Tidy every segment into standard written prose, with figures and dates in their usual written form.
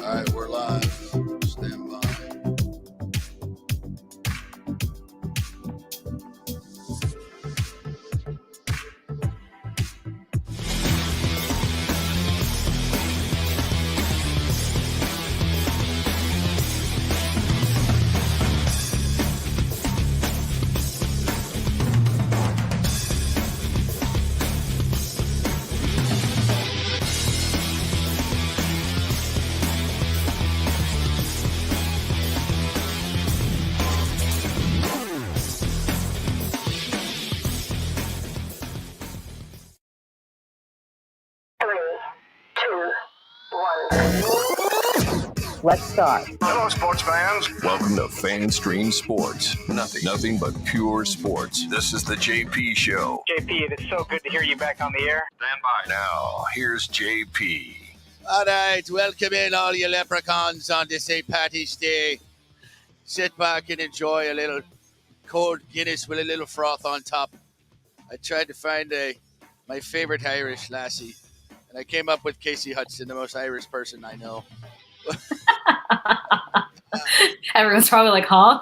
All right, we're live. Stand by. Let's start. Hello, sports fans. Welcome to Fan Stream Sports. Nothing but pure sports. This is the JP Show. JP, it is so good to hear you back on the air. Stand by. Now, here's JP. All right, welcome in all you leprechauns on this St. Patty's Day. Sit back and enjoy a little cold Guinness with a little froth on top. I tried to find my favorite Irish lassie, and I came up with Kasey Hudson, the most Irish person I know. Everyone's probably like, huh?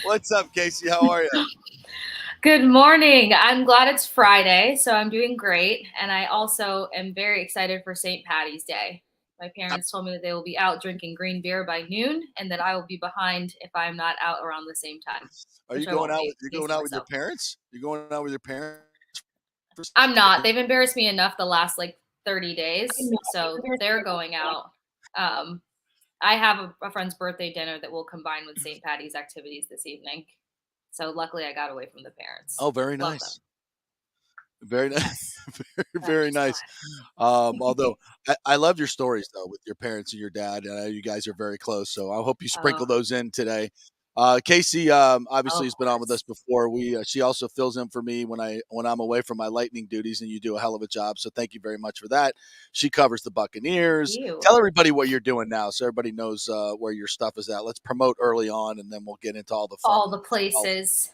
What's up, Kasey? How are you? Good morning. I'm glad it's Friday, so I'm doing great. And I also am very excited for St. Patty's Day. My parents told me that they will be out drinking green beer by noon and that I will be behind if I'm not out around the same time. Are you going out? You're going out with your parents? You're going out with your parents? I'm not. They've embarrassed me enough the last 30 days, so they're going out. I have a friend's birthday dinner that will combine with St. Patty's activities this evening. So luckily I got away from the parents. Oh, very Love nice. them. Very nice. very nice. Although I love your stories, though, with your parents and your dad. You guys are very close. So I hope you sprinkle those in today. Kasey obviously has been on with us before. She also fills in for me when I'm away from my Lightning duties, and you do a hell of a job. So thank you very much for that. She covers the Buccaneers. Tell everybody what you're doing now, so everybody knows where your stuff is at. Let's promote early on, and then we'll get into all the fun. All the places.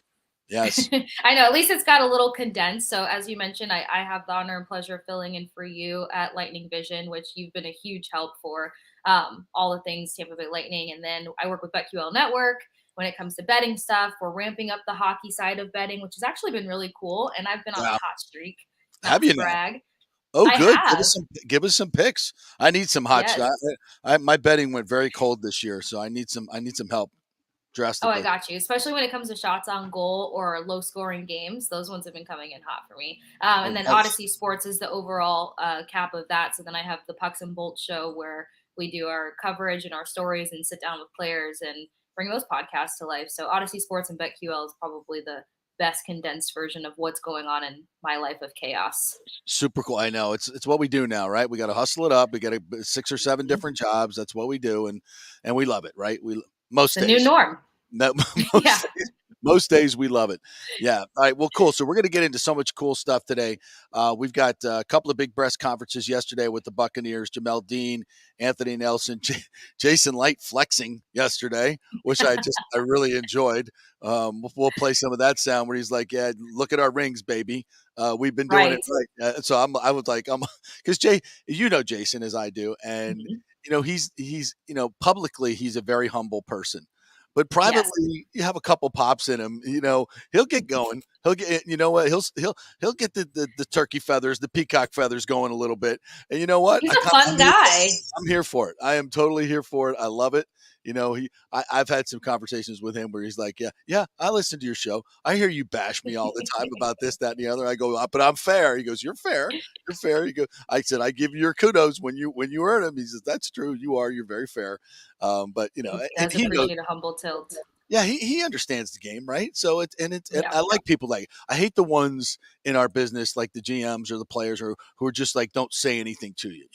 Yes. I know. At least it's got a little condensed. So as you mentioned, I have the honor and pleasure of filling in for you at Lightning Vision, which you've been a huge help for all the things Tampa Bay Lightning. And then I work with BetQL Network. When it comes to betting stuff, we're ramping up the hockey side of betting, which has actually been really cool. And I've been on a hot streak. Have you brag. Now? Oh, I good. have. Give us some picks. I need some hot. My betting went very cold this year, so I need some help. Drastically. Oh, I got you. Especially when it comes to shots on goal or low scoring games. Those ones have been coming in hot for me. And then Odyssey Sports is the overall cap of that. So then I have the Pucks and Bolts show where we do our coverage and our stories and sit down with players and bring those podcasts to life. So Odyssey Sports and BetQL is probably the best condensed version of what's going on in my life of chaos. Super cool. I know it's what we do now, right? We got to hustle it up. We got 6 or 7 different jobs. That's what we do. And we love it, right? Most days. The new norm. Most days we love it. Yeah. All right. Well, cool. So we're going to get into so much cool stuff today. We've got a couple of big press conferences yesterday with the Buccaneers, Jamel Dean, Anthony Nelson, Jason Light flexing yesterday, which I really enjoyed. We'll play some of that sound where he's like, yeah, look at our rings, baby. We've been doing it right. So I was like, because Jason as I do. And, he's publicly, he's a very humble person. But privately, you have a couple pops in him. He'll get going. He'll get. You know what? He'll get the turkey feathers, the peacock feathers going a little bit. And you know what? He's a fun guy. I'm here for it. I am totally here for it. I love it. I've had some conversations with him where he's like, yeah, I listen to your show. I hear you bash me all the time about this, that, and the other. I go, but I'm fair. He goes, you're fair. You're fair. I said, I give you your kudos when you earn them. He says, that's true. You are. You're very fair. But he appreciate a humble tilt. Yeah, he understands the game, right? So and I like people I hate the ones in our business like the GMs or the players who are just like don't say anything to you.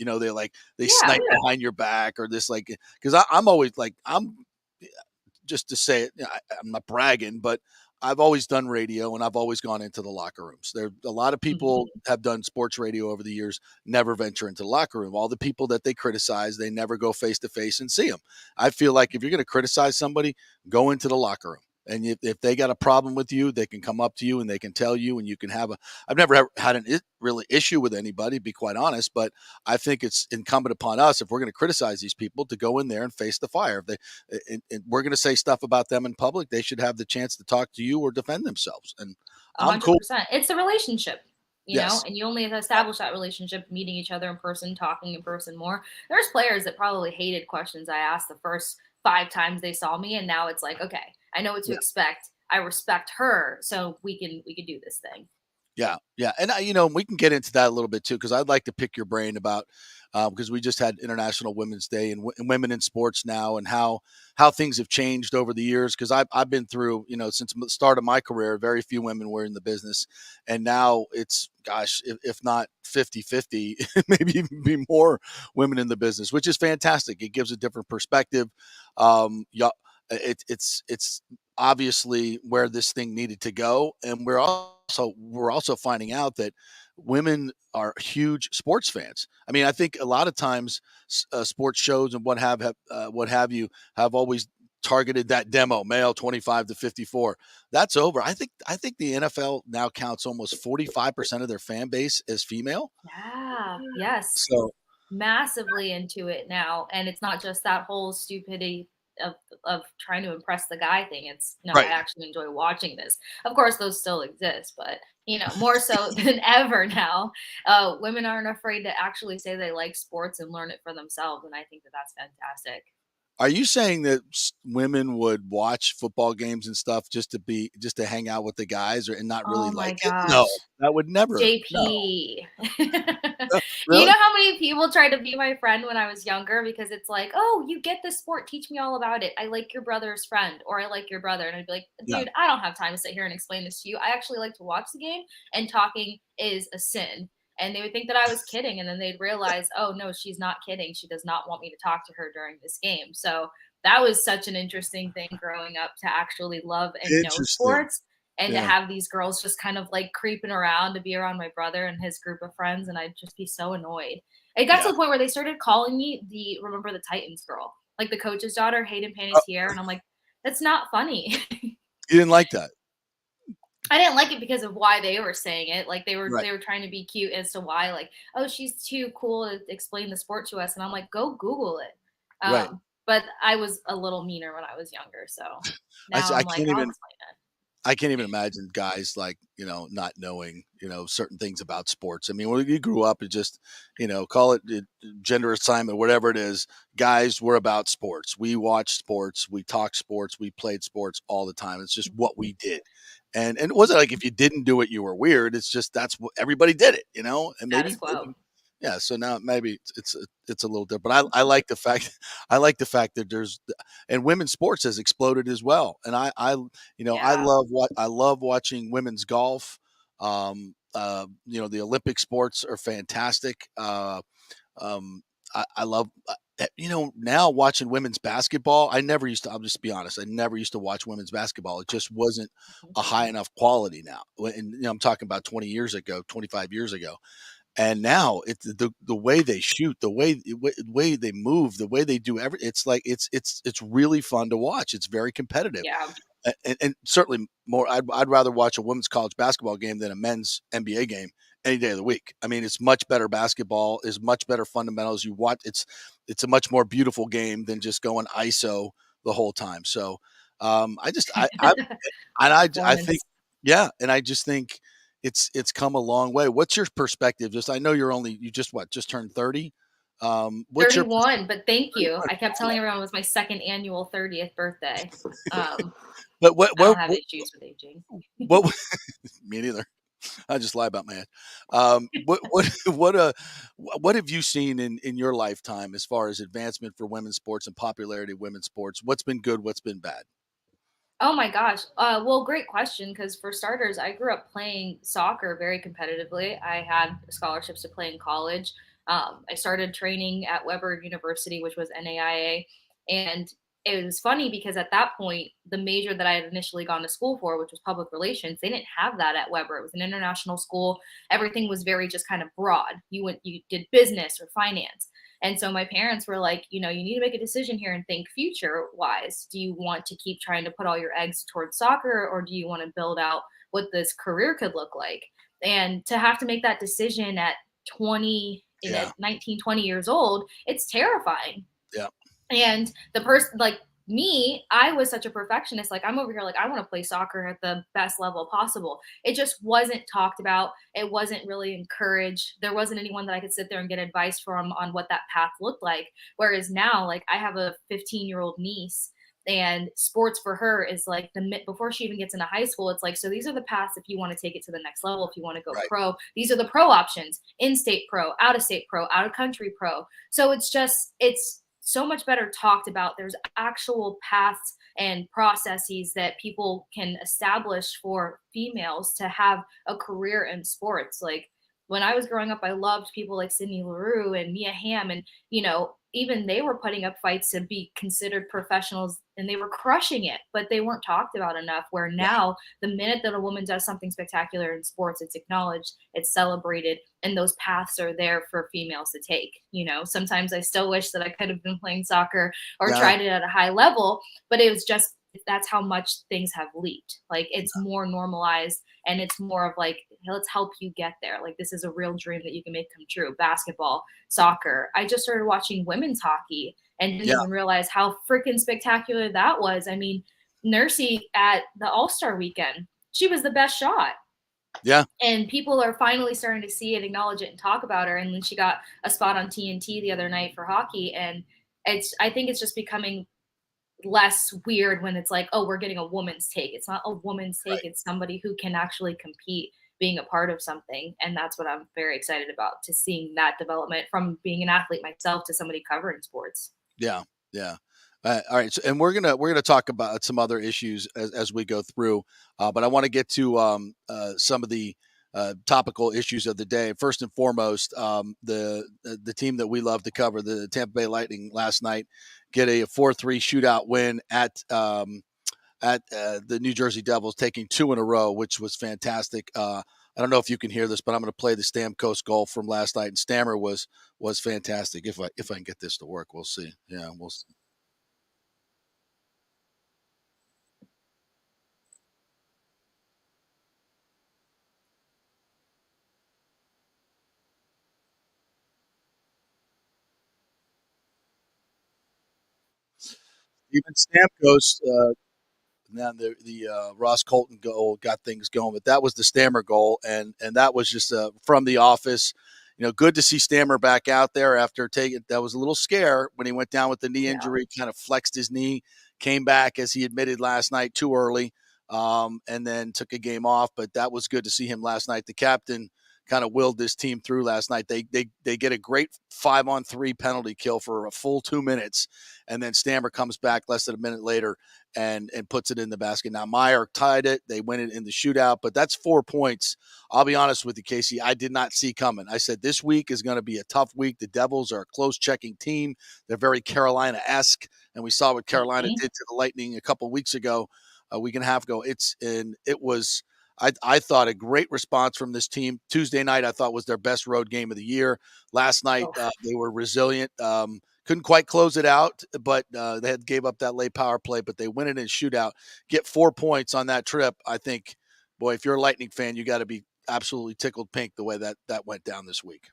They snipe behind your back or this because I'm always I'm just to say it. I'm not bragging, but I've always done radio and I've always gone into the locker rooms. There a lot of people have done sports radio over the years, never venture into the locker room. All the people that they criticize, they never go face to face and see them. I feel like if you're going to criticize somebody, go into the locker room. And if they got a problem with you, they can come up to you and they can tell you, and you can have a. I've never had an really issue with anybody, to be quite honest, but I think it's incumbent upon us, if we're going to criticize these people, to go in there and face the fire. If and we're going to say stuff about them in public, they should have the chance to talk to you or defend themselves. And I'm cool. 100%. It's a relationship, Yes. and you only establish that relationship meeting each other in person, talking in person more. There's players that probably hated questions I asked the first 5 times they saw me, and now it's like, okay, I know what to expect. I respect her, so we can do this thing. Yeah, yeah, and we can get into that a little bit too, because I'd like to pick your brain about because we just had International Women's Day and women in sports now, and how things have changed over the years. Because I've been through, since the start of my career, very few women were in the business, and now it's, gosh, if not 50-50, maybe even be more women in the business, which is fantastic. It gives a different perspective. Yeah, it's obviously where this thing needed to go, and we're also finding out that women are huge sports fans. I mean, I think a lot of times sports shows and what have you have always targeted that demo, male 25 to 54. That's over. I think the NFL now counts almost 45% of their fan base as female. Yeah. Yes. So Massively into it now, and it's not just that whole stupidity of trying to impress the guy thing. It's no, I right. actually enjoy watching this. Of course, those still exist, but more so than ever now, women aren't afraid to actually say they like sports and learn it for themselves, and I think that that's fantastic. Are you saying that women would watch football games and stuff just to hang out with the guys, and not really Oh my like it? No, gosh. that would never. No. JP. You Really? know how many people tried to be my friend when I was younger because it's like, "Oh, you get this sport, teach me all about it. I like your brother's friend or I like your brother." And I'd be like, Yeah. "Dude, I don't have time to sit here and explain this to you. I actually like to watch the game and talking is a sin." And they would think that I was kidding, and then they'd realize, "Oh, no, she's not kidding. She does not want me to talk to her during this game." So, that was such an interesting thing growing up to actually love and know Interesting. sports and to Yeah. have these girls just kind of like creeping around to be around my brother and his group of friends, and I'd just be so annoyed. It got to Yeah. the point where they started calling me the Remember the Titans girl, like the coach's daughter, Hayden Oh, Panettiere, and I'm like, that's not funny. you didn't like that? I didn't like it because of why they were saying it. Like they were Right. they were trying to be cute as to why, like, oh, she's too cool to explain the sport to us, and I'm like, go Google it. Right. But I was a little meaner when I was younger, so I now I I'm like, can't I'll even explain it. I can't even imagine guys like, not knowing, certain things about sports. I mean, when you grew up, it just, call it gender assignment, whatever it is. Guys were about sports. We watched sports. We talked sports. We played sports all the time. It's just what we did. And it wasn't like if you didn't do it, you were weird. It's just that's what everybody did it, and Status quo. yeah. So now maybe it's a little different. But I like the fact I like the fact that and women's sports has exploded as well. And Yeah. I love watching women's golf. The Olympic sports are fantastic. I love, now watching women's basketball. I'll just be honest. I never used to watch women's basketball. It just wasn't a high enough quality now. And, I'm talking about 20 years ago, 25 years ago. And now it's the way they shoot, the way they move, the way they do it's like, it's really fun to watch. It's very competitive. Yeah. And certainly more. I'd rather watch a women's college basketball game than a men's NBA game any day of the week. I mean, it's much better basketball, is much better fundamentals. You watch, it's a much more beautiful game than just going ISO the whole time. So I just I think Performance. yeah, and I just think it's come a long way. What's your perspective? I know you just turned 30. What's your 31, but thank you. 31? I kept telling everyone it was my second annual 30th birthday. But what I don't what have what issues with aging. what me neither. I just lie about my head. What have you seen in your lifetime as far as advancement for women's sports and popularity of women's sports? What's been good? What's been bad? Oh my gosh. Well, great question. Because for starters, I grew up playing soccer very competitively. I had scholarships to play in college. I started training at Weber University, which was NAIA. And it was funny because at that point, the major that I had initially gone to school for, which was public relations, they didn't have that at Weber. It was an international school. Everything was very just kind of broad. You did business or finance. And so my parents were like, you need to make a decision here and think future wise. Do you want to keep trying to put all your eggs towards soccer, or do you want to build out what this career could look like? And to have to make that decision at 20, Yeah. 19, 20 years old, it's terrifying. Yeah. And the person, like me, I was such a perfectionist. Like, I'm over here, like, I want to play soccer at the best level possible. It just wasn't talked about. It wasn't really encouraged. There wasn't anyone that I could sit there and get advice from on what that path looked like. Whereas now, like, I have a 15-year-old niece, and sports for her is like before she even gets into high school, it's like, so these are the paths if you want to take it to the next level, if you want to go Right. pro, these are the pro options: in-state pro, out-of-state pro, out-of-country pro. So it's so much better talked about. There's actual paths and processes that people can establish for females to have a career in sports. Like, when I was growing up, I loved people like Sydney LaRue and Mia Hamm, and even they were putting up fights to be considered professionals, and they were crushing it, but they weren't talked about enough. Where now, the minute that a woman does something spectacular in sports, it's acknowledged, it's celebrated, and those paths are there for females to take. Sometimes I still wish that I could have been playing soccer or Yeah. tried it at a high level, but it was just, that's how much things have leaped. Like, it's more normalized, and it's more of like, let's help you get there. Like, this is a real dream that you can make come true. Basketball, soccer. I just started watching women's hockey and didn't Yeah. even realize how freaking spectacular that was. I mean, Nursey at the All-Star weekend, she was the best shot. Yeah. And people are finally starting to see it, acknowledge it, and talk about her. And then she got a spot on TNT the other night for hockey. And I think it's just becoming less weird when it's like, oh, we're getting a woman's take. It's not a woman's take. Right. It's somebody who can actually compete, being a part of something. And that's what I'm very excited about, to seeing that development from being an athlete myself to somebody covering sports. Yeah. Yeah. All right. So, and we're gonna talk about some other issues as we go through, but I want to get to some of the topical issues of the day. First and foremost, the team that we love to cover, the Tampa Bay Lightning, last night get a 4-3 shootout win at the New Jersey Devils, taking two in a row, which was fantastic. I don't know if you can hear this, but I'm going to play the Stamkos goal from last night, and Stammer was fantastic. If I can get this to work, we'll see. Yeah, we'll see. Even Stamkos, now the Ross Colton goal got things going, but that was the Stammer goal, and that was just from The Office. Good to see Stammer back out there after taking. That was a little scare when he went down with the knee injury. Kind of flexed his knee, came back as he admitted last night too early, and then took a game off. But that was good to see him last night. The captain kind of willed this team through last night. They get a great 5-on-3 penalty kill for a full 2 minutes, and then Stammer comes back less than a minute later and puts it in the basket. Now Meyer tied it. They win it in the shootout, but that's 4 points. I'll be honest with you, Kasey, I did not see coming. I said this week is going to be a tough week. The Devils are a close checking team. They're very Carolina-esque, and we saw what Carolina did to the Lightning a couple weeks ago, a week and a half ago. It was, I thought, a great response from this team. Tuesday night, I thought, was their best road game of the year. Last night, they were resilient. Couldn't quite close it out, but they had gave up that late power play, but they win it in shootout, get 4 points on that trip. I think, boy, if you're a Lightning fan, you got to be absolutely tickled pink the way that went down this week.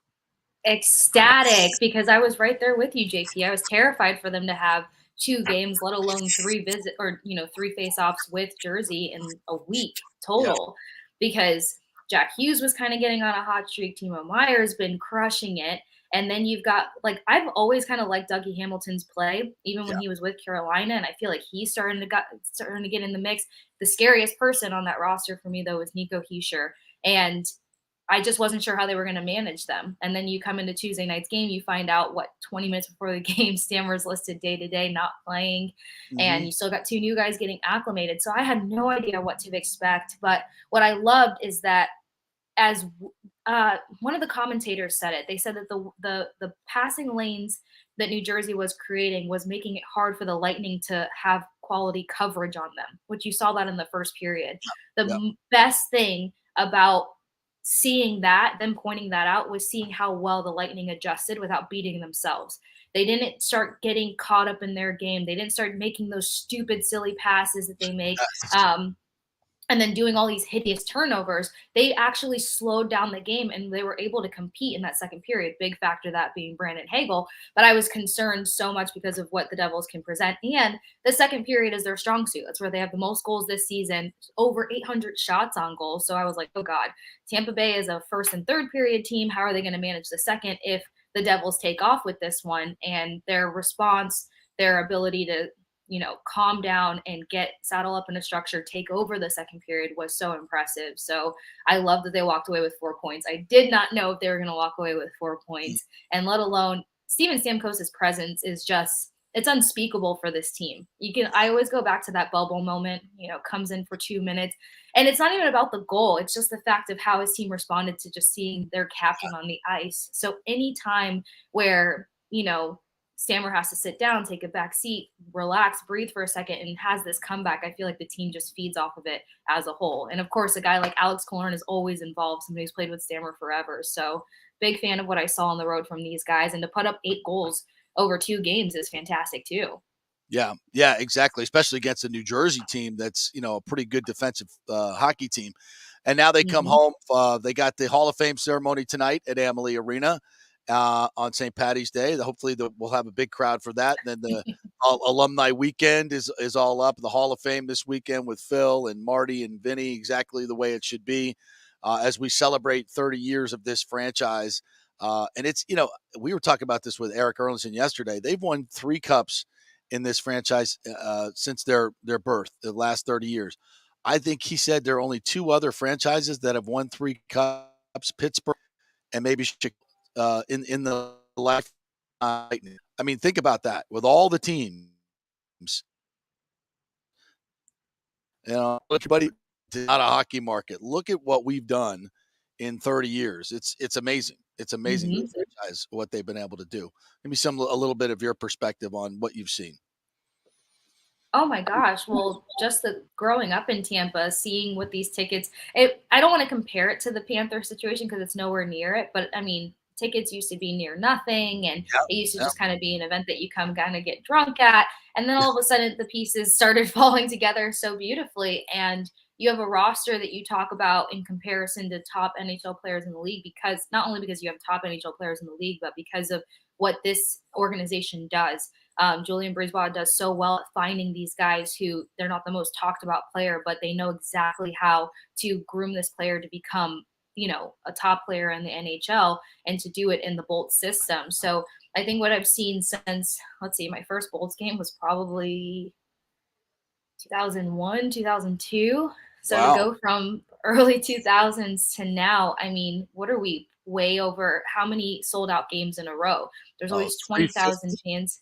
Ecstatic, because I was right there with you, JP. I was terrified for them to have 2 games, let alone 3 3 face-offs with Jersey in a week total, because Jack Hughes was kind of getting on a hot streak. Timo Meyer's been crushing it. And then you've got, like, I've always kind of liked Dougie Hamilton's play, even when he was with Carolina, and I feel like he's starting to get in the mix. The scariest person on that roster for me, though, is Nico Hischier, and I just wasn't sure how they were going to manage them. And then you come into Tuesday night's game, you find out 20 minutes before the game, Stammer's listed day-to-day, not playing, and you still got 2 new guys getting acclimated. So I had no idea what to expect. But what I loved is that, as one of the commentators said it, they said that the passing lanes that New Jersey was creating was making it hard for the Lightning to have quality coverage on them, which you saw that in the first period. The best thing about seeing that, them pointing that out, was seeing how well the Lightning adjusted without beating themselves. They didn't start getting caught up in their game. They didn't start making those stupid, silly passes that they make. And then doing all these hideous turnovers. They actually slowed down the game and they were able to compete in that second period. Big factor that being Brandon Hagel. But I was concerned so much because of what the Devils can present. And the second period is their strong suit. That's where they have the most goals this season, over 800 shots on goal. So I was like, oh God, Tampa Bay is a first and third period team. How are they going to manage the second if the Devils take off with this one? And their response, their ability to calm down and saddle up in a structure, take over the second period was so impressive. So I love that they walked away with 4 points. I did not know if they were going to walk away with 4 points, and let alone Steven Stamkos' presence is just, it's unspeakable for this team. I always go back to that bubble moment, comes in for 2 minutes, and it's not even about the goal. It's just the fact of how his team responded to just seeing their captain on the ice. So any time where, Stammer has to sit down, take a back seat, relax, breathe for a second, and has this comeback, I feel like the team just feeds off of it as a whole. And of course, a guy like Alex Killorn is always involved, somebody who's played with Stammer forever. So big fan of what I saw on the road from these guys. And to put up 8 goals over 2 games is fantastic too. Yeah, exactly. Especially against a New Jersey team that's, a pretty good defensive hockey team. And now they come home. They got the Hall of Fame ceremony tonight at Amalie Arena on St. Patty's Day. Hopefully we'll have a big crowd for that. And then the alumni weekend is all up. The Hall of Fame this weekend with Phil and Marty and Vinny, exactly the way it should be as we celebrate 30 years of this franchise. And it's, we were talking about this with Eric Erlinson yesterday. They've won 3 cups in this franchise since their birth, the last 30 years. I think he said there are only 2 other franchises that have won 3 cups, Pittsburgh and maybe Chicago. In the life, I mean, think about that. With all the teams, everybody, not a hockey market. Look at what we've done in 30 years. It's amazing. It's amazing the franchise, what they've been able to do. Give me a little bit of your perspective on what you've seen. Oh my gosh. Well, just growing up in Tampa, seeing what these tickets, I don't want to compare it to the Panther situation because it's nowhere near it. But I mean, tickets used to be near nothing, and it used to just kind of be an event that you come kind of get drunk at. And then all of a sudden the pieces started falling together so beautifully. And you have a roster that you talk about in comparison to top NHL players in the league, because not only because you have top NHL players in the league, but because of what this organization does. Julian Brisebois does so well at finding these guys who they're not the most talked about player, but they know exactly how to groom this player to become, a top player in the NHL, and to do it in the Bolt system. So I think what I've seen since, my first Bolts game was probably 2001, 2002. So Wow. to go from early 2000s to now, I mean, what are we, way over how many sold out games in a row? There's always 20,000 fans.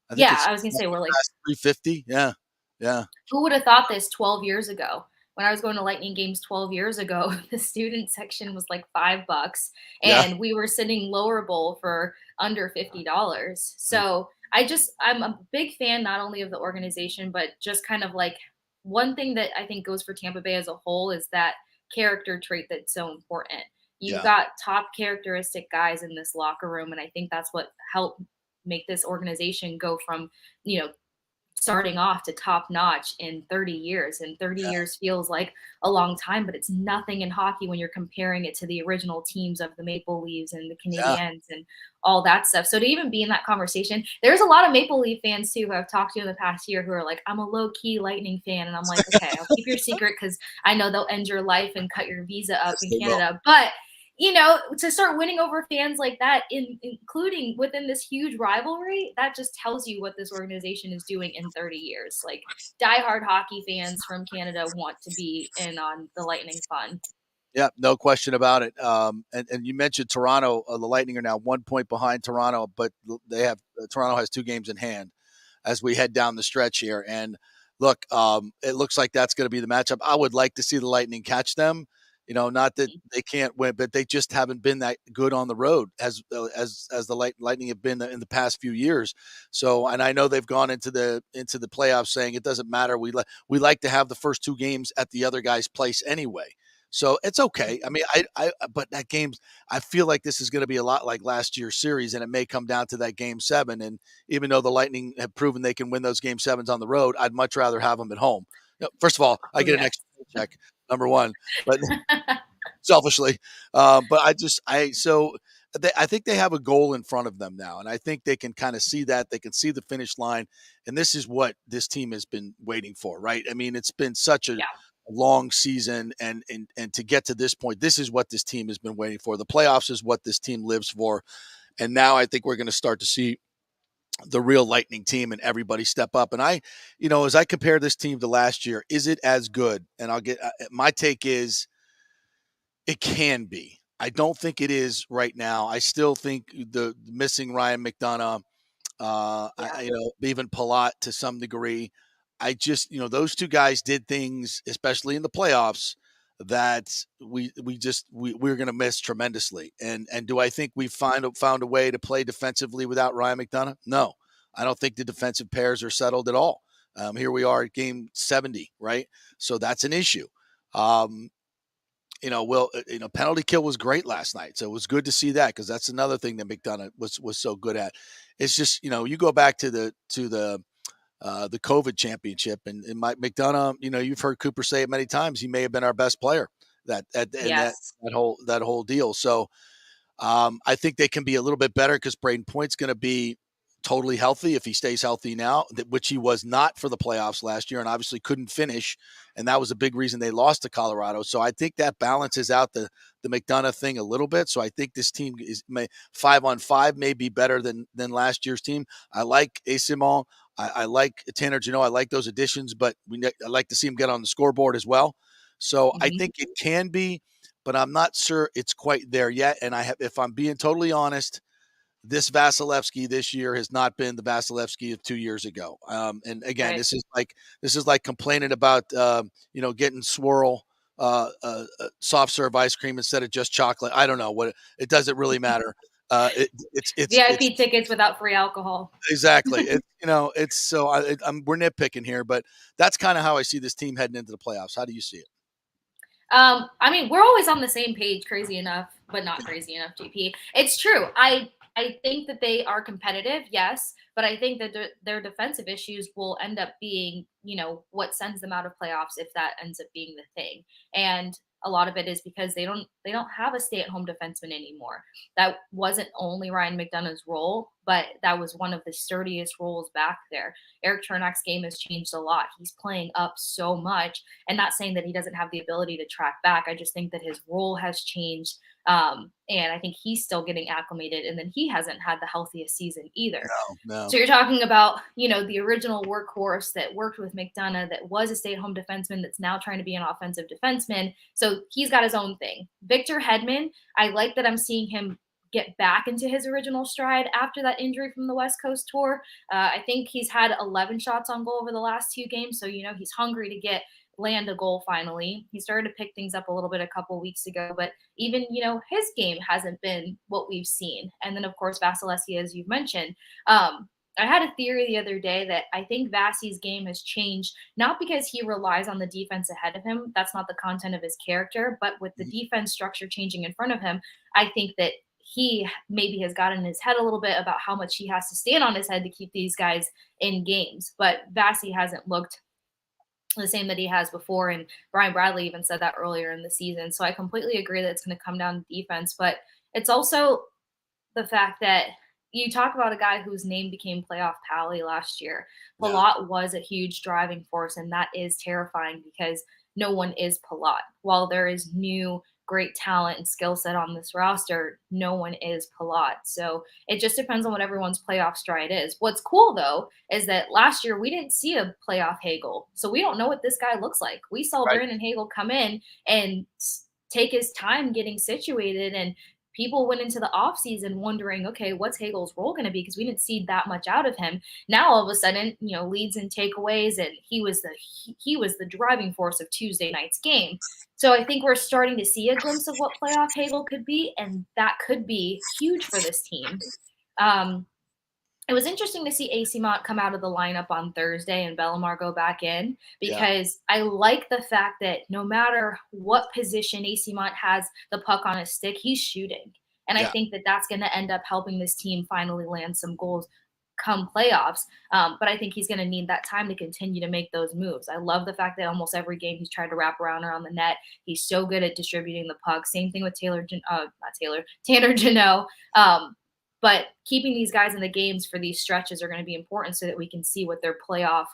I was going to say we're like 350. Yeah. Who would have thought this 12 years ago? When I was going to Lightning games 12 years ago, the student section was like $5, and we were sitting lower bowl for under $50. So I'm a big fan not only of the organization, but just kind of like one thing that I think goes for Tampa Bay as a whole is that character trait that's so important. You've got top characteristic guys in this locker room, and I think that's what helped make this organization go from, starting off to top notch in 30 years. And 30 years feels like a long time, but it's nothing in hockey when you're comparing it to the original teams of the Maple Leafs and the Canadiens and all that stuff. So to even be in that conversation, there's a lot of Maple Leaf fans too who I've talked to in the past year who are like, I'm a low-key Lightning fan. And I'm like, okay, I'll keep your secret because I know they'll end your life and cut your visa up in Canada. But to start winning over fans like that, including within this huge rivalry, that just tells you what this organization is doing in 30 years. Like, diehard hockey fans from Canada want to be in on the Lightning fun. Yeah, no question about it. And you mentioned Toronto. The Lightning are now 1 point behind Toronto, but Toronto has 2 games in hand as we head down the stretch here. And look, it looks like that's going to be the matchup. I would like to see the Lightning catch them. Not that they can't win, but they just haven't been that good on the road as the Lightning have been in the past few years. So, and I know they've gone into the playoffs saying it doesn't matter. We like to have the first 2 games at the other guy's place anyway. So it's okay. I mean, but that game's, I feel like this is going to be a lot like last year's series, and it may come down to that game 7. And even though the Lightning have proven they can win those game 7s on the road, I'd much rather have them at home. First of all, I Oh, get an yes. extra check, number one, but selfishly, but I think they have a goal in front of them now, and I think they can kind of see that. They can see the finish line, and this is what this team has been waiting for, right? I mean, it's been such a Yeah. long season, and to get to this point, this is what this team has been waiting for. The playoffs is what this team lives for, and now I think we're going to start to see the real Lightning team and everybody step up. And as I compare this team to last year, is it as good? And I'll get my take is it can be. I don't think it is right now. I still think the missing Ryan McDonough, Yeah. even Palat to some degree. I just, those two guys did things, especially in the playoffs, that we're going to miss tremendously. And do I think we found a way to play defensively without Ryan McDonough? No, I don't think the defensive pairs are settled at all. Here we are at game 70, right? So that's an issue. Penalty kill was great last night. So it was good to see that, because that's another thing that McDonough was so good at. It's just, you go back to the COVID championship, and Mike McDonough, you've heard Cooper say it many times. He may have been our best player in Yes. that whole deal. So I think they can be a little bit better, because Braden Point's going to be totally healthy if he stays healthy now, which he was not for the playoffs last year, and obviously couldn't finish. And that was a big reason they lost to Colorado. So I think that balances out the McDonough thing a little bit. So I think this team is 5-on-5 may be better than last year's team. I like Asimov. I like Tanner Janot. I like those additions, but I like to see him get on the scoreboard as well. So I think it can be, but I'm not sure it's quite there yet. And if I'm being totally honest, this Vasilevsky this year has not been the Vasilevsky of 2 years ago. And again, Right. this is like complaining about getting swirl soft serve ice cream instead of just chocolate. I don't know what it doesn't really matter. It's VIP tickets without free alcohol. exactly. We're nitpicking here, but that's kind of how I see this team heading into the playoffs. How do you see it? I mean, we're always on the same page, crazy enough, but not crazy enough, JP. It's true. I think that they are competitive, yes, but I think that their defensive issues will end up being, what sends them out of playoffs if that ends up being the thing. And a lot of it is because they don't have a stay-at-home defenseman anymore. That wasn't only Ryan McDonough's role, but that was one of the sturdiest roles back there. Eric Chernak's game has changed a lot. He's playing up so much, and not saying that he doesn't have the ability to track back. I just think that his role has changed. And I think he's still getting acclimated, and then he hasn't had the healthiest season either. No. So you're talking about, the original workhorse that worked with McDonough, that was a stay-at-home defenseman, that's now trying to be an offensive defenseman. So he's got his own thing. Victor Hedman, I like that I'm seeing him get back into his original stride after that injury from the West Coast tour. I think he's had 11 shots on goal over the last 2 games. So, he's hungry to land a goal finally. He started to pick things up a little bit a couple weeks ago, but even, his game hasn't been what we've seen. And then, of course, Vasilevsky, as you've mentioned. I had a theory the other day that I think Vasi's game has changed, not because he relies on the defense ahead of him. That's not the content of his character, but with the defense structure changing in front of him, I think that he maybe has gotten in his head a little bit about how much he has to stand on his head to keep these guys in games. But Vasi hasn't looked the same that he has before. And Brian Bradley even said that earlier in the season. So I completely agree that it's going to come down to defense, but it's also the fact that you talk about a guy whose name became playoff Pally last year. Palat was a huge driving force, and that is terrifying because no one is Palat. While there is new great talent and skill set on this roster, no one is Palat. So it just depends on what everyone's playoff stride is. What's cool, though, is that last year we didn't see a playoff Hagel. So we don't know what this guy looks like. We saw Brandon Hagel come in and take his time getting situated, and people went into the offseason wondering, okay, what's Hagel's role going to be? Because we didn't see that much out of him. Now, all of a sudden, leads and takeaways, and he was the driving force of Tuesday night's game. So I think we're starting to see a glimpse of what playoff Hagel could be, and that could be huge for this team. It was interesting to see AC Mont come out of the lineup on Thursday and Bellemare go back in Yeah, because I like the fact that no matter what position AC Mont has the puck on his stick, he's shooting. And I yeah, think that that's going to end up helping this team finally land some goals come playoffs. But I think he's going to need that time to continue to make those moves. I love the fact that almost every game he's tried to wrap around the net. He's so good at distributing the puck. Same thing with Tanner Janot. But keeping these guys in the games for these stretches are going to be important so that we can see what their playoff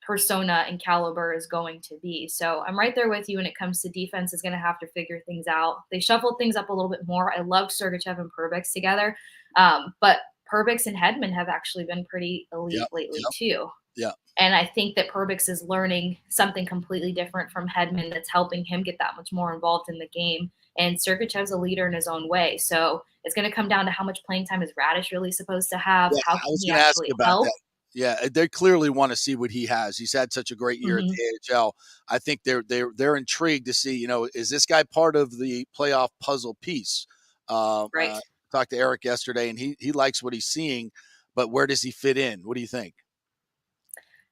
persona and caliber is going to be. So I'm right there with you when it comes to defense is going to have to figure things out. They shuffled things up a little bit more. I love Sergachev and Perbix together. But Perbix and Hedman have actually been pretty yeah, elite lately yeah, too. yeah. And I think that Perbix is learning something completely different from Hedman that's helping him get that much more involved in the game. And Sergachev's a leader in his own way. So it's going to come down to how much playing time is Radish really supposed to have? Yeah, How I can was he going to ask actually you about help? that. Yeah, they clearly want to see what he has. He's had such a great year at Mhm. the AHL. I think they're intrigued to see, is this guy part of the playoff puzzle piece? Right. Talked to Eric yesterday, and he likes what he's seeing, but where does he fit in? What do you think?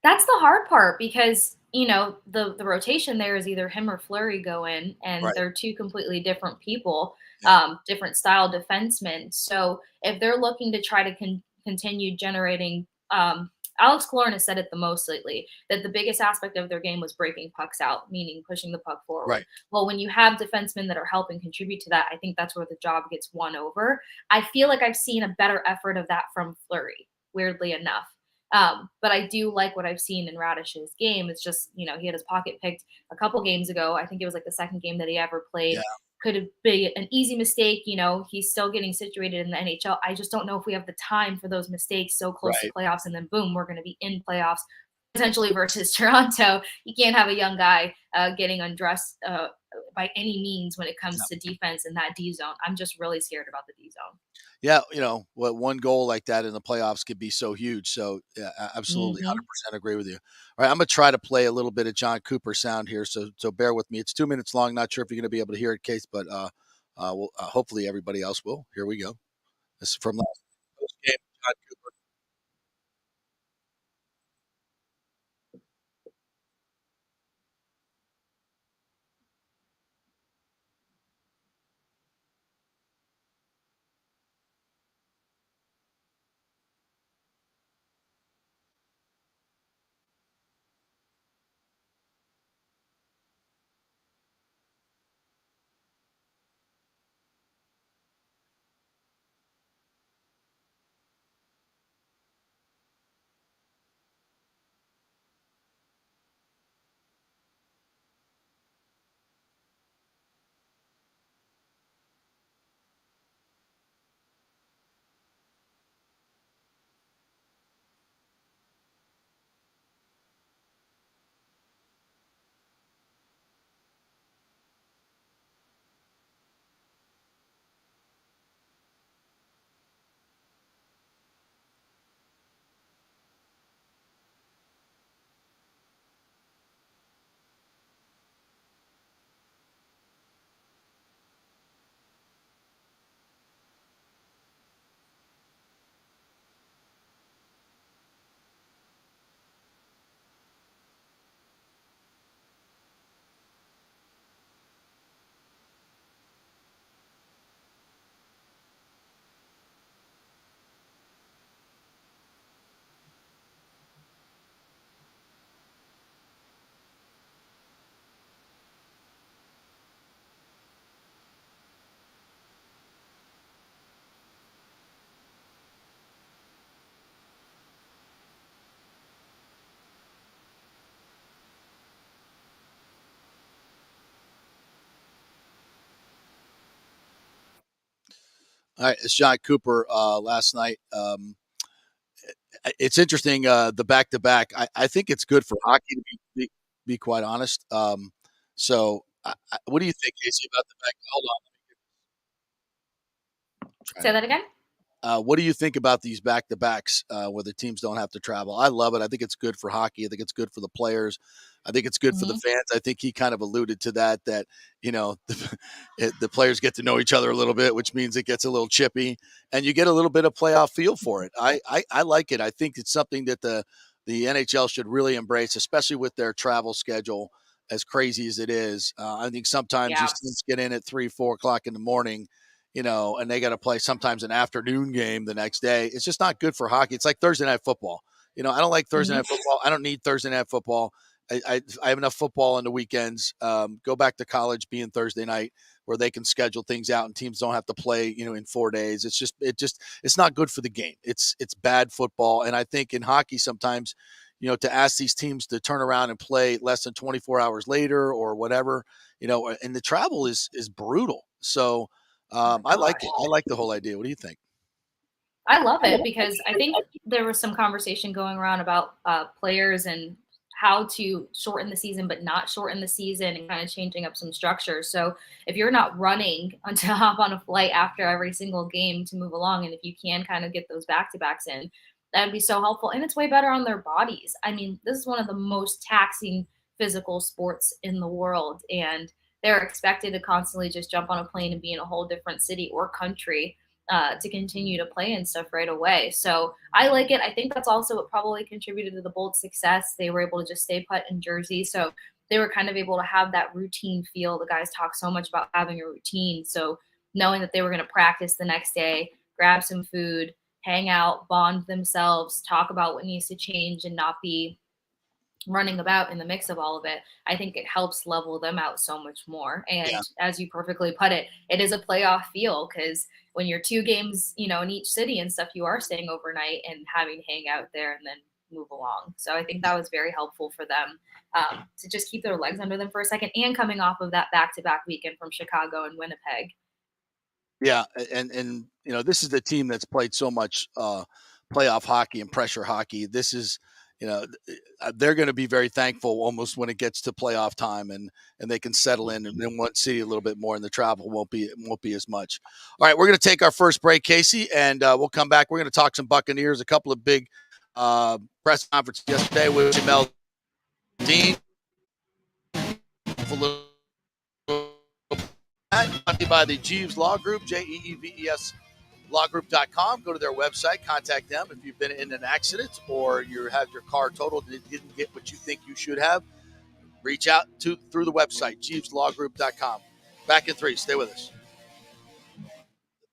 That's the hard part because, the rotation there is either him or Fleury go in, and Right. they're two completely different people, Yeah. different style defensemen. So if they're looking to try to continue generating, Alex Killorn has said it the most lately that the biggest aspect of their game was breaking pucks out, meaning pushing the puck forward. Right. Well, when you have defensemen that are helping contribute to that, I think that's where the job gets won over. I feel like I've seen a better effort of that from Fleury, weirdly enough. But I do like what I've seen in Radish's game. It's just, he had his pocket picked a couple games ago. I think it was like the second game that he ever Yeah. played. Could have been an easy mistake. He's still getting situated in the NHL. I just don't know if we have the time for those mistakes so close to Right. playoffs. And then boom, we're going to be in playoffs potentially versus Toronto. You can't have a young guy getting undressed by any means when it comes to defense in that D zone. I'm just really scared about the D zone. Yeah, what one goal like that in the playoffs could be so huge. So yeah, absolutely, Hmm. 100% agree with you. All right, I'm gonna try to play a little bit of John Cooper sound here, so bear with me. It's 2 minutes long. Not sure if you're gonna be able to hear it, Case, but hopefully everybody else will. Here we go. This is from last game. John Cooper. All right, it's John Cooper. Last night, it's interesting. The back to back. I think it's good for hockey to be quite honest. What do you think, Casey, about the back? Hold on. Say that again. What do you think about these back-to-backs where the teams don't have to travel? I love it. I think it's good for hockey. I think it's good for the players. I think it's good for the Mhm. fans. I think he kind of alluded to that the players get to know each other a little bit, which means it gets a little chippy, and you get a little bit of playoff feel for it. I like it. I think it's something that the NHL should really embrace, especially with their travel schedule, as crazy as it is. I think sometimes Yeah. these teams get in at 3-4 o'clock in the morning, and they got to play sometimes an afternoon game the next day. It's just not good for hockey. It's like Thursday night football. I don't like Thursday Mhm. night football. I don't need Thursday night football. I have enough football on the weekends. Go back to college being Thursday night where they can schedule things out and teams don't have to play, in 4 days. It's not good for the game. It's bad football. And I think in hockey sometimes, to ask these teams to turn around and play less than 24 hours later or whatever, and the travel is brutal. So, Oh my I like gosh. it. I like the whole idea. What do you think? I love it because I think there was some conversation going around about players and how to shorten the season, but not shorten the season and kind of changing up some structures. So if you're not running to hop on a flight after every single game to move along, and if you can kind of get those back to backs in, that would be so helpful. And it's way better on their bodies. I mean, this is one of the most taxing physical sports in the world. And they're expected to constantly just jump on a plane and be in a whole different city or country to continue to play and stuff right away. So I like it. I think that's also what probably contributed to the Bolts' success. They were able to just stay put in Jersey. So they were kind of able to have that routine feel. The guys talk so much about having a routine. So knowing that they were going to practice the next day, grab some food, hang out, bond themselves, talk about what needs to change and not be running about in the mix of all of it, I think it helps level them out so much more. Yeah. And as you perfectly put it, it is a playoff feel because when you're two games, in each city and stuff, you are staying overnight and having to hang out there and then move along. So I think that was very helpful for them to just keep their legs under them for a second and coming off of that back-to-back weekend from Chicago and Winnipeg. Yeah, and this is the team that's played so much playoff hockey and pressure hockey. This is, they're going to be very thankful almost when it gets to playoff time and they can settle in one city a little bit more, and the travel won't be as much. All right, we're going to take our first break, Kasey, and we'll come back. We're going to talk some Buccaneers, a couple of big press conferences yesterday with Jamel Dean. By the Jeeves Law Group, Jeeves lawgroup.com. Go to their website, contact them. If you've been in an accident or you have your car totaled and it didn't get what you think you should have, reach out through the website, jeeveslawgroup.com. Back in 3. Stay with us. The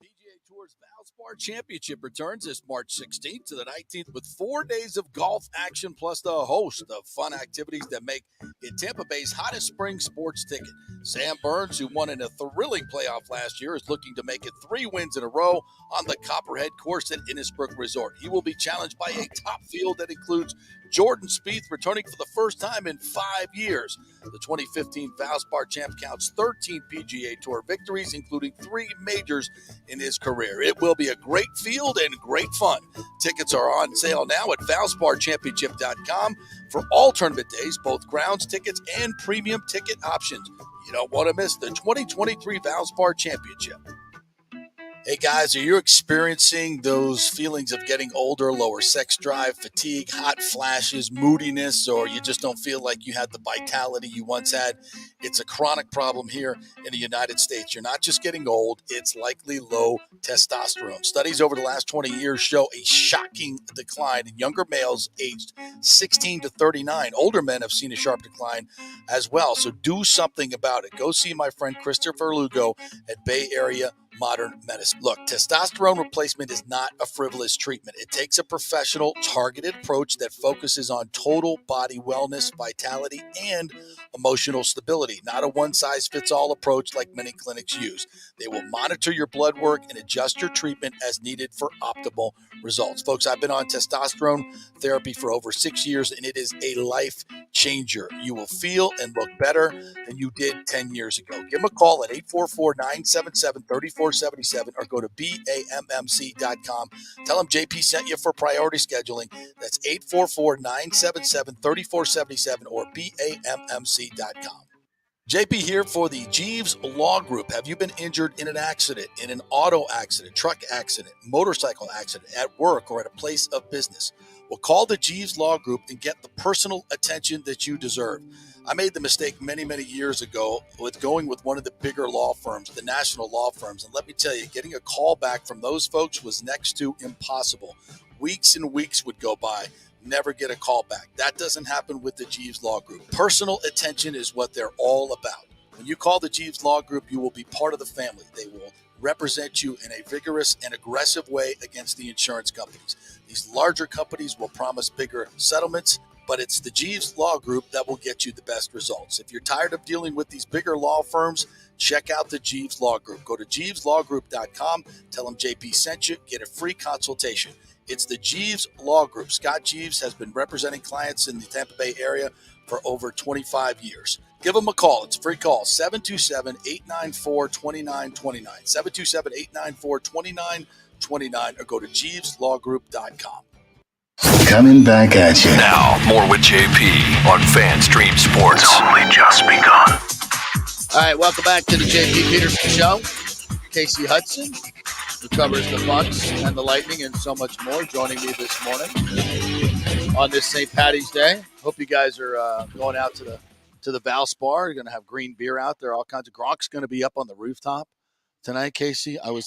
PGA Tour's Valspar Championship returns this March 16th to the 19th with 4 days of golf action plus the host of fun activities that make it Tampa Bay's hottest spring sports ticket. Sam Burns, who won in a thrilling playoff last year, is looking to make it 3 wins in a row on the Copperhead course at Innisbrook Resort. He will be challenged by a top field that includes Jordan Spieth, returning for the first time in 5 years. The 2015 Valspar champ counts 13 PGA Tour victories, including 3 majors in his career. It will be a great field and great fun. Tickets are on sale now at ValsparChampionship.com for all tournament days, both grounds tickets and premium ticket options. You don't want to miss the 2023 Valspar Championship. Hey guys, are you experiencing those feelings of getting older, lower sex drive, fatigue, hot flashes, moodiness, or you just don't feel like you had the vitality you once had? It's a chronic problem here in the United States. You're not just getting old, it's likely low testosterone. Studies over the last 20 years show a shocking decline in younger males aged 16 to 39. Older men have seen a sharp decline as well. So do something about it. Go see my friend Christopher Lugo at Bay Area Modern Medicine. Look, testosterone replacement is not a frivolous treatment. It takes a professional, targeted approach that focuses on total body wellness, vitality, and emotional stability, not a one-size-fits-all approach like many clinics use. They will monitor your blood work and adjust your treatment as needed for optimal results. Folks, I've been on testosterone therapy for over 6 years, and it is a life changer. You will feel and look better than you did 10 years ago. Give them a call at 844-977-3477 or go to BAMMC.com. Tell them JP sent you for priority scheduling. That's 844-977-3477 or BAMMC.com. JP here for the Jeeves Law Group. Have you been injured in an accident, in an auto accident, truck accident, motorcycle accident, at work, or at a place of business? Well, call the Jeeves Law Group and get the personal attention that you deserve. I made the mistake many, many years ago with going with one of the bigger law firms, the national law firms. And let me tell you, getting a call back from those folks was next to impossible. Weeks and weeks would go by. Never get a call back. That doesn't happen with the Jeeves Law Group. Personal attention is what they're all about. When you call the Jeeves Law Group, you will be part of the family. They will represent you in a vigorous and aggressive way against the insurance companies. These larger companies will promise bigger settlements, but it's the Jeeves Law Group that will get you the best results. If you're tired of dealing with these bigger law firms, check out the Jeeves Law Group. Go to jeeveslawgroup.com, tell them JP sent you, get a free consultation. It's the Jeeves Law Group. Scott Jeeves has been representing clients in the Tampa Bay area for over 25 years. Give them a call. It's a free call, 727-894-2929, 727-894-2929, or go to jeeveslawgroup.com. Coming back at you. Now, more with JP on FanStream Sports. It's only just begun. All right, welcome back to the JP Peterson Show. Kasey Hudson, who covers the Bucks and the Lightning and so much more, joining me this morning on this St. Paddy's Day. Hope you guys are going out to the Valspar. You're going to have green beer out there, all kinds of. Gronk's going to be up on the rooftop tonight, Kasey. I was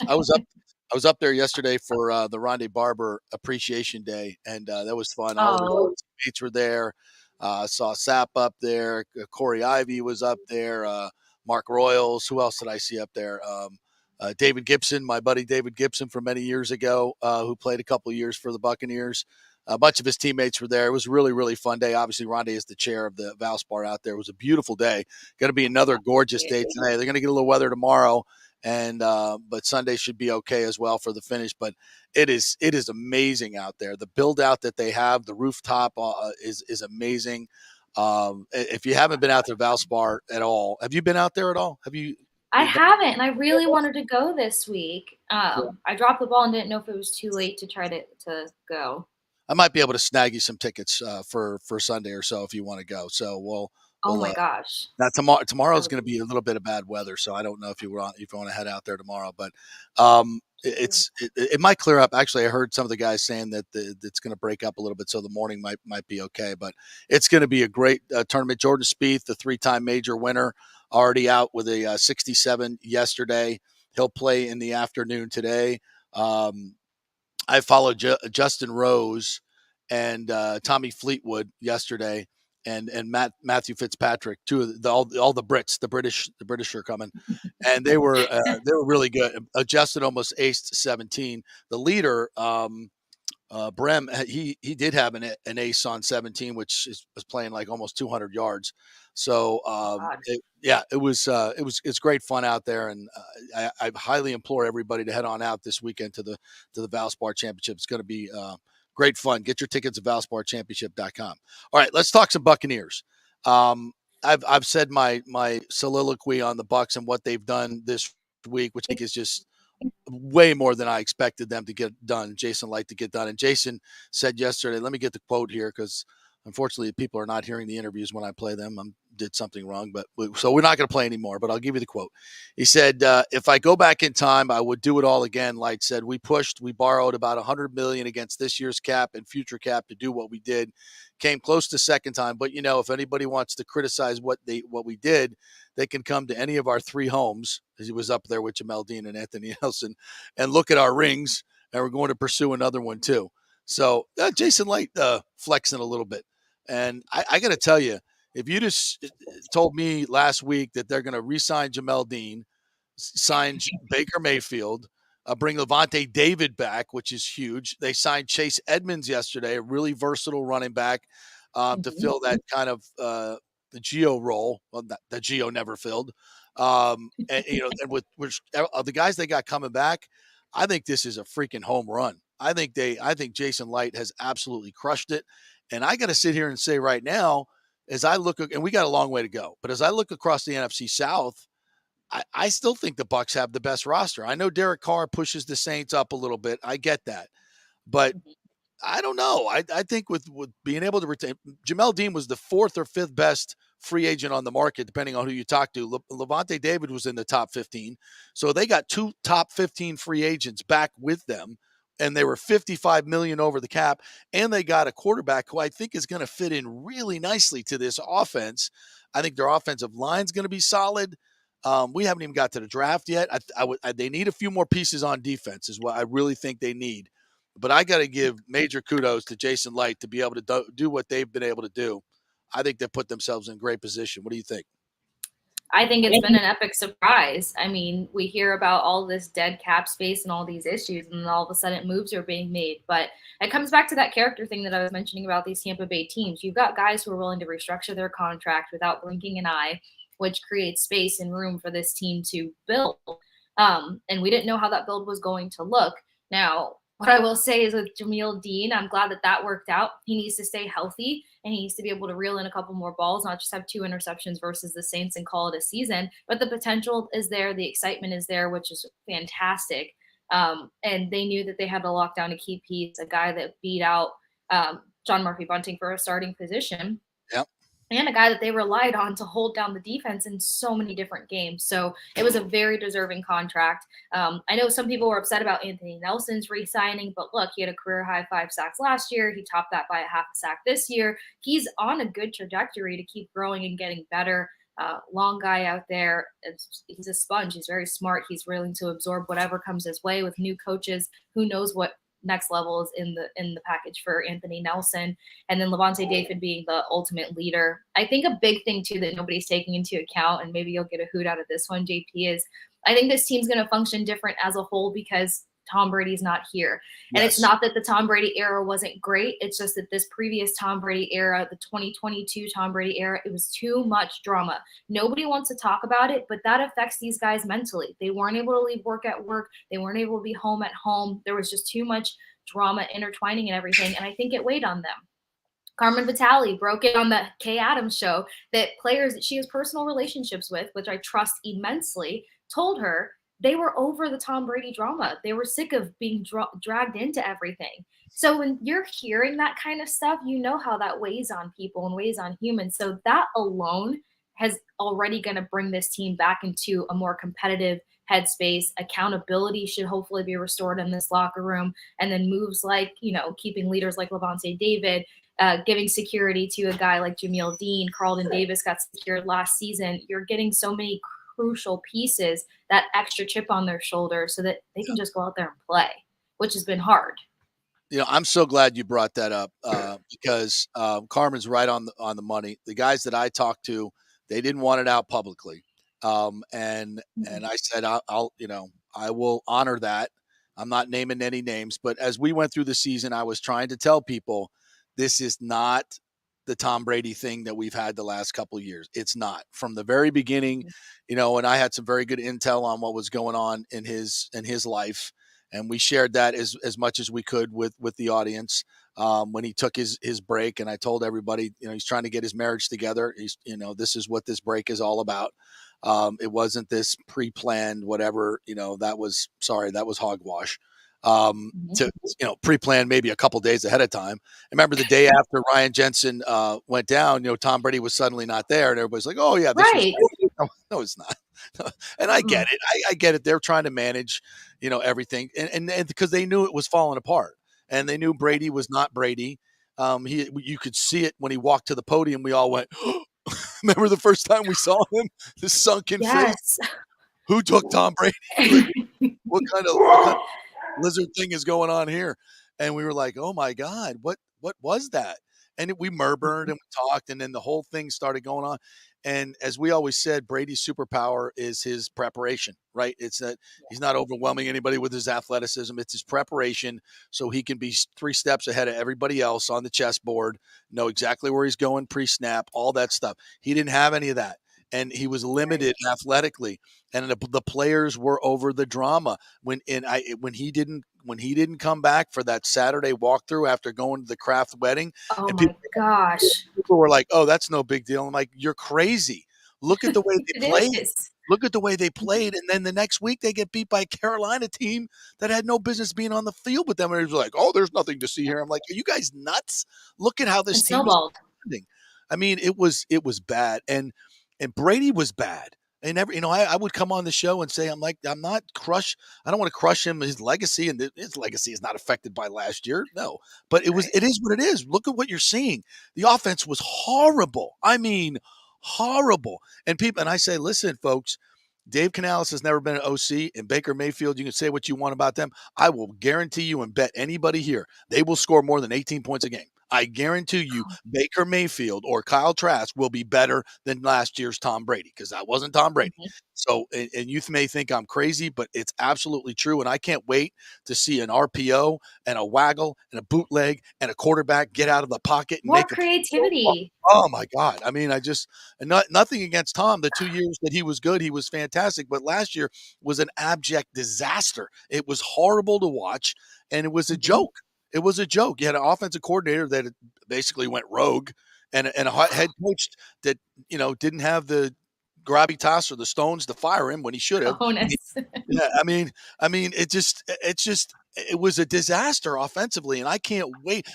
up there yesterday for the Rondé Barber Appreciation Day, and that was fun. All of his mates were there. Saw Sapp up there. Corey Ivy was up there. Mark Royals. Who else did I see up there? David Gibson, my buddy David Gibson from many years ago, who played a couple of years for the Buccaneers. A bunch of his teammates were there. It was a really, really fun day. Obviously, Rondé is the chair of the Valspar out there. It was a beautiful day. Going to be another gorgeous day today. They're going to get a little weather tomorrow, and but Sunday should be okay as well for the finish. But it is amazing out there. The build out that they have, the rooftop is amazing. If you haven't been out to Valspar at all, have you been out there at all? Have you? I haven't, and I really wanted to go this week. I dropped the ball and didn't know if it was too late to try to go. I might be able to snag you some tickets for Sunday or so if you want to go. So we'll oh my gosh! Now tomorrow's going to be a little bit of bad weather, so I don't know if you want to head out there tomorrow, but it might clear up. Actually, I heard some of the guys saying that it's going to break up a little bit, so the morning might be okay. But it's going to be a great tournament. Jordan Spieth, the 3-time major winner, already out with a 67 yesterday. He'll play in the afternoon today. I followed Justin Rose and Tommy Fleetwood yesterday, and Matthew Fitzpatrick, two of all the Brits, the British are coming, and they were really good. Justin almost aced 17. The leader, Brem, he did have an ace on 17, which was playing like almost 200 yards. So it's great fun out there, and I highly implore everybody to head on out this weekend to the Valspar Championship. It's going to be great fun. Get your tickets at valsparchampionship.com. All right, let's talk some Buccaneers. I've said my soliloquy on the Bucs and what they've done this week, which I think is just way more than I expected them to get done. Jason Light to get done. And Jason said yesterday, let me get the quote here, because unfortunately people are not hearing the interviews when I play them. I did something wrong, so we're not going to play anymore, but I'll give you the quote. He said, if I go back in time, I would do it all again. Light said, we borrowed about $100 million against this year's cap and future cap to do what we did. Came close to second time, but if anybody wants to criticize what we did, they can come to any of our 3 homes, as he was up there with Jamel Dean and Anthony Nelson, and look at our rings, and we're going to pursue another one too. So Jason Light flexing a little bit. And I got to tell you, if you just told me last week that they're going to re-sign Jamel Dean, sign Baker Mayfield, bring Levante David back, which is huge. They signed Chase Edmonds yesterday, a really versatile running back to fill that kind of the Geo role. Well, that Geo never filled. And with the guys they got coming back, I think this is a freaking home run. I think Jason Light has absolutely crushed it. And I got to sit here and say right now, as I look, and we got a long way to go, but as I look across the NFC South, I still think the Bucs have the best roster. I know Derek Carr pushes the Saints up a little bit. I get that. But I don't know. I think with being able to retain, Jamel Dean was the 4th or 5th best free agent on the market, depending on who you talk to. Levante David was in the top 15. So they got 2 top 15 free agents back with them, and they were $55 million over the cap. And they got a quarterback who I think is going to fit in really nicely to this offense. I think their offensive line is going to be solid. We haven't even got to the draft yet. They need a few more pieces on defense is what I really think they need. But I got to give major kudos to Jason Light to be able to do what they've been able to do. I think they put themselves in great position. What do you think? I think it's been an epic surprise. I mean, we hear about all this dead cap space and all these issues, and then all of a sudden moves are being made. But it comes back to that character thing that I was mentioning about these Tampa Bay teams. You've got guys who are willing to restructure their contract without blinking an eye, which creates space and room for this team to build. And we didn't know how that build was going to look. Now, what I will say is with Jameel Dean, I'm glad that worked out. He needs to stay healthy, and he needs to be able to reel in a couple more balls, not just have 2 interceptions versus the Saints and call it a season. But the potential is there. The excitement is there, which is fantastic. And they knew that they had to lock down a key piece, a guy that beat out John Murphy Bunting for a starting position. Yep. And a guy that they relied on to hold down the defense in so many different games. So it was a very deserving contract. I know some people were upset about Anthony Nelson's re-signing, but look, he had a career-high 5 sacks last year. He topped that by a half a sack this year. He's on a good trajectory to keep growing and getting better. Long guy out there. He's a sponge. He's very smart. He's willing to absorb whatever comes his way with new coaches. Who knows what next level is in the package for Anthony Nelson, and then Levante David being the ultimate leader. I think a big thing too that nobody's taking into account, and maybe you'll get a hoot out of this one, JP, is I think this team's going to function different as a whole because Tom Brady's not here. And Yes. It's not that the Tom Brady era wasn't great. It's just that this previous Tom Brady era, the 2022 Tom Brady era, it was too much drama. Nobody wants to talk about it, but that affects these guys mentally. They weren't able to leave work at work. They weren't able to be home at home. There was just too much drama intertwining and everything. And I think it weighed on them. Carmen Vitale broke it on the Kay Adams show that players that she has personal relationships with, which I trust immensely, told her they were over the Tom Brady drama. They were sick of being dragged into everything. So when you're hearing that kind of stuff, you know how that weighs on people and weighs on humans. So that alone has already going to bring this team back into a more competitive headspace. Accountability should hopefully be restored in this locker room. And then moves like, keeping leaders like Levante David, giving security to a guy like Jameel Dean, Carlton Davis got secured last season. You're getting so many crucial pieces, that extra chip on their shoulder so that they can just go out there and play, which has been hard. I'm so glad you brought that up because Carmen's right on the money. The guys that I talked to, they didn't want it out publicly. And I said, I will honor that. I'm not naming any names, but as we went through the season, I was trying to tell people this is not the Tom Brady thing that we've had the last couple of years. It's not. From the very beginning, and I had some very good intel on what was going on in his life, and we shared that as much as we could with the audience when he took his break. And I told everybody, he's trying to get his marriage together. He's, this is what this break is all about. It wasn't this pre-planned whatever, that was hogwash. To pre-plan maybe a couple days ahead of time. I remember the day after Ryan Jensen went down, Tom Brady was suddenly not there, and everybody's like, "Oh yeah, this right." No, it's not." And I get it. I get it. They're trying to manage, everything, and because they knew it was falling apart, and they knew Brady was not Brady. You could see it when he walked to the podium. We all went, "Remember the first time we saw him? The sunken face. Who took Tom Brady? What kind of lizard thing is going on here?" And we were like, "Oh my God, what was that?" And we murmured and we talked, and then the whole thing started going on. And as we always said, Brady's superpower is his preparation, right? It's that he's not overwhelming anybody with his athleticism. It's his preparation so he can be 3 steps ahead of everybody else on the chessboard, know exactly where he's going pre-snap, all that stuff. He didn't have any of that. And he was limited athletically, and the players were over the drama when he didn't come back for that Saturday walkthrough after going to the Kraft wedding. Oh and my gosh! People were like, "Oh, that's no big deal." I'm like, "You're crazy. Look at the way they played. Look at the way they played." And then the next week they get beat by a Carolina team that had no business being on the field with them. And it was like, "Oh, there's nothing to see here." I'm like, "Are you guys nuts? Look at how this team is defending." I mean, it was bad, and Brady was bad. And I would come on the show and say, I'm not crush. I don't want to crush him, his legacy, and his legacy is not affected by last year. No, but it is what it is. Look at what you're seeing. The offense was horrible. I mean, horrible. And I say, listen, folks, Dave Canales has never been an OC, and Baker Mayfield, you can say what you want about them. I will guarantee you and bet anybody here, they will score more than 18 points a game. I guarantee you Baker Mayfield or Kyle Trask will be better than last year's Tom Brady, because that wasn't Tom Brady. Mhm. So, and you may think I'm crazy, but it's absolutely true. And I can't wait to see an RPO and a waggle and a bootleg and a quarterback get out of the pocket and More make creativity. Oh my God. I mean, nothing against Tom. The 2 years that he was good, he was fantastic. But last year was an abject disaster. It was horrible to watch, and it was a joke. It was a joke. You had an offensive coordinator that basically went rogue, and a head coach that, didn't have the gravitas or the stones to fire him when he should have. Bonus. Yeah, it was a disaster offensively, and I can't wait.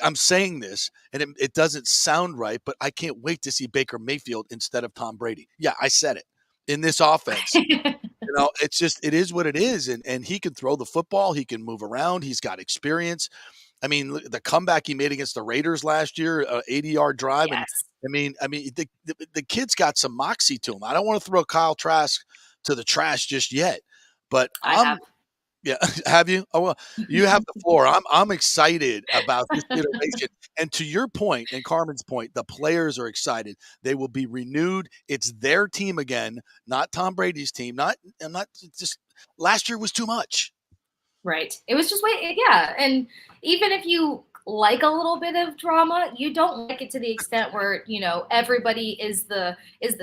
I'm saying this, and it doesn't sound right, but I can't wait to see Baker Mayfield instead of Tom Brady. Yeah, I said it. In this offense, it is what it is, and he can throw the football, he can move around, he's got experience. I mean, the comeback he made against the Raiders last year, 80-yard drive, Yes. and the kid's got some moxie to him. I don't want to throw Kyle Trask to the trash just yet, but I have. yeah, have you? Oh, well, you have the floor. I'm excited about this iteration. And to your point and Carmen's point, the players are excited. They will be renewed. It's their team again, not Tom Brady's team. I'm not just last year was too much. Right. It was just yeah. And even if you like a little bit of drama, you don't like it to the extent where, everybody is the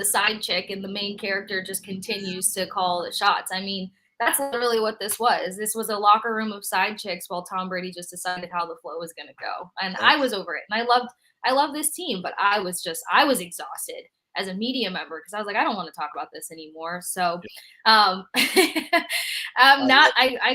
side chick and the main character just continues to call the shots. I mean, that's literally what this was. This was a locker room of side chicks while Tom Brady just decided how the flow was going to go. And I was over it. And I love this team, but I was exhausted as a media member because I was like, I don't want to talk about this anymore. So I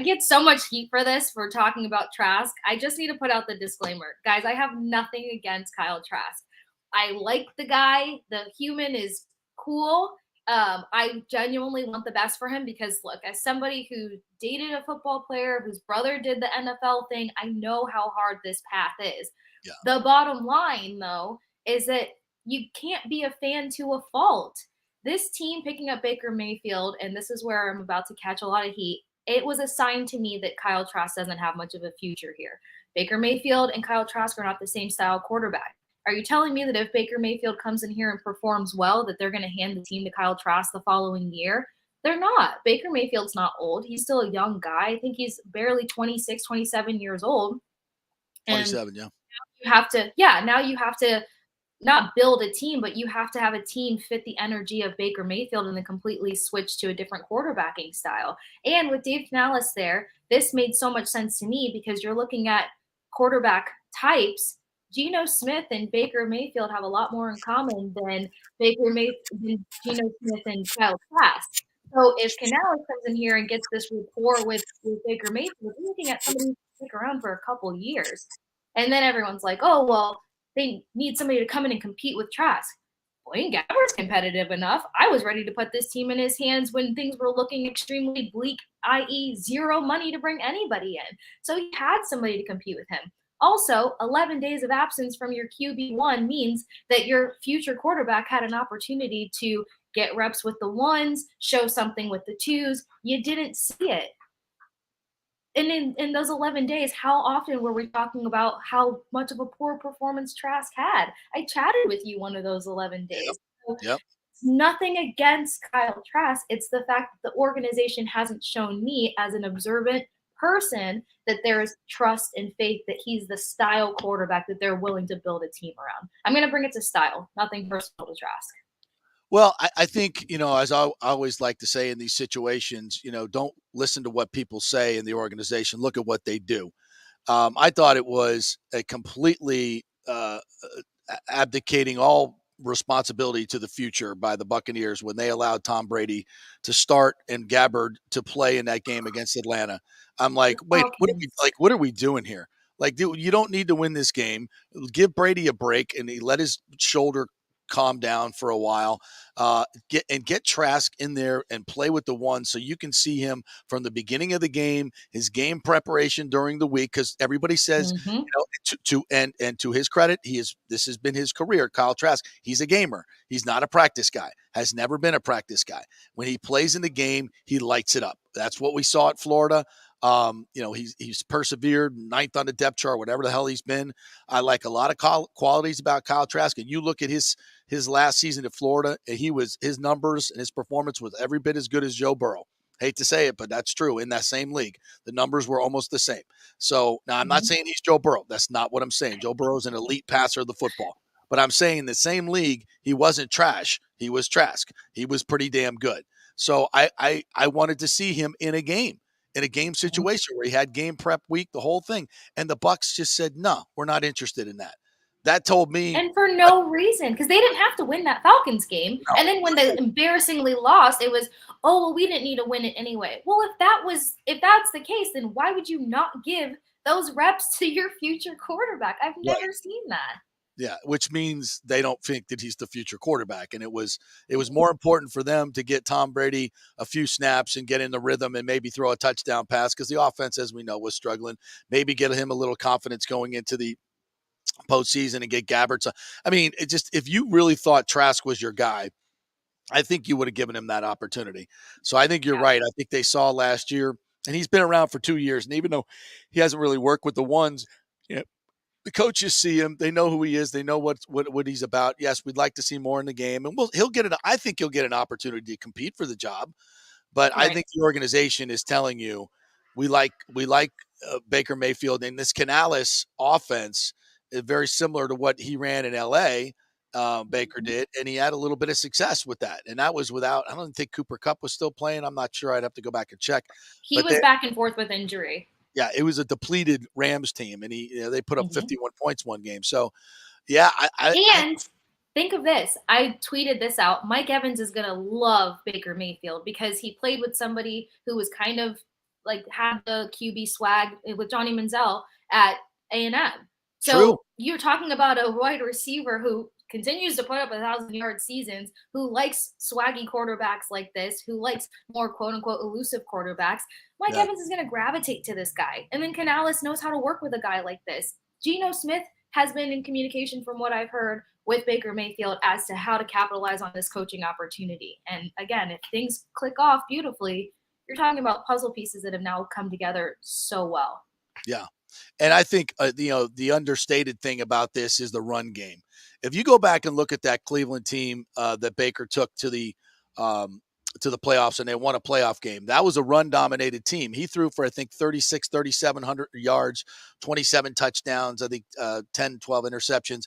get so much heat for this for talking about Trask. I just need to put out the disclaimer. Guys, I have nothing against Kyle Trask. I like the guy. The human is cool. I genuinely want the best for him because, look, as somebody who dated a football player whose brother did the NFL thing, I know how hard this path is. Yeah. The bottom line, though, is that you can't be a fan to a fault. This team picking up Baker Mayfield, and this is where I'm about to catch a lot of heat, it was a sign to me that Kyle Trask doesn't have much of a future here. Baker Mayfield and Kyle Trask are not the same style quarterback. Are you telling me that if Baker Mayfield comes in here and performs well, that they're going to hand the team to Kyle Trask the following year? They're not. Baker Mayfield's not old. He's still a young guy. I think he's barely 26, 27 years old. 27, yeah. Now you have to not build a team, but you have to have a team fit the energy of Baker Mayfield and then completely switch to a different quarterbacking style. And with Dave Canales there, this made so much sense to me because you're looking at quarterback types. Geno Smith and Baker Mayfield have a lot more in common than Geno Smith and Kyle Trask. So if Canales comes in here and gets this rapport with Baker Mayfield, we're looking at somebody who stick around for a couple years. And then everyone's like, oh, well, they need somebody to come in and compete with Trask. Blaine Gabbert's competitive enough. I was ready to put this team in his hands when things were looking extremely bleak, i.e. zero money to bring anybody in. So he had somebody to compete with him. Also, 11 days of absence from your QB1 means that your future quarterback had an opportunity to get reps with the ones, show something with the twos. You didn't see it. And in those 11 days, how often were we talking about how much of a poor performance Trask had? I chatted with you one of those 11 days. Yep. It's nothing against Kyle Trask. It's the fact that the organization hasn't shown me as an observant person that there is trust and faith that he's the style quarterback that they're willing to build a team around. I'm going to bring it to style, nothing personal to Trask. Well, I think, as I always like to say in these situations, don't listen to what people say in the organization. Look at what they do. I thought it was a completely abdicating all responsibility to the future by the Buccaneers when they allowed Tom Brady to start and Gabbard to play in that game against Atlanta. I'm like, wait, what are we doing here? Like, dude, you don't need to win this game. Give Brady a break, and he let his shoulder calm down for a while. Get Trask in there and play with the one, so you can see him from the beginning of the game, his game preparation during the week. Because everybody says, and to his credit, this has been his career. Kyle Trask, he's a gamer. He's not a practice guy. Has never been a practice guy. When he plays in the game, he lights it up. That's what we saw at Florida. He's persevered, ninth on the depth chart, whatever the hell he's been. I like a lot of qualities about Kyle Trask, and you look at his last season at Florida, and his numbers and his performance was every bit as good as Joe Burrow. Hate to say it, but that's true. In that same league, the numbers were almost the same. So now I'm not saying he's Joe Burrow. That's not what I'm saying. Joe Burrow is an elite passer of the football. But I'm saying in the same league, he wasn't trash. He was Trask. He was pretty damn good. So I wanted to see him in a game situation where he had game prep week, the whole thing. And the Bucs just said, no, we're not interested in that. That told me. And for no reason, because they didn't have to win that Falcons game. No. And then when they embarrassingly lost, it was, oh, well, we didn't need to win it anyway. Well, if that's the case, then why would you not give those reps to your future quarterback? I've never seen that. Yeah, which means they don't think that he's the future quarterback. And it was more important for them to get Tom Brady a few snaps and get in the rhythm and maybe throw a touchdown pass, because the offense, as we know, was struggling. Maybe get him a little confidence going into the postseason and get Gabbert. I mean, if you really thought Trask was your guy, I think you would have given him that opportunity. So I think you're right. I think they saw last year, and he's been around for 2 years. And even though he hasn't really worked with the ones, the coaches see him. They know who he is. They know what he's about. Yes, we'd like to see more in the game, and I think he'll get an opportunity to compete for the job. But I think the organization is telling you, we like Baker Mayfield, and this Canales offense is very similar to what he ran in L.A. Baker did, and he had a little bit of success with that. And that was without. I don't think Cooper Kupp was still playing. I'm not sure. I'd have to go back and check. He was back and forth with injury. Yeah, it was a depleted Rams team, and they put up 51 points one game. So, yeah. Think of this. I tweeted this out. Mike Evans is going to love Baker Mayfield because he played with somebody who was kind of like had the QB swag with Johnny Manziel at A&M. So You're talking about a wide receiver who continues to put up 1,000-yard seasons, who likes swaggy quarterbacks like this, who likes more quote-unquote elusive quarterbacks. Mike Evans is going to gravitate to this guy. And then Canales knows how to work with a guy like this. Geno Smith has been in communication, from what I've heard, with Baker Mayfield as to how to capitalize on this coaching opportunity. And again, if things click off beautifully, you're talking about puzzle pieces that have now come together so well. Yeah. And I think, the understated thing about this is the run game. If you go back and look at that Cleveland team that Baker took to the playoffs and they won a playoff game, that was a run-dominated team. He threw for, I think, 3,700 yards, 27 touchdowns, I think 10, 12 interceptions,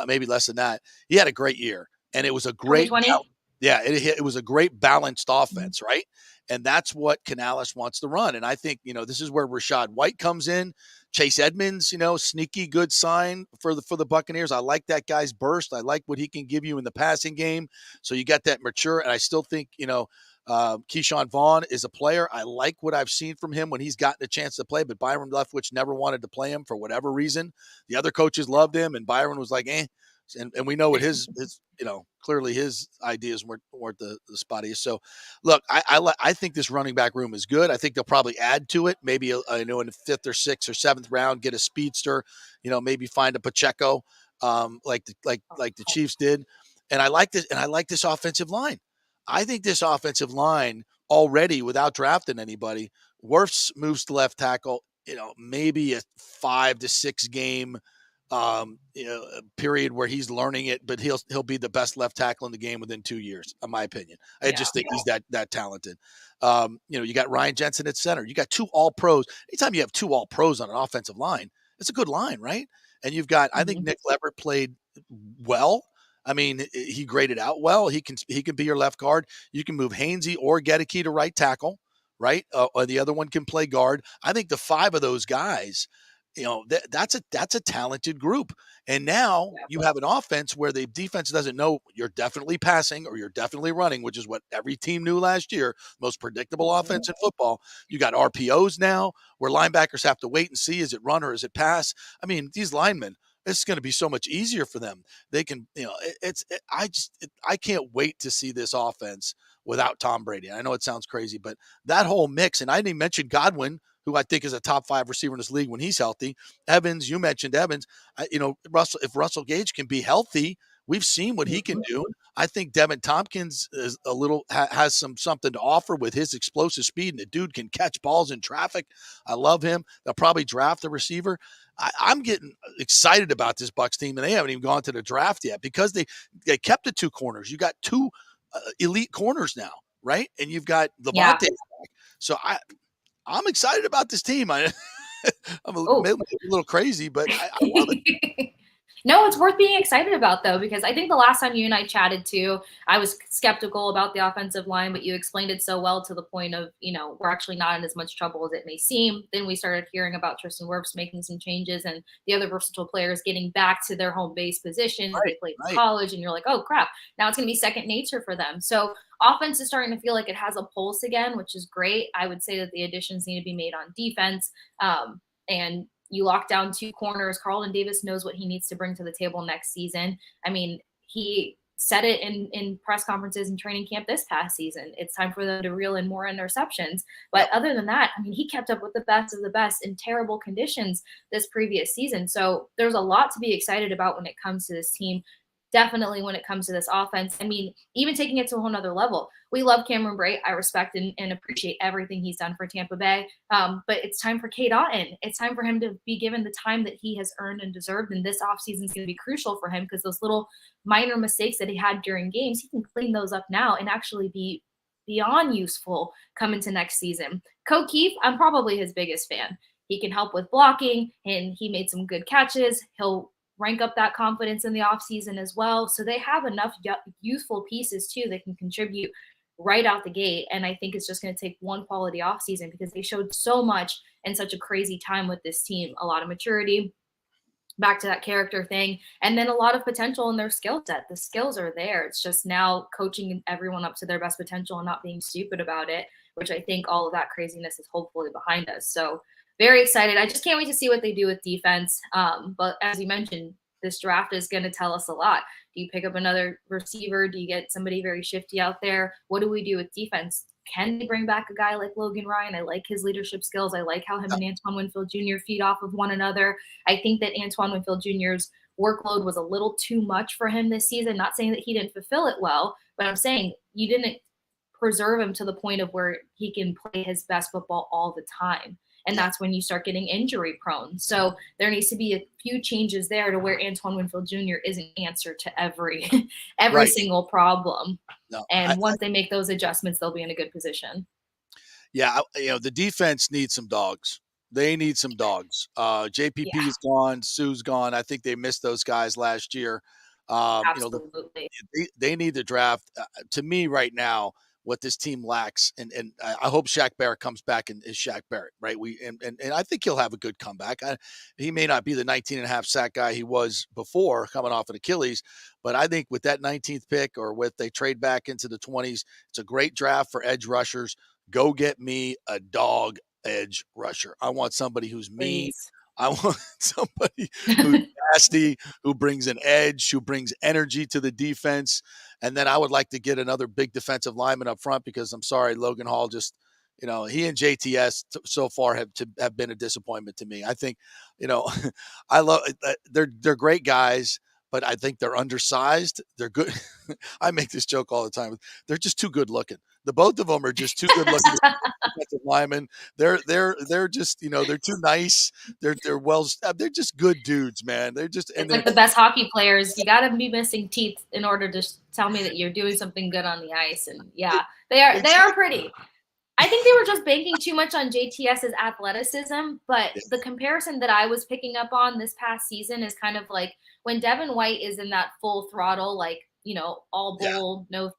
maybe less than that. He had a great year, and it was a great – it was a great balanced offense, right? And that's what Canales wants to run. And I think, this is where Rachaad White comes in. Chase Edmonds, sneaky good sign for the Buccaneers. I like that guy's burst. I like what he can give you in the passing game. So you got that mature. And I still think, Keyshawn Vaughn is a player. I like what I've seen from him when he's gotten a chance to play, but Byron Leftwich never wanted to play him for whatever reason. The other coaches loved him, and Byron was like, eh. And we know what his clearly his ideas weren't the spottiest. So, look, I think this running back room is good. I think they'll probably add to it. Maybe in the 5th or 6th or 7th round, get a speedster. Maybe find a Pacheco, like the Chiefs did. And I like this. And I like this offensive line. I think this offensive line already, without drafting anybody, Wirfs moves to left tackle. Maybe a 5 to 6 game. Period where he's learning it, but he'll be the best left tackle in the game within 2 years, in my opinion. I just think he's that talented. You got Ryan Jensen at center. You got 2 all-pros. Anytime you have 2 all-pros on an offensive line, it's a good line, right? And you've got, I think Nick Leverett played well. I mean, he graded out well. He can be your left guard. You can move Hainsey or Gedeke to right tackle, right? Or the other one can play guard. I think the 5 of those guys that's a talented group. And now you have an offense where the defense doesn't know you're definitely passing or you're definitely running, which is what every team knew last year. Most predictable offense in football. You got RPOs now where linebackers have to wait and see, is it run or is it pass? I mean, these linemen, it's going to be so much easier for them. They can, I can't wait to see this offense without Tom Brady. I know it sounds crazy, but that whole mix, and I didn't even mention Godwin, who I think is a top 5 receiver in this league when he's healthy. Evans, you mentioned Evans. If Russell Gage can be healthy, we've seen what he can do. I think Devin Tompkins is has something to offer with his explosive speed, and the dude can catch balls in traffic. I love him. They'll probably draft a receiver. I'm getting excited about this Bucs team, and they haven't even gone to the draft yet because they kept the 2 corners. You got 2 elite corners now, right? And you've got Levante back. So I'm excited about this team. I'm a little crazy, but I love it. No, it's worth being excited about, though, because I think the last time you and I chatted, too, I was skeptical about the offensive line, but you explained it so well to the point of, we're actually not in as much trouble as it may seem. Then we started hearing about Tristan Wirfs making some changes and the other versatile players getting back to their home base position that they played in college. And you're like, oh, crap, now it's going to be second nature for them. So offense is starting to feel like it has a pulse again, which is great. I would say that the additions need to be made on defense. And you lock down 2 corners. Carlton Davis knows what he needs to bring to the table next season. I mean, he said it in press conferences and training camp this past season. It's time for them to reel in more interceptions. But other than that, I mean, he kept up with the best of the best in terrible conditions this previous season. So there's a lot to be excited about when it comes to this team. Definitely when it comes to this offense. I mean, even taking it to a whole nother level. We love Cameron Brate. I respect and appreciate everything he's done for Tampa Bay. But it's time for Cade Otton. It's time for him to be given the time that he has earned and deserved. And this offseason is going to be crucial for him because those little minor mistakes that he had during games, he can clean those up now and actually be beyond useful coming to next season. Ko Keefe, I'm probably his biggest fan. He can help with blocking, and he made some good catches. He'll rank up that confidence in the offseason as well. So they have enough youthful pieces, too, that can contribute right out the gate. And I think it's just going to take one quality offseason because they showed so much in such a crazy time with this team. A lot of maturity, back to that character thing, and then a lot of potential in their skill set. The skills are there. It's just now coaching everyone up to their best potential and not being stupid about it, which I think all of that craziness is hopefully behind us. So very excited. I just can't wait to see what they do with defense. But as you mentioned, this draft is going to tell us a lot. Do you pick up another receiver? Do you get somebody very shifty out there? What do we do with defense? Can they bring back a guy like Logan Ryan? I like his leadership skills. I like how him and Antoine Winfield Jr. feed off of one another. I think that Antoine Winfield Jr.'s workload was a little too much for him this season. Not saying that he didn't fulfill it well, but I'm saying you didn't preserve him to the point of where he can play his best football all the time. And that's when you start getting injury prone. So there needs to be a few changes there to where Antoine Winfield Jr. is an answer to every single problem. Once they make those adjustments, they'll be in a good position. Yeah, the defense needs some dogs. They need some dogs. JPP's gone. Sue's gone. I think they missed those guys last year. Absolutely. They need to draft. To me right now, what this team lacks, and I hope Shaq Barrett comes back and is Shaq Barrett, right? And I think he'll have a good comeback. He may not be the 19.5 sack guy he was before coming off an Achilles, but I think with that 19th pick or with they trade back into the 20s, it's a great draft for edge rushers. Go get me a dog edge rusher. I want somebody who's mean. Please. I want somebody who's nasty, who brings an edge, who brings energy to the defense. And then I would like to get another big defensive lineman up front because I'm sorry, Logan Hall just, he and JTS so far have been a disappointment to me. I think, I love they're great guys, but I think they're undersized. They're good. I make this joke all the time. They're just too good looking. The both of them are just too good looking defensive linemen. They're just, they're too nice. They're just good dudes, man. They're just like the best hockey players. You got to be missing teeth in order to tell me that you're doing something good on the ice. And they are pretty. I think they were just banking too much on JTS's athleticism, but the comparison that I was picking up on this past season is kind of like when Devin White is in that full throttle, like, all bull, no,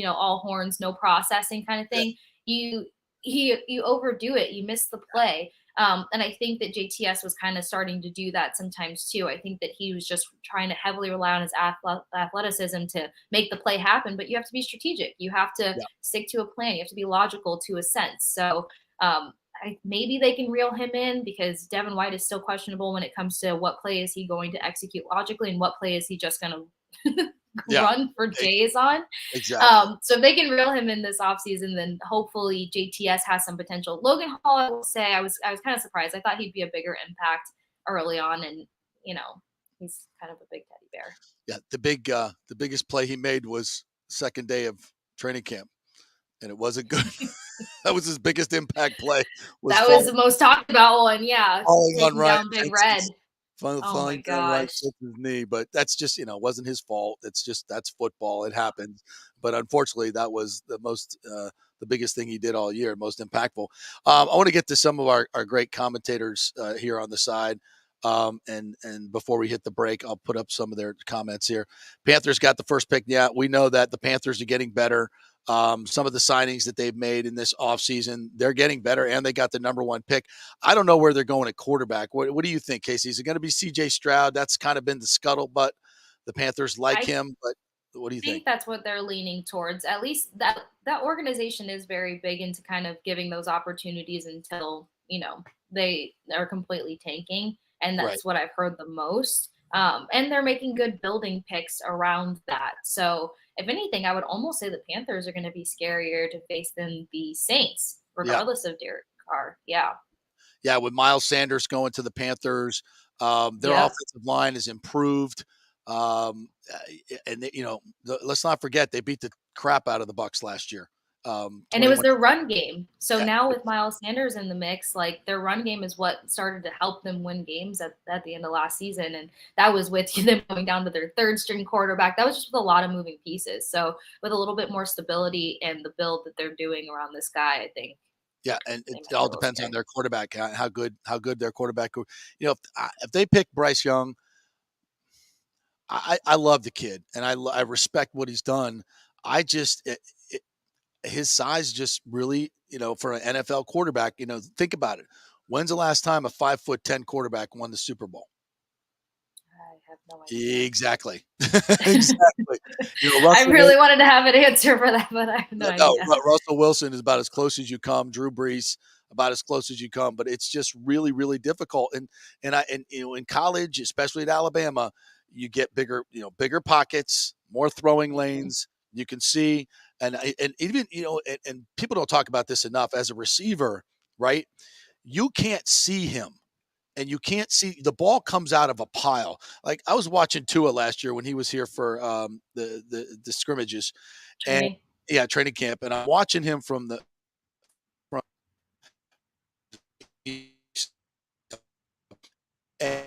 all horns, no processing kind of thing. You overdo it. You miss the play. And I think that JTS was kind of starting to do that sometimes too. I think that he was just trying to heavily rely on his athleticism to make the play happen, but you have to be strategic. You have to Yeah. stick to a plan. You have to be logical to a sense. So maybe they can reel him in because Devin White is still questionable when it comes to what play is he going to execute logically and what play is he just going to Yeah. run for days on. Exactly. So if they can reel him in this offseason, then hopefully JTS has some potential. Logan Hall, I will say, I was kind of surprised. I thought he'd be a bigger impact early on, and he's kind of a big teddy bear. Yeah, the biggest play he made was second day of training camp, and it wasn't good. That was his biggest impact play. That was the most talked about one. Yeah, falling on taking Ryan down Big Red. Jensen's Oh my falling down Ryan gosh. Jensen's knee, but that's just it wasn't his fault. That's football. It happens. But unfortunately, that was the biggest thing he did all year, most impactful. I want to get to some of our great commentators here on the side. And before we hit the break, I'll put up some of their comments here. Panthers got the first pick. Yeah, we know that the Panthers are getting better. Some of the signings that they've made in this offseason, they're getting better, and they got the number one pick. I don't know where they're going at quarterback. What do you think, Kasey? Is it going to be C.J. Stroud? That's kind of been the scuttlebutt. The Panthers like him, but what do you I think think? that's what they're leaning towards. At least that organization is very big into kind of giving those opportunities until they are completely tanking, and Right. that's what I've heard the most. And they're making good building picks around that. So if anything, I would almost say the Panthers are going to be scarier to face than the Saints, Yeah. regardless of Derek Carr. Yeah. Yeah. With Miles Sanders going to the Panthers, their Yep. offensive line is improved. And let's not forget they beat the crap out of the Bucks last year. And it was 21. their run game. So Yeah. now with Miles Sanders in the mix, like their run game is what started to help them win games at the end of last season. And that was with them going down to their third string quarterback. That was just with a lot of moving pieces. So with a little bit more stability and the build that they're doing around this guy, I think Yeah, and they it might be all a little depends on scary. their quarterback, how good their quarterback. If they pick Bryce Young, I love the kid and I respect what he's done. I just his size just really for an NFL quarterback. Think about it. When's the last time a 5'10" quarterback won the Super Bowl? I have no idea. Exactly, exactly. I Russell really wanted to have an answer for that, but I have no No, idea. Russell Wilson is about as close as you come. Drew Brees about as close as you come, but it's just really, really difficult. And in college, especially at Alabama, you get bigger pockets, more throwing Mhm. lanes. You can see, and even and people don't talk about this enough. As a receiver, right? You can't see him. And you can't see the ball comes out of a pile. Like I was watching Tua last year when he was here for the scrimmages, and Training. yeah, training camp, and I'm watching him from the front. And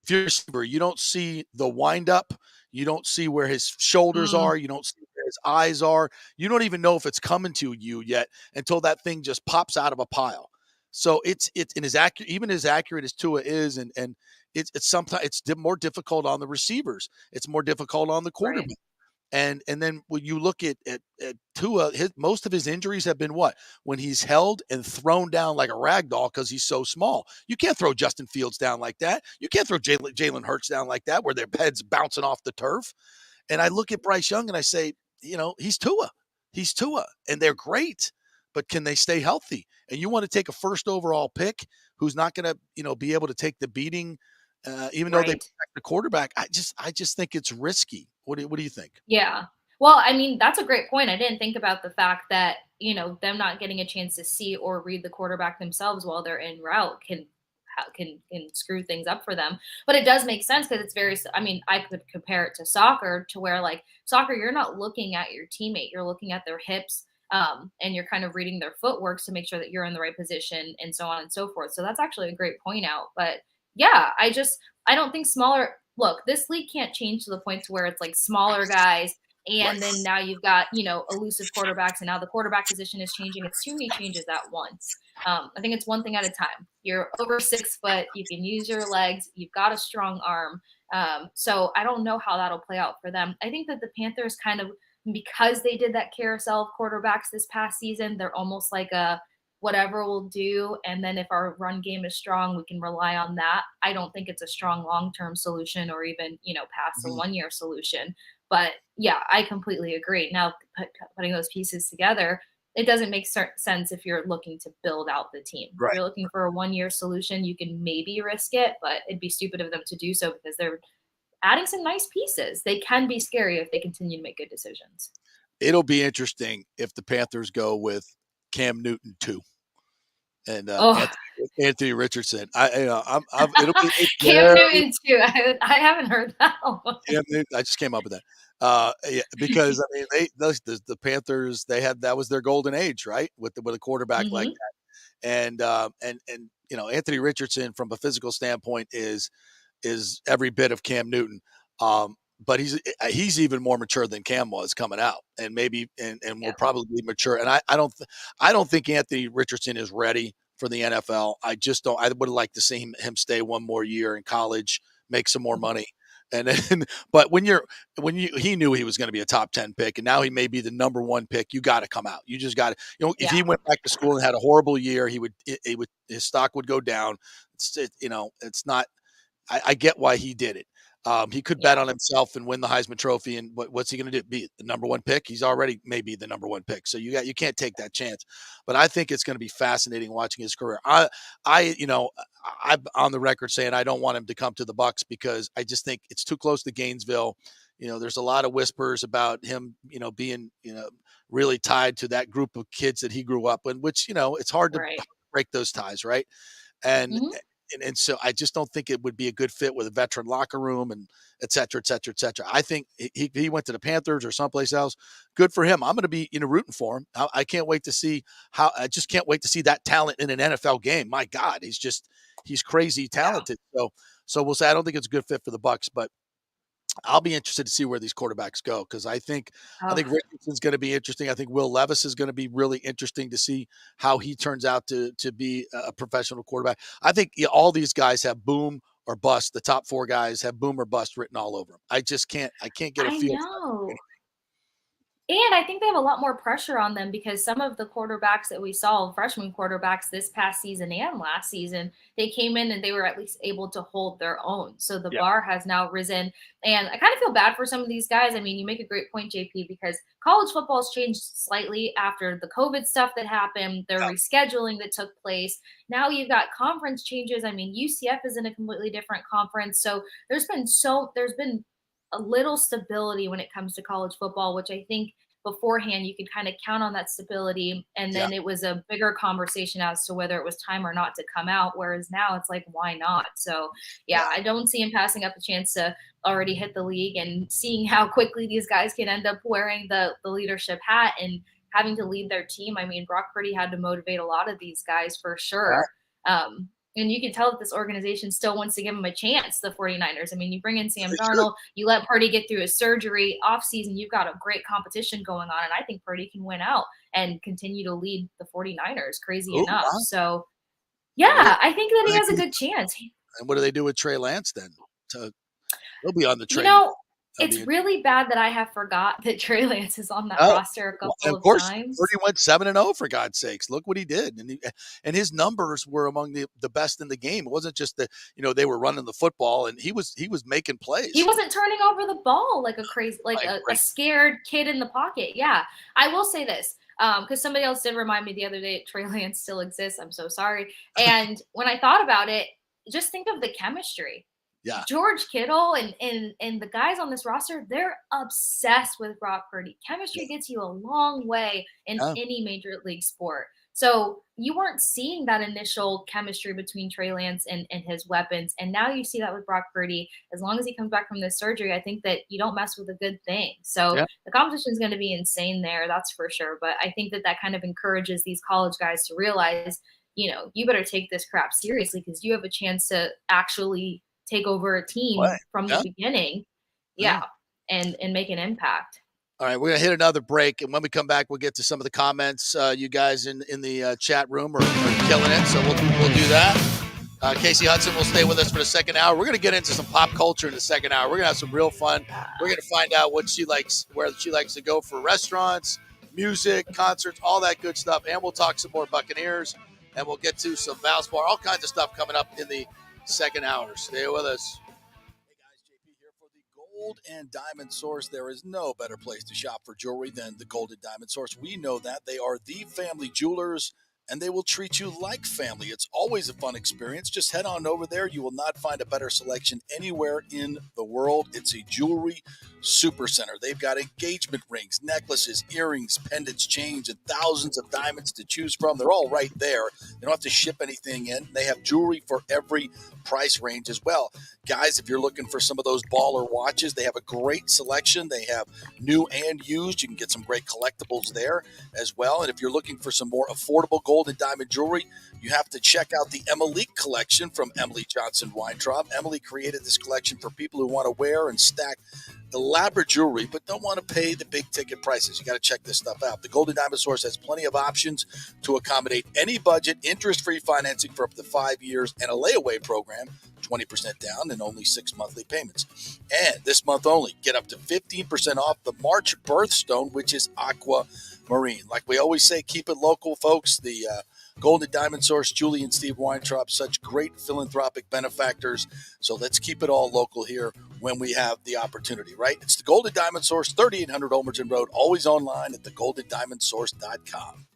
if you're a receiver, you don't see the windup, you don't see where his shoulders Mm, are, you don't see where his eyes are. You don't even know if it's coming to you yet until that thing just pops out of a pile. So it's and as accurate, even as accurate as Tua is, and it's sometimes it's more difficult on the receivers. It's more difficult on the right. quarterback. And then when you look at Tua, most of his injuries have been what? When he's held and thrown down like a rag doll because he's so small. You can't throw Justin Fields down like that. You can't throw Jalen Hurts down like that where their heads bouncing off the turf. And I look at Bryce Young and I say, he's Tua. He's Tua. And they're great. But can they stay healthy? And you want to take a first overall pick who's not going to, be able to take the beating, even though they Right. protect the quarterback. I just think it's risky. What do you think? Yeah. Well, I mean, that's a great point. I didn't think about the fact that, them not getting a chance to see or read the quarterback themselves while they're en route can screw things up for them. But it does make sense because it's I mean, I could compare it to soccer to where like soccer, you're not looking at your teammate, you're looking at their hips. And you're kind of reading their footwork to make sure that you're in the right position and so on and so forth. So that's actually a great point out. But yeah, I don't think smaller look, this league can't change to the point to where it's like smaller guys Right. and then now you've got, elusive quarterbacks and now the quarterback position is changing. It's too many changes at once. I think it's one thing at a time. You're over 6 foot, you can use your legs, you've got a strong arm. So I don't know how that'll play out for them. I think that the Panthers kind of because they did that carousel of quarterbacks this past season, they're almost like a whatever we'll do. And then if our run game is strong, we can rely on that. I don't think it's a strong long-term solution or even, past the 1-year solution. But yeah, I completely agree. Now, putting those pieces together, it doesn't make sense if you're looking to build out the team. If Right. you're looking for a 1-year solution, you can maybe risk it, but it'd be stupid of them to do so because they're adding some nice pieces. They can be scary if they continue to make good decisions. It'll be interesting if the Panthers go with Cam Newton 2 and Anthony Richardson. It'll be Cam Newton too. I haven't heard that one. I just came up with that. Yeah, because I mean, the Panthers, that was their golden age, right? With a quarterback like that, and Anthony Richardson from a physical standpoint is every bit of Cam Newton. But he's even more mature than Cam was coming out, and maybe will probably mature. And I don't think Anthony Richardson is ready for the NFL. I just don't. I would like to see him stay one more year in college, make some more money. And then, but he knew he was going to be a top 10 pick, and now he may be the number 1 pick. You got to come out. You just got to, if he went back to school and had a horrible year, his stock would go down. It's not. I get why he did it. He could bet on himself and win the Heisman Trophy. And what's he going to do? Be the number 1 pick? He's already maybe the number 1 pick. So you can't take that chance. But I think it's going to be fascinating watching his career. I'm on the record saying I don't want him to come to the Bucs because I just think it's too close to Gainesville. There's a lot of whispers about him, being, really tied to that group of kids that he grew up in, which, it's hard to break those ties. Right. And so I just don't think it would be a good fit with a veteran locker room and et cetera, et cetera, et cetera. I think he went to the Panthers or someplace else. Good for him. I'm going to be rooting for him. I can't wait to see I just can't wait to see that talent in an NFL game. My God, he's crazy talented. So we'll say I don't think it's a good fit for the Bucs, but I'll be interested to see where these quarterbacks go because I think Richardson's going to be interesting. I think Will Levis is going to be really interesting to see how he turns out to be a professional quarterback. I think all these guys have boom or bust. The top 4 guys have boom or bust written all over them. I can't get a feel. I know. And I think they have a lot more pressure on them because some of the quarterbacks that we saw, freshman quarterbacks this past season and last season, they came in and they were at least able to hold their own. So the bar has now risen. And I kind of feel bad for some of these guys. I mean, you make a great point, JP, because college football has changed slightly after the COVID stuff that happened, the rescheduling that took place. Now you've got conference changes. I mean, UCF is in a completely different conference. So there's been a little stability when it comes to college football, which I think beforehand you could kind of count on that stability. And then it was a bigger conversation as to whether it was time or not to come out. Whereas now it's like, why not? So I don't see him passing up a chance to already hit the league and seeing how quickly these guys can end up wearing the leadership hat and having to lead their team. I mean, Brock Purdy had to motivate a lot of these guys for sure. And you can tell that this organization still wants to give him a chance, the 49ers. I mean, you bring in Sam Darnold, you let Purdy get through his surgery offseason, you've got a great competition going on. And I think Purdy can win out and continue to lead the 49ers, crazy enough. Wow. So, I think that he has a good chance. And what do they do with Trey Lance then? He'll be on the trade. It's really bad that I have forgot that Trey Lance is on that roster a couple of times. Purdy went 7-0 for God's sakes. Look what he did, and his numbers were among the best in the game. It wasn't just that they were running the football, and he was making plays. He wasn't turning over the ball like a crazy, a scared kid in the pocket. Yeah, I will say this. Because somebody else did remind me the other day, Trey Lance still exists. I'm so sorry. And when I thought about it, just think of the chemistry. Yeah. George Kittle and the guys on this roster, they're obsessed with Brock Purdy. Chemistry gets you a long way in any major league sport. So you weren't seeing that initial chemistry between Trey Lance and his weapons. And now you see that with Brock Purdy. As long as he comes back from this surgery, I think that you don't mess with a good thing. So the competition is going to be insane there. That's for sure. But I think that kind of encourages these college guys to realize, you better take this crap seriously because you have a chance to actually take over a team from the beginning. And make an impact. All right, we're going to hit another break, and when we come back, we'll get to some of the comments you guys in the chat room are killing it, so we'll do that. Kasey Hudson will stay with us for the second hour. We're going to get into some pop culture in the second hour. We're going to have some real fun. We're going to find out what she likes, where she likes to go for restaurants, music, concerts, all that good stuff. And we'll talk some more Buccaneers, and we'll get to some Valspar, all kinds of stuff coming up in the second hour. Stay with us. Hey guys, JP here for the Gold and Diamond Source. There is no better place to shop for jewelry than the Gold and Diamond Source. We know that. They are the family jewelers, and they will treat you like family. It's always a fun experience. Just head on over there. You will not find a better selection anywhere in the world. It's a jewelry super center. They've got engagement rings, necklaces, earrings, pendants, chains, and thousands of diamonds to choose from. They're all right there. They don't have to ship anything in. They have jewelry for every price range as well. Guys, if you're looking for some of those baller watches, they have a great selection. They have new and used. You can get some great collectibles there as well. And if you're looking for some more affordable gold and diamond jewelry, you have to check out the Emily collection from Emily Johnson Weintraub. Emily created this collection for people who want to wear and stack elaborate jewelry but don't want to pay the big ticket prices. You got to check this stuff out. The Golden Diamond Source has plenty of options to accommodate any budget, interest-free financing for up to 5 years, and a layaway program, 20% down and only 6 monthly payments. And this month only, get up to 15% off the March birthstone, which is aquamarine. Like we always say, keep it local, folks. The Golden Diamond Source, Julie and Steve Weintraub, such great philanthropic benefactors. So let's keep it all local here when we have the opportunity, right? It's the Golden Diamond Source, 3800 Olmerton Road, always online at thegoldendiamondsource.com.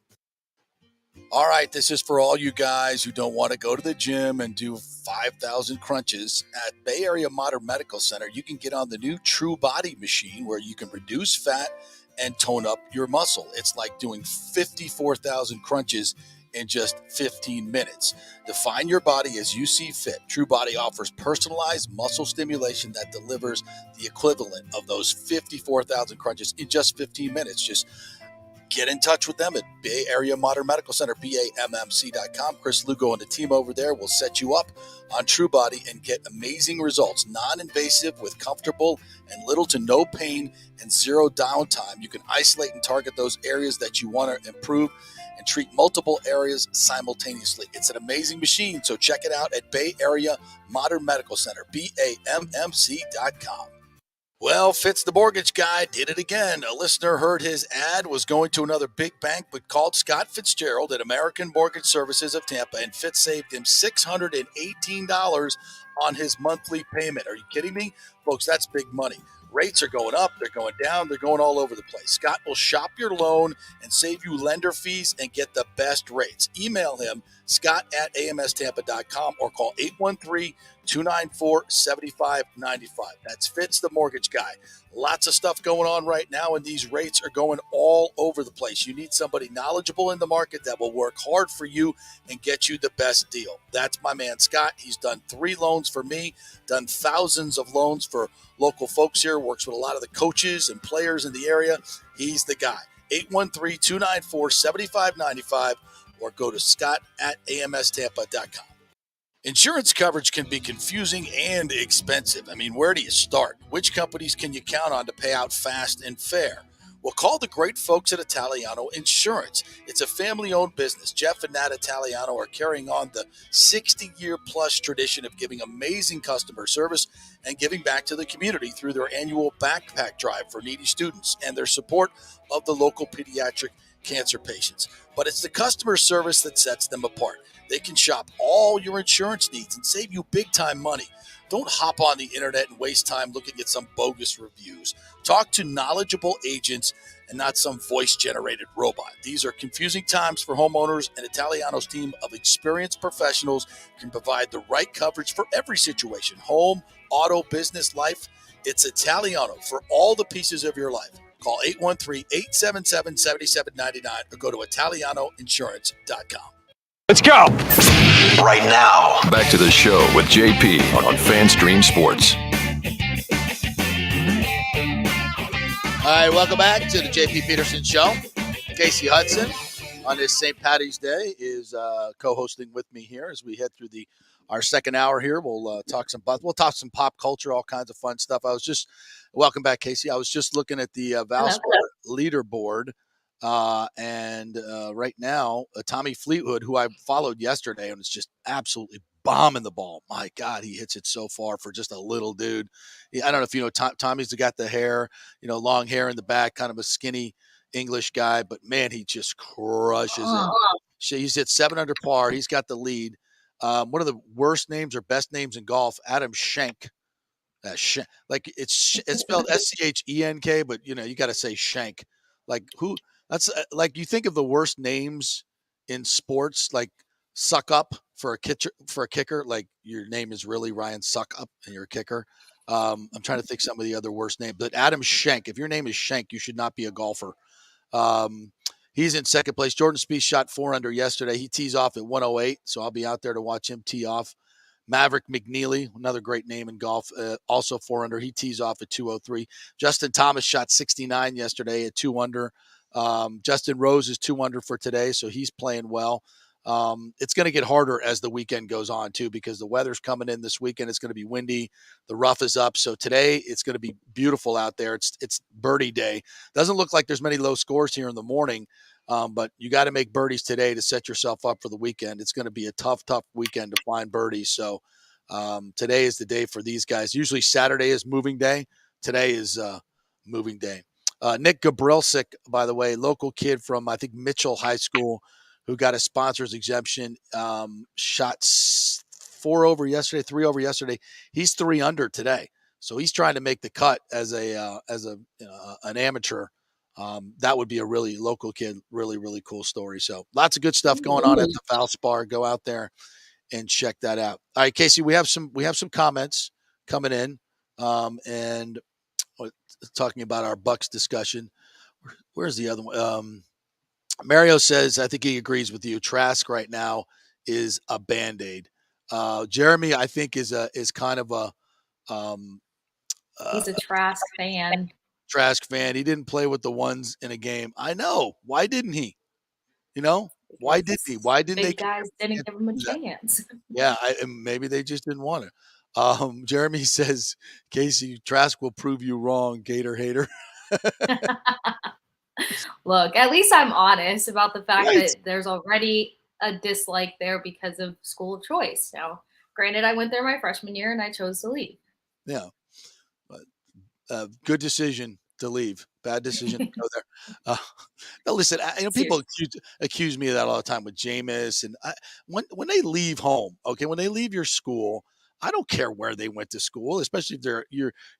All right, this is for all you guys who don't want to go to the gym and do 5,000 crunches. At Bay Area Modern Medical Center, you can get on the new True Body machine where you can reduce fat and tone up your muscle. It's like doing 54,000 crunches in just 15 minutes. Define your body as you see fit. True Body offers personalized muscle stimulation that delivers the equivalent of those 54,000 crunches in just 15 minutes. Just get in touch with them at Bay Area Modern Medical Center, BAMMC.com. Chris Lugo and the team over there will set you up on True Body and get amazing results. Non-invasive with comfortable and little to no pain and zero downtime. You can isolate and target those areas that you want to improve and treat multiple areas simultaneously. It's an amazing machine, so check it out at Bay Area Modern Medical Center, BAMMC.com. Well, Fitz the mortgage guy did it again. A listener heard his ad, was going to another big bank, but called Scott Fitzgerald at American Mortgage Services of Tampa, and Fitz saved him $618 on his monthly payment. Are you kidding me? Folks, that's big money. Rates are going up, they're going down, they're going all over the place. Scott will shop your loan and save you lender fees and get the best rates. Email him, scott@amstampa.com, or call 813-294-7595. That's Fitz the mortgage guy. Lots of stuff going on right now, and these rates are going all over the place. You need somebody knowledgeable in the market that will work hard for you and get you the best deal. That's my man, Scott. He's done 3 loans for me, done thousands of loans for local folks here, works with a lot of the coaches and players in the area. He's the guy. 813-294-7595, or go to scott@amstampa.com. Insurance coverage can be confusing and expensive. I mean, where do you start? Which companies can you count on to pay out fast and fair? Well, call the great folks at Italiano Insurance. It's a family-owned business. Jeff and Nat Italiano are carrying on the 60-year-plus tradition of giving amazing customer service and giving back to the community through their annual backpack drive for needy students and their support of the local pediatric cancer patients. But it's the customer service that sets them apart. They can shop all your insurance needs and save you big-time money. Don't hop on the internet and waste time looking at some bogus reviews. Talk to knowledgeable agents and not some voice-generated robot. These are confusing times for homeowners, and Italiano's team of experienced professionals can provide the right coverage for every situation: home, auto, business, life. It's Italiano for all the pieces of your life. Call 813-877-7799 or go to italianoinsurance.com. Let's go. Right now, back to the show with JP on FanStream Sports. All right, welcome back to the JP Peterson Show. Kasey Hudson on this St. Paddy's Day is co-hosting with me here as we head through our second hour here. We'll talk some pop culture, all kinds of fun stuff. Welcome back, Kasey. I was just looking at the Valspar leaderboard. And right now, Tommy Fleetwood, who I followed yesterday and was just absolutely bombing the ball. My God, he hits it so far for just a little dude. I don't know if you know Tommy's got the hair, long hair in the back, kind of a skinny English guy, but man, he just crushes it. He's at 7 under par. He's got the lead. One of the worst names or best names in golf, Adam Schenk. Like it's spelled Schenk, but you got to say Shank. Like who? That's like you think of the worst names in sports, like Suck Up for a kicker. Like your name is really Ryan Suck Up, and you're a kicker. I'm trying to think some of the other worst names, but Adam Schenk. If your name is Schenk, you should not be a golfer. He's in second place. Jordan Spieth shot 4 under yesterday. He tees off at 108, so I'll be out there to watch him tee off. Maverick McNeely, another great name in golf, also 4 under. He tees off at 203. Justin Thomas shot 69 yesterday at 2 under. Justin Rose is 2 under for today, so he's playing well. It's going to get harder as the weekend goes on, too, because the weather's coming in this weekend. It's going to be windy. The rough is up. So today it's going to be beautiful out there. It's birdie day. Doesn't look like there's many low scores here in the morning, but you got to make birdies today to set yourself up for the weekend. It's going to be a tough weekend to find birdies. So today is the day for these guys. Usually Saturday is moving day. Today is moving day. Nick Gabrielsic, by the way, local kid from, I think, Mitchell High School, who got a sponsor's exemption, shot 4 over yesterday, 3 over yesterday. He's 3 under today. So he's trying to make the cut as an amateur. That would be a really local kid, really, really cool story. So lots of good stuff going on at the Valspar. Go out there and check that out. All right, Kasey, we have some comments coming in, and talking about our Bucks discussion. Where's the other one? Mario says, I think he agrees with you. Trask right now is a Band-Aid. Jeremy, I think, is kind of a he's a Trask fan. Trask fan. He didn't play with the ones in a game. I know. Why didn't he? Why didn't he? Why didn't they? Guys didn't give him a chance. Yeah, maybe they just didn't want to. Jeremy says, Kasey, Trask will prove you wrong, Gator hater. Look, at least I'm honest about the fact that there's already a dislike there because of school of choice. Now, granted, I went there my freshman year and I chose to leave. Yeah, but good decision to leave. Bad decision to go there. No, listen, people accuse me of that all the time with Jameis, and when they leave home, okay, when they leave your school, I don't care where they went to school, especially if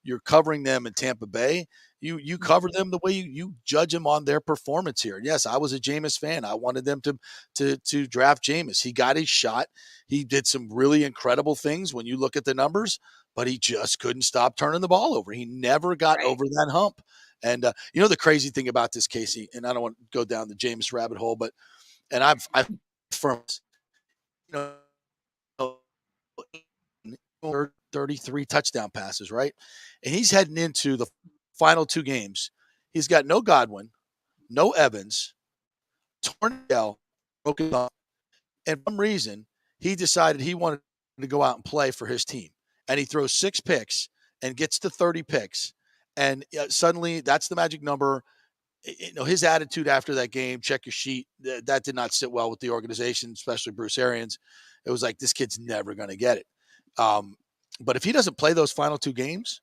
you're covering them in Tampa Bay. You cover them the way you judge them on their performance here. Yes, I was a Jameis fan. I wanted them to draft Jameis. He got his shot. He did some really incredible things when you look at the numbers, but he just couldn't stop turning the ball over. He never got over that hump. And the crazy thing about this, Kasey, and I don't want to go down the Jameis rabbit hole, but I've firms, 33 touchdown passes, right? And he's heading into the final 2 games. He's got no Godwin, no Evans, torn ACL, broken up, and for some reason he decided he wanted to go out and play for his team. And he throws 6 picks and gets to 30 picks. And suddenly that's the magic number. His attitude after that game, check your sheet, that did not sit well with the organization, especially Bruce Arians. It was like, this kid's never going to get it. But if he doesn't play those final 2 games,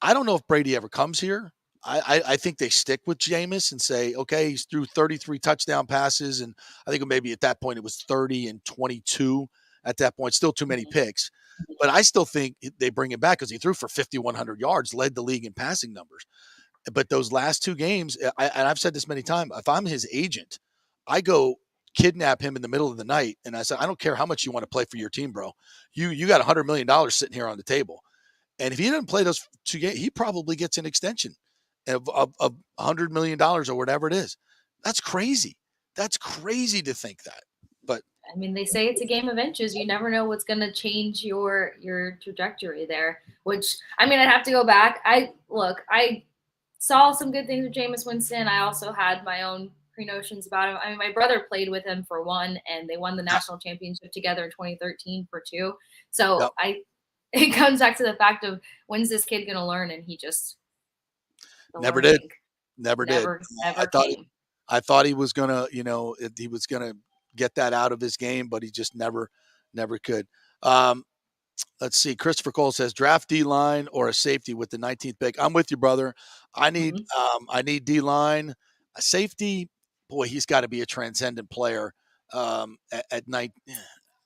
I don't know if Brady ever comes here. I think they stick with Jameis and say, okay, he's threw 33 touchdown passes. And I think maybe at that point it was 30 and 22 at that point, still too many picks. But I still think they bring him back because he threw for 5,100 yards, led the league in passing numbers. But those last 2 games, and I've said this many times, if I'm his agent, I go kidnap him in the middle of the night. And I said, I don't care how much you want to play for your team, bro. You got $100 million sitting here on the table. And if he doesn't play those 2 games, he probably gets an extension of $100 million or whatever it is. That's crazy. That's crazy to think that. But I mean, they say it's a game of inches. You never know what's going to change your trajectory there, which, I mean, I'd have to go back. I saw some good things with Jameis Winston. I also had my own pre-notions about him. I mean, my brother played with him for 1, and they won the national championship together in 2013 for 2. So it comes back to the fact of, when's this kid going to learn? And he just never did. Never I thought he was gonna, he was gonna get that out of his game, but he just never could. Um, let's see. Christopher Cole says draft D line or a safety with the 19th pick. I'm with you, brother. I need D line, a safety. Boy, he's got to be a transcendent player at night.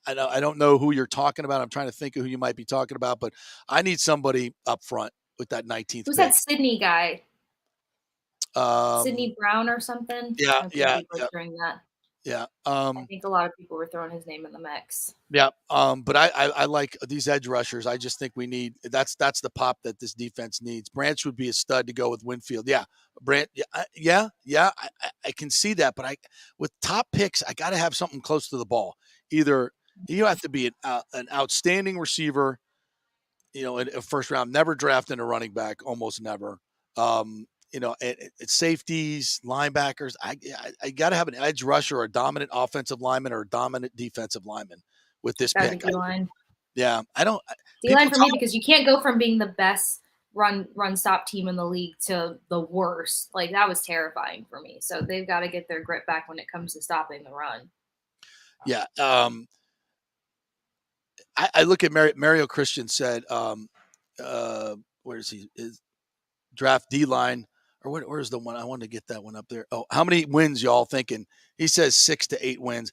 I don't know who you're talking about. I'm trying to think of who you might be talking about, but I need somebody up front with that 19th Who's pick. that Sydney guy? Sydney Brown or something? Yeah, I could yeah, be butchering that. yeah. I think a lot of people were throwing his name in the mix. Yeah. But I like these edge rushers. I just think we need that's the pop that this defense needs. Branch would be a stud to go with Winfield. Yeah. Branch. Yeah. I can see that, but with top picks, I got to have something close to the ball. Either you have to be an outstanding receiver, in a first round, never drafting a running back, almost never. It's safeties, linebackers. I got to have an edge rusher or a dominant offensive lineman or a dominant defensive lineman with this Gotta pick. be D-line. I don't. D-line for me, because you can't go from being the best run stop team in the league to the worst. Like, that was terrifying for me. So they've got to get their grit back when it comes to stopping the run. Yeah. I look at Mario Christian said, where is he? Is draft D line or where's the one? I wanted to get that one up there. Oh, how many wins y'all thinking? He says 6 to 8 wins.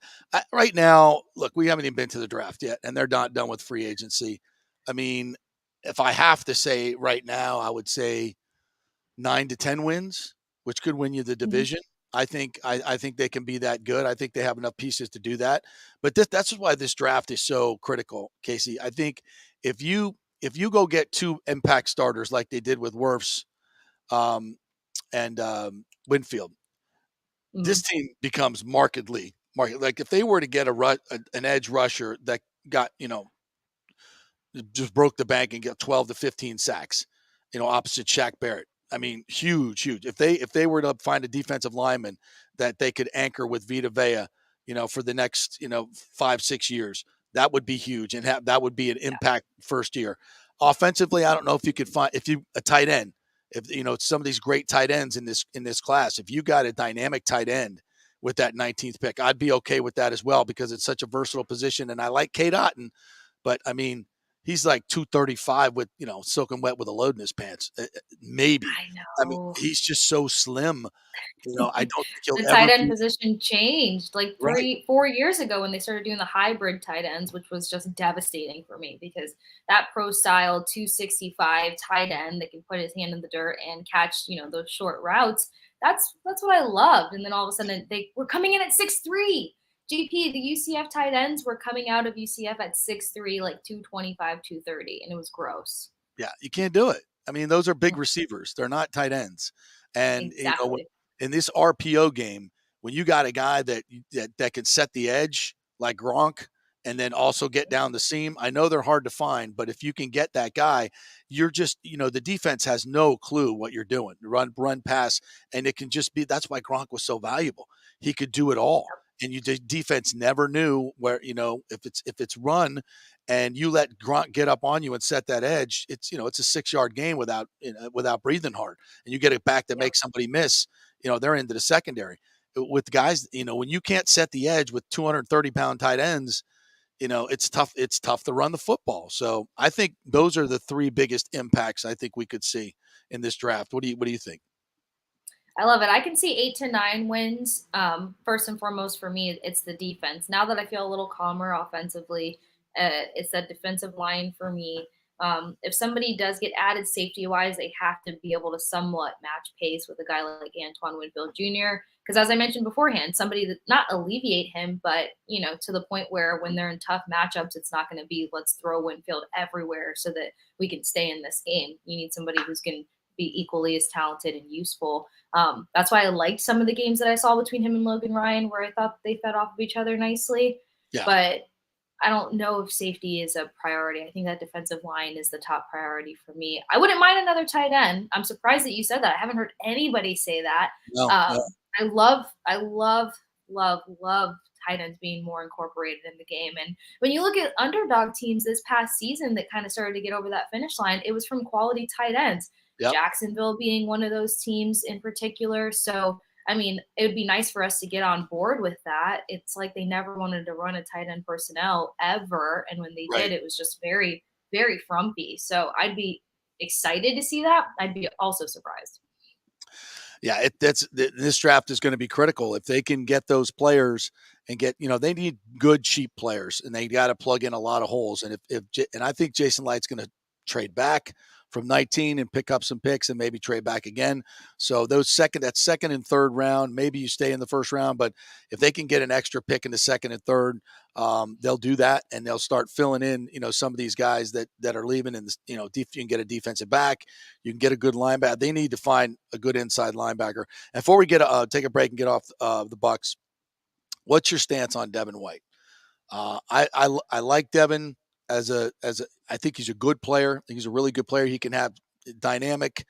Right now, look, we haven't even been to the draft yet, and they're not done with free agency. I mean, if I have to say right now, I would say 9 to 10 wins, which could win you the division. I think they can be that good. I think they have enough pieces to do that. But that's why this draft is so critical, Kasey. I think if you go get 2 impact starters like they did with Wirfs and Winfield, this team becomes markedly like if they were to get an edge rusher that got just broke the bank and get 12 to 15 sacks, opposite Shaq Barrett. I mean, huge. If they were to find a defensive lineman that they could anchor with Vita Vea, for the next 5-6 years, that would be huge, and that would be an impact first year. Offensively, I don't know if you could find a tight end. If some of these great tight ends in this class, if you got a dynamic tight end with that 19th pick, I'd be okay with that as well because it's such a versatile position. And I like Kate Otten, but I mean, he's like 235 with, soaking wet with a load in his pants. Maybe. I know. I mean, he's just so slim. I don't think he'll the ever tight end position changed like 4 years ago when they started doing the hybrid tight ends, which was just devastating for me because that pro style 265 tight end that can put his hand in the dirt and catch, those short routes. That's what I loved. And then all of a sudden they were coming in at 6'3". GP, the UCF tight ends were coming out of UCF at 6'3", like 225, 230, and it was gross. Yeah, you can't do it. I mean, those are big receivers. They're not tight ends. And exactly. In this RPO game, when you got a guy that can set the edge like Gronk and then also get down the seam, I know they're hard to find, but if you can get that guy, you're just, the defense has no clue what you're doing. Run, pass, and it can just be. That's why Gronk was so valuable. He could do it all. And the defense never knew where, if it's run and you let Gronk get up on you and set that edge, it's a 6-yard game without breathing hard, and you get it back to make somebody miss. They're into the secondary with guys. When you can't set the edge with 230-pound tight ends, it's tough. It's tough to run the football. So I think those are the 3 biggest impacts I think we could see in this draft. What do you think? I love it. I can see 8 to 9 wins. First and foremost for me, it's the defense. Now that I feel a little calmer offensively, it's that defensive line for me. If somebody does get added safety-wise, they have to be able to somewhat match pace with a guy like Antoine Winfield Jr. Because as I mentioned beforehand, somebody that not alleviate him, but, to the point where when they're in tough matchups, it's not going to be let's throw Winfield everywhere so that we can stay in this game. You need somebody who's going to be equally as talented and useful. That's why I liked some of the games that I saw between him and Logan Ryan, where I thought they fed off of each other nicely. Yeah. But I don't know if safety is a priority. I think that defensive line is the top priority for me. I wouldn't mind another tight end. I'm surprised that you said that. I haven't heard anybody say that. No. I love tight ends being more incorporated in the game. And when you look at underdog teams this past season that kind of started to get over that finish line, it was from quality tight ends. Yep. Jacksonville being one of those teams in particular. So I mean, it would be nice for us to get on board with that. It's like they never wanted to run a tight end personnel ever. And when they did, Right. it was just very, very frumpy. So I'd be excited to see that. I'd be also surprised. Yeah, this draft is going to be critical if they can get those players and get, they need good cheap players, and they got to plug in a lot of holes. And and I think Jason Light's going to trade back from 19 and pick up some picks and maybe trade back again. So that second and third round, maybe you stay in the first round, but if they can get an extra pick in the second and third, they'll do that, and they'll start filling in, some of these guys that are leaving. And you can get a defensive back, you can get a good linebacker. They need to find a good inside linebacker. And before we take a break and get off the Bucks, what's your stance on Devin White? I like Devin I think he's a good player. I think he's a really good player. He can have dynamic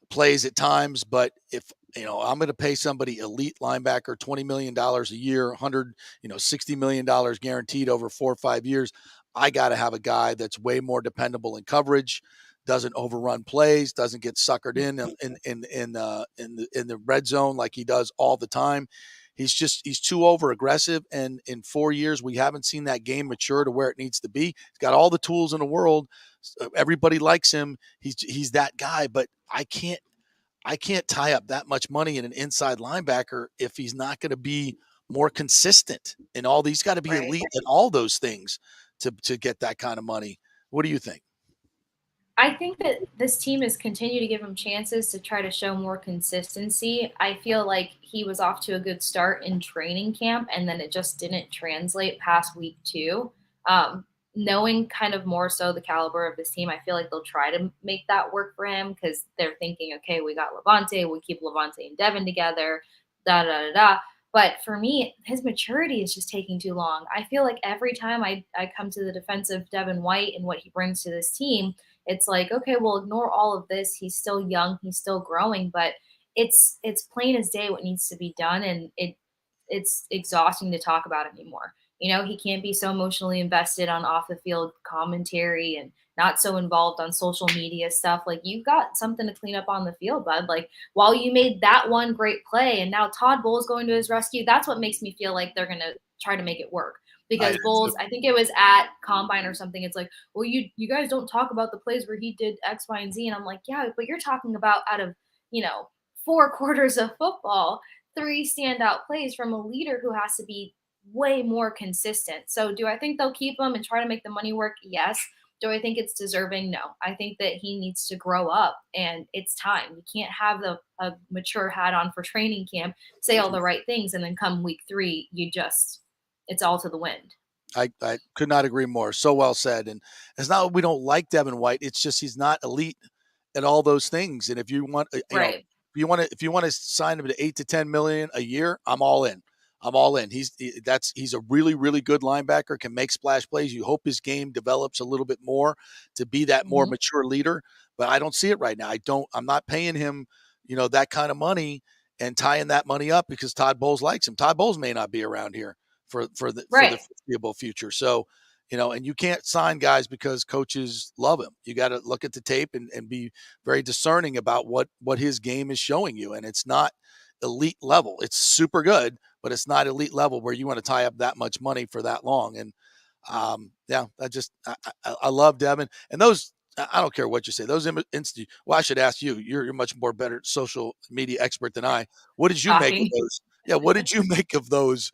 plays at times, but if I'm going to pay somebody elite linebacker $20 million a year, $60 million guaranteed over 4 or 5 years, I got to have a guy that's way more dependable in coverage, doesn't overrun plays, doesn't get suckered in the red zone like he does all the time. He's too over aggressive, and in 4 years we haven't seen that game mature to where it needs to be. He's got all the tools in the world. Everybody likes him. He's that guy, but I can't tie up that much money in an inside linebacker if he's not going to be more consistent in all these. Got to be elite in all those things to get that kind of money. What do you think? I think that this team has continued to give him chances to try to show more consistency. I feel like he was off to a good start in training camp, and then it just didn't translate past week 2. Knowing kind of more so the caliber of this team, I feel like they'll try to make that work for him because they're thinking, okay, we got Levante, we keep Levante and Devin together, da da da da. But for me, his maturity is just taking too long. I feel like every time I come to the defense of Devin White and what he brings to this team, it's like, okay, we'll ignore all of this. He's still young, he's still growing, but it's plain as day what needs to be done, and it's exhausting to talk about anymore. He can't be so emotionally invested on off the field commentary and not so involved on social media stuff. Like, you've got something to clean up on the field, bud. Like, while you made that one great play and now Todd Bowles going to his rescue, that's what makes me feel like they're going to try to make it work. Because Bowles, I think it was at Combine or something, it's like, well, you guys don't talk about the plays where he did X, Y, and Z. And I'm like, yeah, but you're talking about out of, 4 quarters of football, 3 standout plays from a leader who has to be way more consistent. So do I think they'll keep him and try to make the money work? Yes. Do I think it's deserving? No. I think that he needs to grow up, and it's time. You can't have a mature hat on for training camp, say all the right things, and then come week 3, it's all to the wind. I could not agree more. So well said. And it's not we don't like Devin White. It's just he's not elite at all those things. And if you want, Right. if you want to sign him to 8 to 10 million a year, I'm all in. I'm all in. He's a really, really good linebacker, can make splash plays. You hope his game develops a little bit more to be that more mature leader, but I don't see it right now. I'm not paying him, that kind of money and tying that money up because Todd Bowles likes him. Todd Bowles may not be around here for the foreseeable future. So, and you can't sign guys because coaches love him. You got to look at the tape and be very discerning about what his game is showing you. And it's not elite level. It's super good, but it's not elite level where you want to tie up that much money for that long. And I love Devin. And those, I don't care what you say, those well, I should ask you, you're much more better social media expert than I. What did you make of those? Yeah. What did you make of those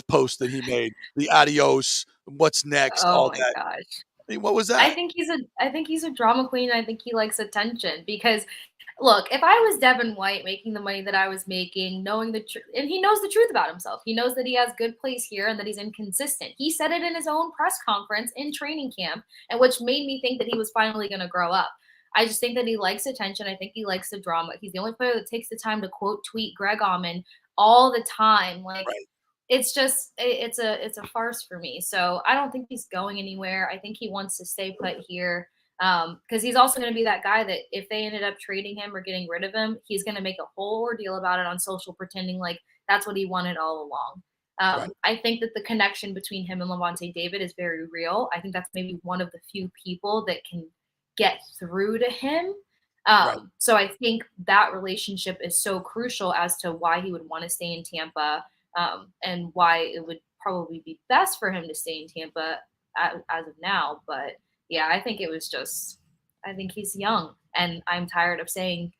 posts that he made? The adios, what's next, all that. Gosh. I mean, what was that? I think he's a drama queen. I think he likes attention because, look, if I was Devin White making the money that I was making, knowing the truth, and he knows the truth about himself, he knows that he has good plays here and that he's inconsistent. He said it in his own press conference in training camp, and which made me think that he was finally going to grow up. I just think that he likes attention. I think he likes the drama. He's the only player that takes the time to quote tweet Greg Auman all the time. Like, right. It's just it's a farce for me. So I don't think he's going anywhere. I think he wants to stay put here because he's also going to be that guy that if they ended up trading him or getting rid of him, he's going to make a whole ordeal about it on social, pretending like that's what he wanted all along. Right. I think that the connection between him and Levante David is very real. I think that's maybe one of the few people that can get through to him. Right. So I think that relationship is so crucial as to why he would want to stay in Tampa, and why it would probably be best for him to stay in Tampa as of now. But yeah, I think he's young, and I'm tired of saying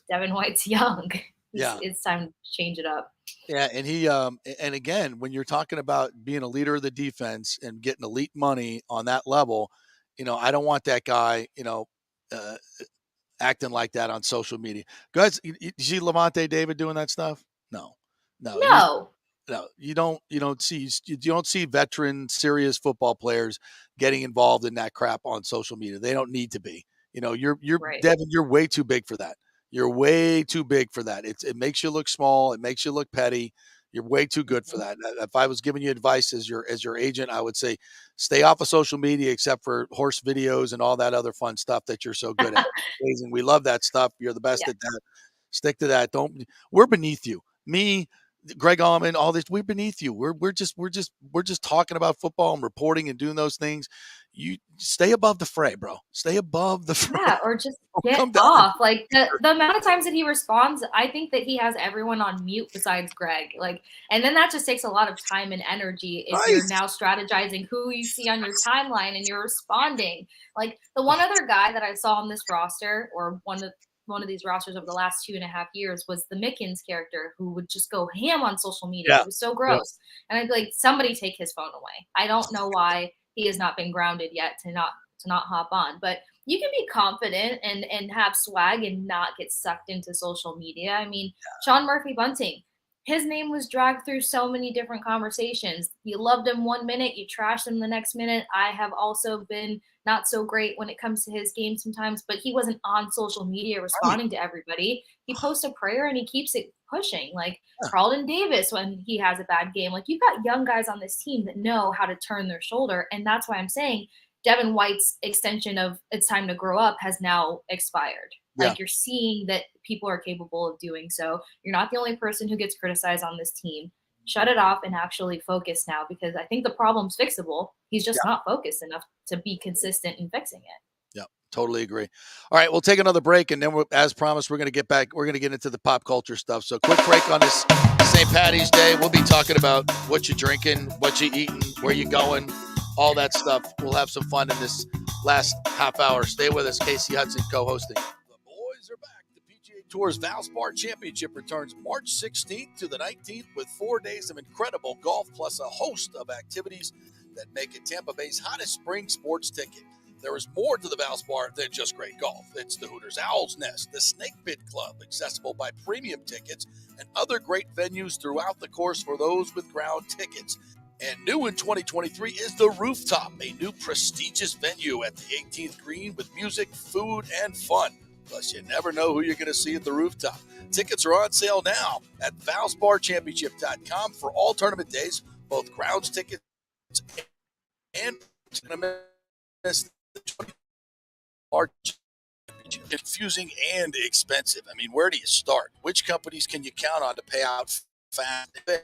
Devin White's young. Yeah. It's time to change it up. Yeah, and and again, when you're talking about being a leader of the defense and getting elite money on that level, I don't want that guy, uh, acting like that on social media. Guys, you see Levante David doing that stuff? No, no, No, no, you don't see veteran serious football players getting involved in that crap on social media. They don't need to be. You're right. Devin, you're way too big for that. You're way too big for that. It makes you look small. It makes you look petty. You're way too good for that. If I was giving you advice as your agent, I would say stay off of social media except for horse videos and all that other fun stuff that you're so good at. Amazing. We love that stuff. You're the best Yeah. at that. Stick to that. We're beneath you. Me, Greg Allman, all this, we're beneath you. We're just talking about football and reporting and doing those things. You stay above the fray, bro. Stay above the fray. Yeah, or just Don't get come down and off. Like the amount of times that he responds, I think that he has everyone on mute besides Greg. Like, and then that just takes a lot of time and energy if right. you're now strategizing who you see on your timeline and you're responding. Like the one other guy that I saw on this roster, or one of these rosters over the last 2.5 years, was the Mickens character, who would just go ham on social media. Yeah. It was so gross. And I'd be like, somebody take his phone away. I don't know why he has not been grounded yet to not hop on. But you can be confident and have swag and not get sucked into social media. I mean, Sean Murphy Bunting, his name was dragged through so many different conversations. You loved him one minute, you trashed him the next minute. I have also been not so great when it comes to his game sometimes, but he wasn't on social media responding to everybody. He posts a prayer and he keeps it pushing. Like Carlton Davis, when he has a bad game, like you've got young guys on this team that know how to turn their shoulder. And that's why I'm saying Devin White's extension of it's time to grow up has now expired. Yeah. Like you're seeing that people are capable of doing so. You're not the only person who gets criticized on this team. Shut it off and actually focus now, because I think the problem's fixable. He's just not focused enough to be consistent in fixing it. Yeah, totally agree. All right, we'll take another break, and then as promised, we're going to get back. We're going to get into the pop culture stuff. So quick break on this St. Patty's Day. We'll be talking about what you're drinking, what you're eating, where you're going, all that stuff. We'll have some fun in this last half hour. Stay with us. Kasey Hudson co-hosting. The boys are back. The PGA Tour's Valspar Championship returns March 16th to the 19th with 4 days of incredible golf plus a host of activities that make it Tampa Bay's hottest spring sports ticket. There is more to the Valspar than just great golf. It's the Hooters Owl's Nest, the Snake Pit Club, accessible by premium tickets, and other great venues throughout the course for those with ground tickets. And new in 2023 is the Rooftop, a new prestigious venue at the 18th green with music, food, and fun. Plus, you never know who you're going to see at the Rooftop. Tickets are on sale now at ValsparChampionship.com for all tournament days, both grounds tickets and confusing and expensive. I mean, where do you start? Which companies can you count on to pay out fast and fair?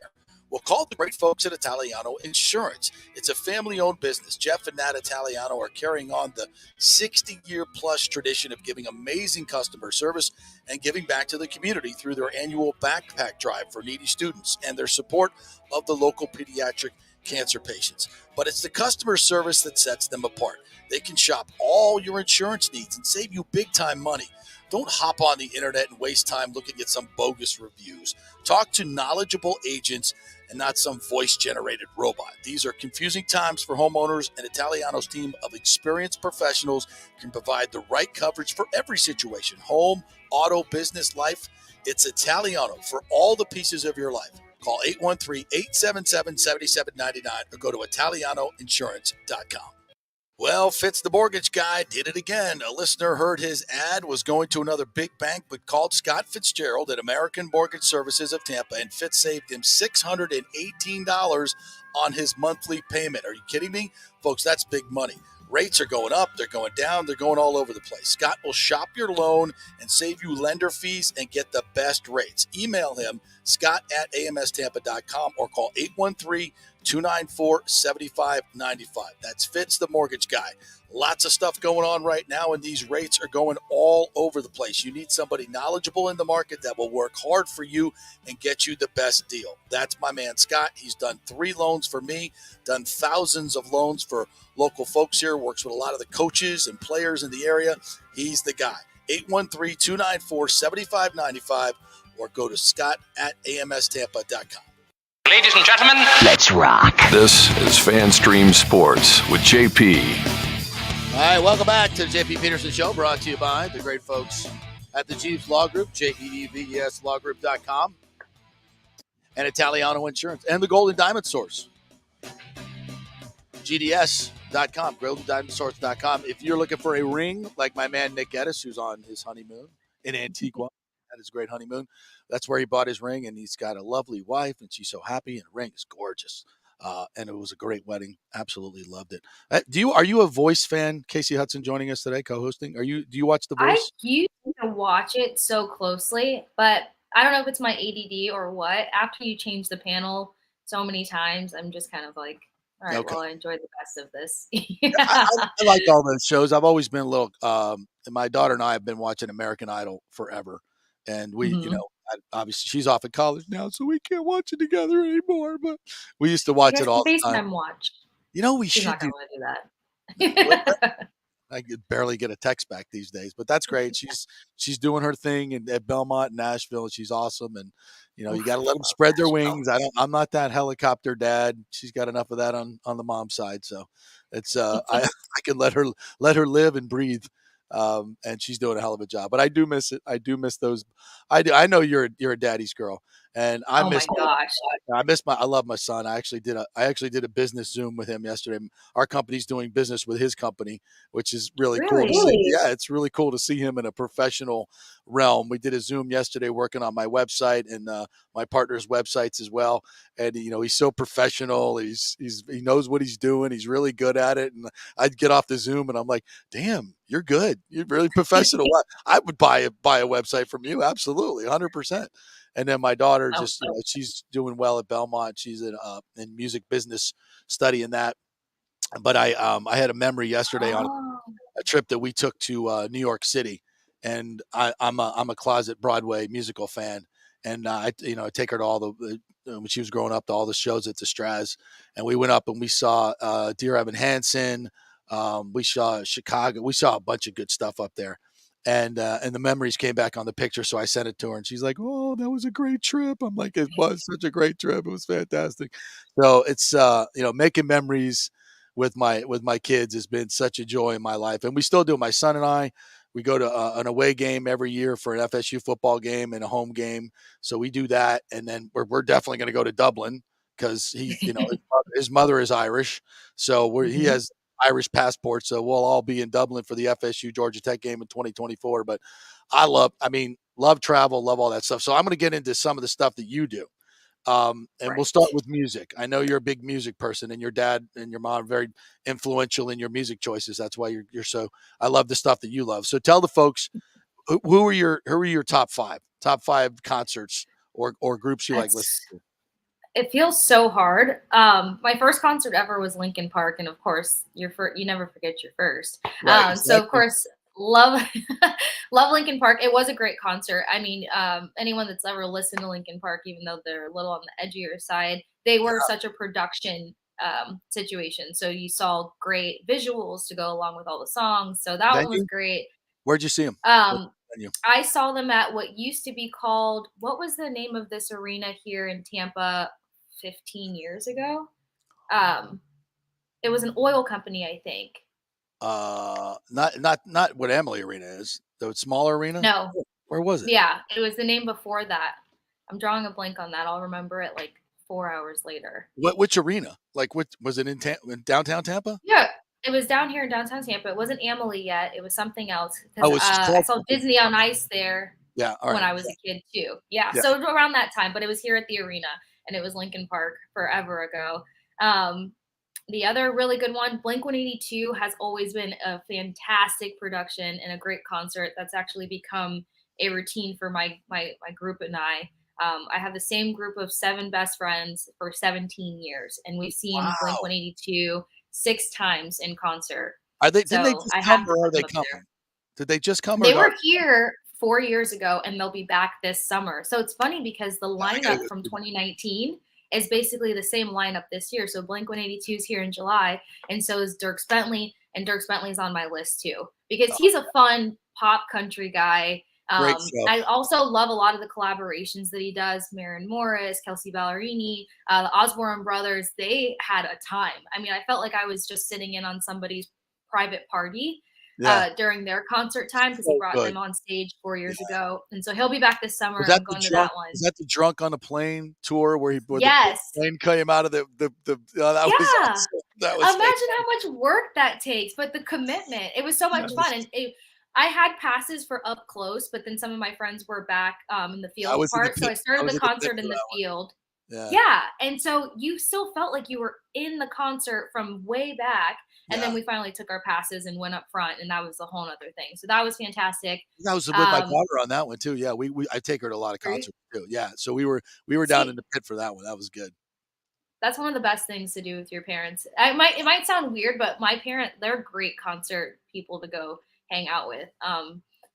Well, call the great folks at Italiano Insurance. It's a family-owned business. Jeff and Nat Italiano are carrying on the 60-year-plus tradition of giving amazing customer service and giving back to the community through their annual backpack drive for needy students and their support of the local pediatric cancer patients. But it's the customer service that sets them apart. They can shop all your insurance needs and save you big-time money. Don't hop on the internet and waste time looking at some bogus reviews. Talk to knowledgeable agents and not some voice-generated robot. These are confusing times for homeowners, and Italiano's team of experienced professionals can provide the right coverage for every situation: home, auto, business, life. It's Italiano for all the pieces of your life. Call 813-877-7799 or go to ItalianoInsurance.com. Well, Fitz the mortgage guy did it again. A listener heard his ad, was going to another big bank, but called Scott Fitzgerald at American Mortgage Services of Tampa, and Fitz saved him $618 on his monthly payment. Are you kidding me? Folks, that's big money. Rates are going up, they're going down, they're going all over the place. Scott will shop your loan and save you lender fees and get the best rates. Email him, scott@amstampa.com, or call 294-7595. That's Fitz, the mortgage guy. Lots of stuff going on right now, and these rates are going all over the place. You need somebody knowledgeable in the market that will work hard for you and get you the best deal. That's my man, Scott. He's done 3 loans for me, done thousands of loans for local folks here, works with a lot of the coaches and players in the area. He's the guy. 813-294-7595 or go to scott@amstampa.com. Ladies and gentlemen, Let's rock. This is FanStream Sports with JP. All right, welcome back to the JP Peterson Show, brought to you by the great folks at the Jeeves Law Group, JEEVES and Italiano Insurance, and the Golden Diamond Source, GDS.com, GoldenDiamondSource.com. If you're looking for a ring like my man Nick Geddes, who's on his honeymoon in Antigua, had his great honeymoon, that's where he bought his ring, and he's got a lovely wife, and she's so happy, and the ring is gorgeous. And it was a great wedding. Absolutely loved it. Are you a Voice fan? Kasey Hudson joining us today, co-hosting. Do you watch The Voice? I used to watch it so closely, but I don't know if it's my ADD or what. After you change the panel so many times, I'm just kind of like, all right, Okay. well, I enjoyed the best of this. I like all those shows. I've always been a little. My daughter and I have been watching American Idol forever, and we, obviously she's off at college now, so we can't watch it together anymore. But we used to watch it all the time. FaceTime watch. We She's should not do. going to do that. I could barely get a text back these days, but that's great. She's doing her thing at Belmont, Nashville, and she's awesome. And you got to let them spread their wings. I'm not that helicopter dad. She's got enough of that on the mom side, so it's I can let her live and breathe. And she's doing a hell of a job. But I do miss it. I do miss those. I know you're a daddy's girl, and I Oh miss my gosh. I love my son. I actually did a business Zoom with him yesterday. Our company's doing business with his company, which is really cool to see. Yeah, it's really cool to see him in a professional realm. We did a Zoom yesterday working on my website and my partner's websites as well. And he's so professional. He knows what he's doing. He's really good at it. And I'd get off the Zoom and I'm like, damn, you're good. You're really professional. I would buy a website from you. Absolutely. 100%. And then my daughter she's doing well at Belmont. She's in music business studying that. But I had a memory yesterday on a trip that we took to New York City, and I'm a closet Broadway musical fan, and I take her to all the when she was growing up to all the shows at the Straz, and we went up and we saw Dear Evan Hansen, we saw Chicago, we saw a bunch of good stuff up there. And the memories came back on the picture, so I sent it to her, and she's like, "Oh, that was a great trip." I'm like, "It was such a great trip. It was fantastic." So it's making memories with my kids has been such a joy in my life, and we still do. My son and I, we go to an away game every year for an FSU football game and a home game. So we do that, and then we're definitely going to go to Dublin because his mother is Irish, so he has Irish passport, so we'll all be in Dublin for the FSU Georgia Tech game in 2024. But I love travel, love all that stuff. So I'm going to get into some of the stuff that you do. And we'll start with music. I know you're a big music person, and your dad and your mom are very influential in your music choices. That's why you're so. I love the stuff that you love. So tell the folks who are your top five concerts or groups you like listening to. It feels so hard. My first concert ever was Linkin Park, and of course, you never forget your first. Right, exactly. So of course, love Linkin Park. It was a great concert. I mean, anyone that's ever listened to Linkin Park, even though they're a little on the edgier side, they were such a production situation. So you saw great visuals to go along with all the songs. So that one was great. Where'd you see them? I saw them at what used to be called, what was the name of this arena here in Tampa 15 years ago? It was an oil company, I think. Not what Emily Arena is. The smaller arena? No. Where was it? Yeah, it was the name before that. I'm drawing a blank on that. I'll remember it like 4 hours later. Which arena? Like, was it in downtown Tampa? Yeah, it was down here in downtown Tampa. It wasn't Emily yet. It was something else. I saw Disney on Ice there. Yeah, when I was a kid too. Yeah, so around that time, but it was here at the arena, and it was Linkin Park forever ago. The other really good one, Blink-182, has always been a fantastic production and a great concert. That's actually become a routine for my group and I. I have the same group of 7 best friends for 17 years, and we've seen Blink Wow. 182 6 times in concert. Didn't they So just I come have to or are put they them up there. coming? Did they just come or They are were here 4 years ago, and they'll be back this summer. So it's funny because the I gotta lineup go from see them. 2019 is basically the same lineup this year. So Blink 182 is here in July, and so is Dirk Bentley, and Dirk Bentley's on my list too because Oh, he's a fun pop country guy. great stuff. I also love a lot of the collaborations that he does. Maren Morris, Kelsey Ballerini, the Osborne brothers. They had a time. I mean, I felt like I was just sitting in on somebody's private party Yeah. during their concert time because he So brought good. them on stage 4 years Yeah. ago, and so he'll be back this summer, Was and that I'm the going to drunk that was one. that the drunk on a plane tour where the Yes, plane came out of the that was yeah. awesome. That was Imagine fantastic. how much work that takes, but the commitment. It was so much fun, Yes. and I had passes for up close, but then some of my friends were back in the I field was in the part, so pit. I I started was the in the pit concert for in the that one. field. Yeah. Yeah, and so you still felt like you were in the concert from way back, and then Yeah. we finally took our passes and went up front, and that was a whole other thing. So that was fantastic. I was with my Um, daughter on that one too. Yeah, we I take her to a lot of Great. concerts too. Yeah, so we were down in See, the pit for that one. That was good. that's one of the best things to do with your parents. It might sound weird, but my parent, they're great concert people to go hang out with.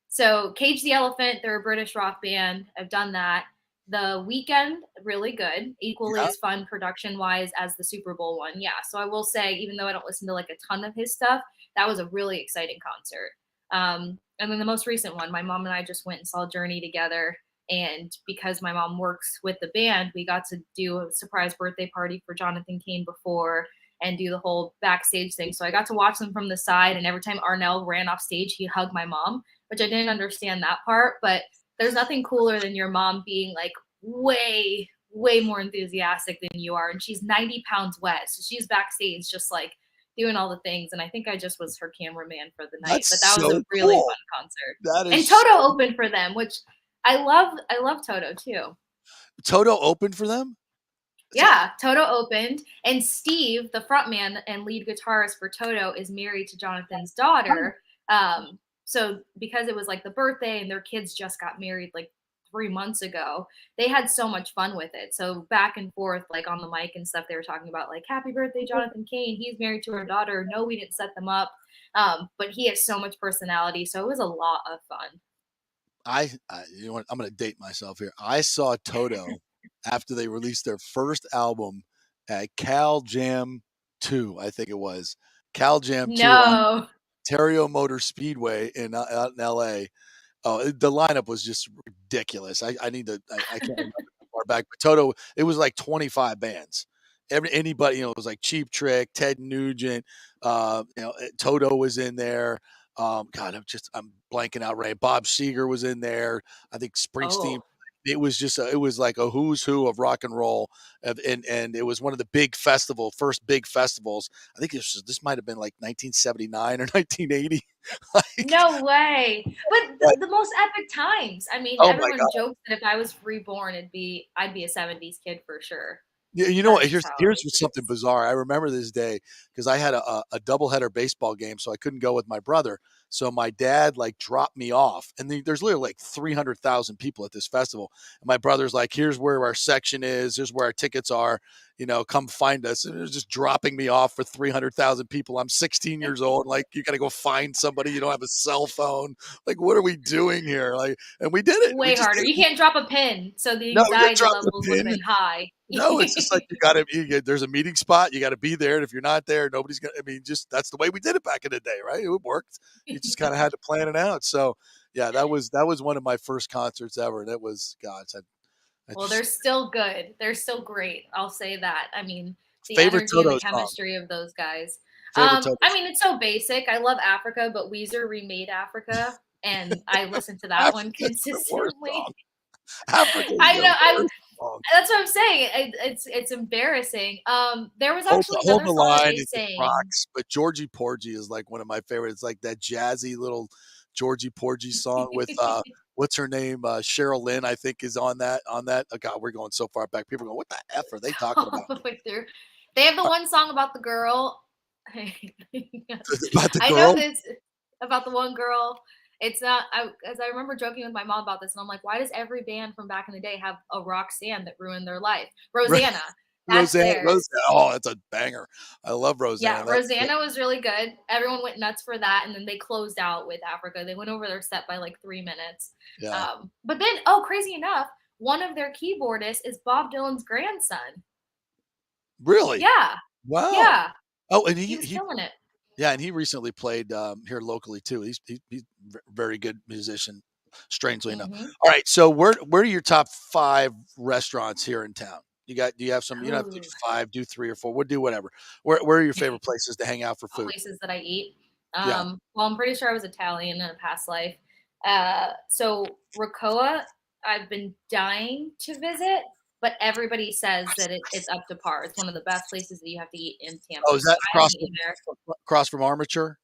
So Cage the Elephant, they're a British rock band. I've done that. The Weekend, really good, equally Yeah. as fun production wise as the Super Bowl one. Yeah. So I will say, even though I don't listen to like a ton of his stuff, that was a really exciting concert. And then the most recent one, my mom and I just went and saw Journey together. And because my mom works with the band, we got to do a surprise birthday party for Jonathan Cain before and do the whole backstage thing. So I got to watch them from the side. And every time Arnell ran off stage, he'd hug my mom, which I didn't understand that part. But there's nothing cooler than your mom being like way, way more enthusiastic than you are. And she's 90 pounds wet. So she's backstage just like doing all the things. And I think I just was her cameraman for the night. But That's that was so a really cool. fun concert. That And is Toto opened for them, which I love Toto too. Toto opened for them? So Yeah, Toto opened, and Steve, the frontman and lead guitarist for Toto, is married to Jonathan's daughter. So because it was like the birthday and their kids just got married like 3 months ago, they had so much fun with it. So back and forth, like on the mic and stuff, they were talking about like "Happy birthday, Jonathan Cain. He's married to our daughter. No, we didn't set them up, but he has so much personality. So it was a lot of fun. you know what? I'm gonna date myself here. I saw Toto after they released their first album at Cal Jam 2, I think it was. Cal Jam 2 on No. Ontario Motor Speedway out in LA. Oh, the lineup was just ridiculous. I need to I can't remember how far back, but Toto, it was like 25 bands. Anybody, it was like Cheap Trick, Ted Nugent, Toto was in there. God, I'm blanking out right. Bob Seger was in there. I think Springsteen. Oh. It was like a who's who of rock and roll, and it was one of the first big festivals. I think this might have been like 1979 or 1980. Like, No way. But the most epic times. I mean, oh my everyone god. jokes that if I was reborn, I'd be a 70s kid for sure. Yeah, you know what? That's just how Here's it something is. bizarre. I remember this day because I had a doubleheader baseball game, so I couldn't go with my brother. So my dad like dropped me off, and there's literally like 300,000 people at this festival. And my brother's like, "Here's where our section is. Here's where our tickets are. Come find us." And it was just dropping me off for 300,000 people. I'm 16 years old. Like, you got to go find somebody. You don't have a cell phone. Like, what are we doing here? Like, and we did it. We Way just harder. did You it. can't drop a pin, so the No, we didn't anxiety drop the levels would have pin. been high. No, it's just like there's a meeting spot. You got to be there. And if you're not there, nobody's going to, I mean, just that's the way we did it back in the day, right? It worked. You just kind of had to plan it out. So, yeah, that was one of my first concerts ever. And it was, God, I Well, they're just, still good. They're still great. I'll say that. I mean, the favorite energy and the Toto song. chemistry of those guys. Favorite Toto I song. mean, it's so basic. I love Africa, but Weezer remade Africa, and I listen to that one Africa's the worst consistently. song. Africa's I the know. worst song. That's what I'm saying. It's embarrassing. There was Hold, actually hold another the song that line. they It sang. rocks. But Georgie Porgy is like one of my favorites. It's like that jazzy little Georgie Porgy song with what's her name? Cheryl Lynn, I think, is on that. Oh God, we're going so far back. People are going, what the F are they talking All about? the way through. They have the one song about the girl. About the I know girl? this about the one girl. It's not. As I remember joking with my mom about this, and I'm like, why does every band from back in the day have a Roxanne that ruined their life? Rosanna, that's Rosanna, theirs. oh, that's a banger. I love Rosanna. Yeah, Rosanna was really good. Everyone went nuts for that, and then they closed out with Africa. They went over their set by like 3 minutes. Yeah. But then, oh, crazy enough, one of their keyboardists is Bob Dylan's grandson. Really? Yeah, Wow. yeah, Oh, and he was killing it. yeah, and he recently played here locally too. He's very good musician, strangely enough. Hmm. All right, so where are your top 5 restaurants here in town? Do you have some? You don't have to do Ooh. 5, do 3 or 4. We'll do whatever. Where are your favorite places to hang out for food? Places that I eat. Yeah. Well, I'm pretty sure I was Italian in a past life. So Racoa, I've been dying to visit, but everybody says that it's up to par. It's one of the best places that you have to eat in Oh, Tampa. is So that I haven't eaten there. across from Armature?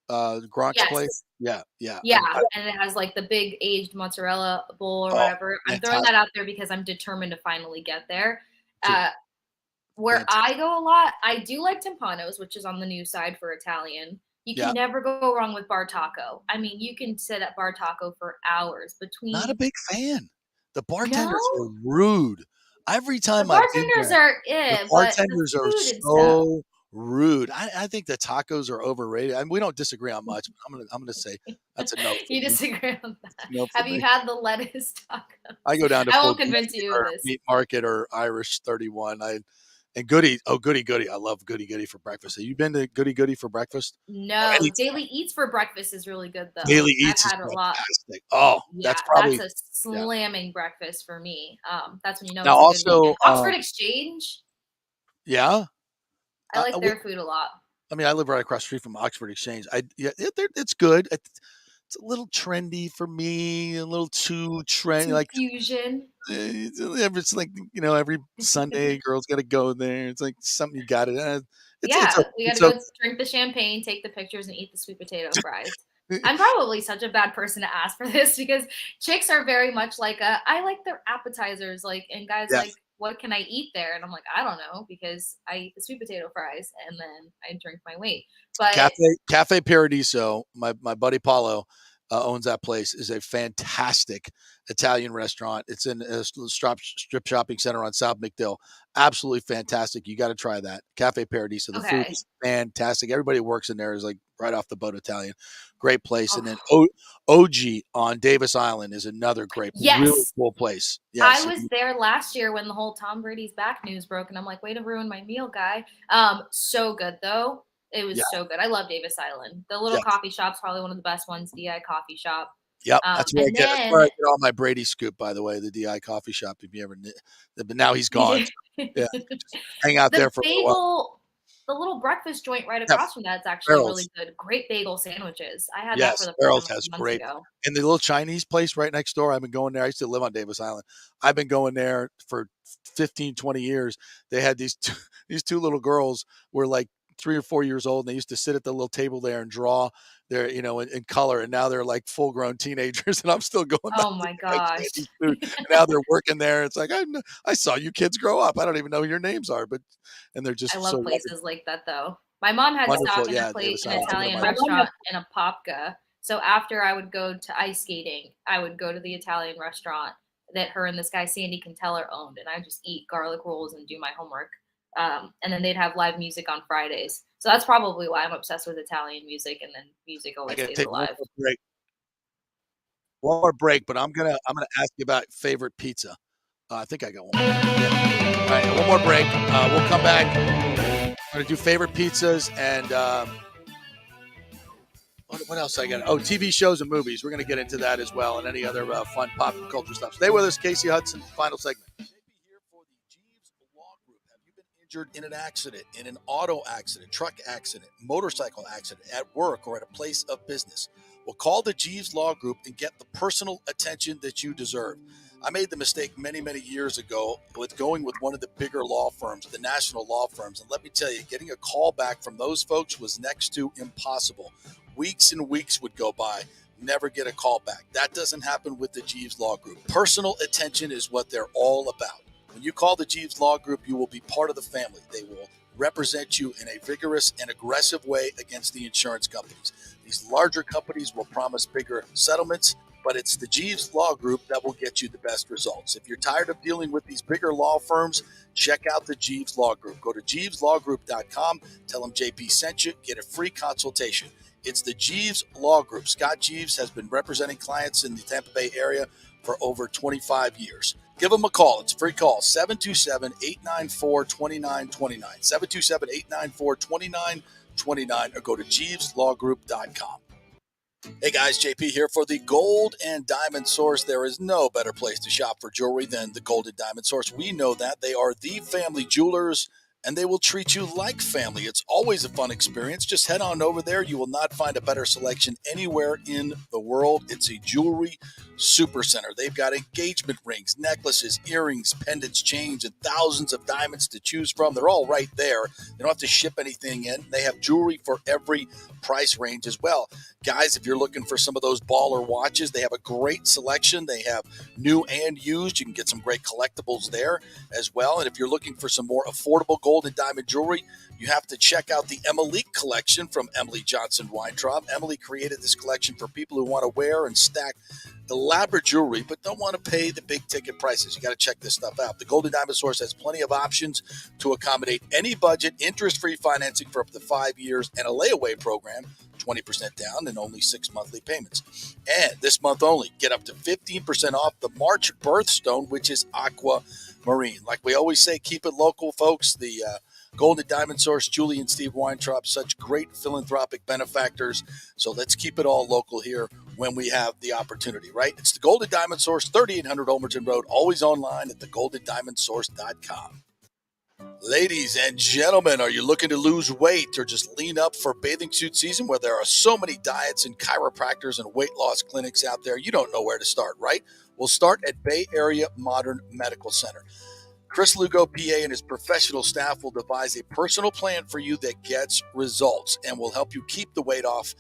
Gronk's place? Yes. Yeah, yeah. Yeah, and it has like the big aged mozzarella bowl or Oh, whatever. I'm throwing fantastic. that out there because I'm determined to finally get there. Too. Uh, where Fantastic. I go a lot, I do like Timpano's, which is on the new side for Italian. You Yeah. can never go wrong with Bar Taco. I mean, you can sit at Bar Taco for hours Not a between. big fan. The No, bartenders are rude. Every the time I've been bartenders there, are the but the bartenders are food and stuff. so rude. I think the tacos are overrated. I mean, we don't disagree on much, but I'm gonna say that's a no for You me. disagree on that. No for Have you me. had the lettuce I tacos? go down to I Full won't convince you of or this. Meat Market or Irish 31. And Goody. Oh, Goody Goody. I love Goody Goody for breakfast. Have you been to Goody Goody for breakfast? Or No, any Daily Eats for breakfast is really good though. Daily I've Eats is had a lot. fantastic. Oh, Yeah, that's that's probably a yeah. slamming breakfast for me. That's when you know Now it's a good also, weekend. Oxford Exchange, yeah. I like We their food a lot. I mean, I live right across the street from Oxford Exchange. It's good. It's a little trendy for me, a little too trendy. Too Like fusion. it's like every Sunday, girls got to go there. It's like something you got to. Yeah, we got to It's go okay. drink the champagne, take the pictures, and eat the sweet potato fries. I'm probably such a bad person to ask for this because chicks are very much like I like their appetizers, like, and guys Yeah, like, what can I eat there? And I'm like, I don't know because I eat the sweet potato fries and then I drink my weight. But Cafe Paradiso. My buddy Paulo owns that place. Is a fantastic Italian restaurant. It's in a strip shopping center on South McDill. Absolutely fantastic. You got to try that Cafe Paradiso. The food okay, is fantastic. Everybody who works in there is like right off the boat Italian. Great place. And then oh, OG on Davis Island is another great, really yes, cool place. I Yes. was there last year when the whole Tom Brady's back news broke, and I'm like, way to ruin my meal, guy. So good though. It Yeah. was so good. I love Davis Island. The little Yeah. coffee shop's probably one of the best ones. DI coffee shop. Yep, that's where I And get that's where I then get all my Brady scoop, by the way, the DI coffee shop, if you ever kn but now he's gone. yeah. Yeah, just hang out The there for a little while. bagel, the little breakfast joint right Yeah, across from that's actually really Farrell's. good. Great bagel sandwiches. I had that for Yes, the first time Farrell's a has few months great ago. and the little Chinese place right next door, I've been going there. I used to live on Davis Island. I've been going there for 15, 20 years. They had these 2 little girls were, like, 3 or 4 years old, and they used to sit at the little table there and draw their in color, and now they're, like, full-grown teenagers, and I'm still going back Oh to my my gosh. Chinese food, and now they're working there. It's like, I saw you kids grow up. I don't even know who your names are, but and they're I just so love places like that though. My mom had stock wonderful. in Yeah, Davis an Island's one of Italian my restaurant in a Popka. So after I would go to ice skating, I would go to the Italian restaurant that her and this guy Sandy Canteller owned, and I would just eat garlic rolls and do my homework. And then they'd have live music on Fridays. So that's probably why I'm obsessed with Italian music, and then music I always gotta stays take alive. one more break, but I'm gonna ask you about favorite pizza. I think I got one more. Yeah. All right, one more break. We'll come back. I'm gonna do favorite pizzas and what else I got? Oh, TV shows and movies. We're gonna get into that as well, and any other fun pop culture stuff. Stay with us, Kasey Hudson. Final segment. JP here for the Jeeves Law Group. Have you been injured in an accident, in an auto accident, truck accident, motorcycle accident, at work, or at a place of business? Well, call the Jeeves Law Group and get the personal attention that you deserve. I made the mistake many, many years ago with going with one of the bigger law firms, the national law firms. And let me tell you, getting a call back from those folks was next to impossible. Weeks and weeks would go by, never get a call back. That doesn't happen with the Jeeves Law Group. Personal attention is what they're all about. When you call the Jeeves Law Group, you will be part of the family. They will represent you in a vigorous and aggressive way against the insurance companies. These larger companies will promise bigger settlements, but it's the Jeeves Law Group that will get you the best results. If you're tired of dealing with these bigger law firms, check out the Jeeves Law Group. Go to jeeveslawgroup.com, tell them JP sent you, get a free consultation. It's the Jeeves Law Group. Scott Jeeves has been representing clients in the Tampa Bay area for over 25 years. Give them a call. It's a free call, 727-894-2929, 727-894-2929, or go to jeeveslawgroup.com. Hey guys, JP here for the Gold and Diamond Source. There is no better place to shop for jewelry than the Gold and Diamond Source. We know that. They are the family jewelers, and they will treat you like family. It's always a fun experience. Just head on over there. You will not find a better selection anywhere in the world. It's a jewelry super center. They've got engagement rings, necklaces, earrings, pendants, chains, and thousands of diamonds to choose from. They're all right there. They don't have to ship anything in. They have jewelry for every price range as well. Guys, if you're looking for some of those baller watches, they have a great selection. They have new and used. You can get some great collectibles there as well. And if you're looking for some more affordable gold and diamond jewelry, you have to check out the Emily collection from Emily Johnson Weintraub. Emily created this collection for people who want to wear and stack elaborate jewelry but don't want to pay the big ticket prices. You got to check this stuff out. The Gold and Diamond Source has plenty of options to accommodate any budget, interest-free financing for up to 5 years, and a layaway program, 20% down and only 6 monthly payments. And this month only, get up to 15% off the March birthstone, which is aquamarine. Like we always say, keep it local, folks. The Gold and Diamond Source, Julie and Steve Weintraub, such great philanthropic benefactors. So let's keep it all local here when we have the opportunity, right? It's the Gold and Diamond Source, 3800 Olmerton Road, always online at thegoldendiamondsource.com. Ladies and gentlemen, are you looking to lose weight or just lean up for bathing suit season where there are so many diets and chiropractors and weight loss clinics out there? You don't know where to start, right? We'll start at Bay Area Modern Medical Center. Chris Lugo, PA, and his professional staff will devise a personal plan for you that gets results and will help you keep the weight off.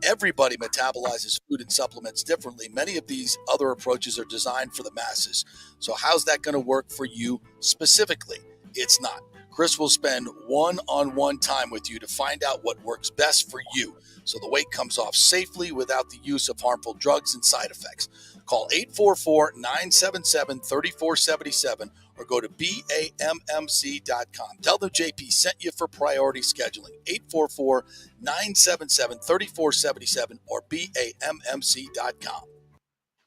Everybody metabolizes food and supplements differently. Many of these other approaches are designed for the masses. So how's that going to work for you specifically? It's not. Chris will spend one-on-one time with you to find out what works best for you so the weight comes off safely without the use of harmful drugs and side effects. Call 844-977-3477 or go to BAMMC.com. Tell them JP sent you for priority scheduling. 844-977-3477 or BAMMC.com.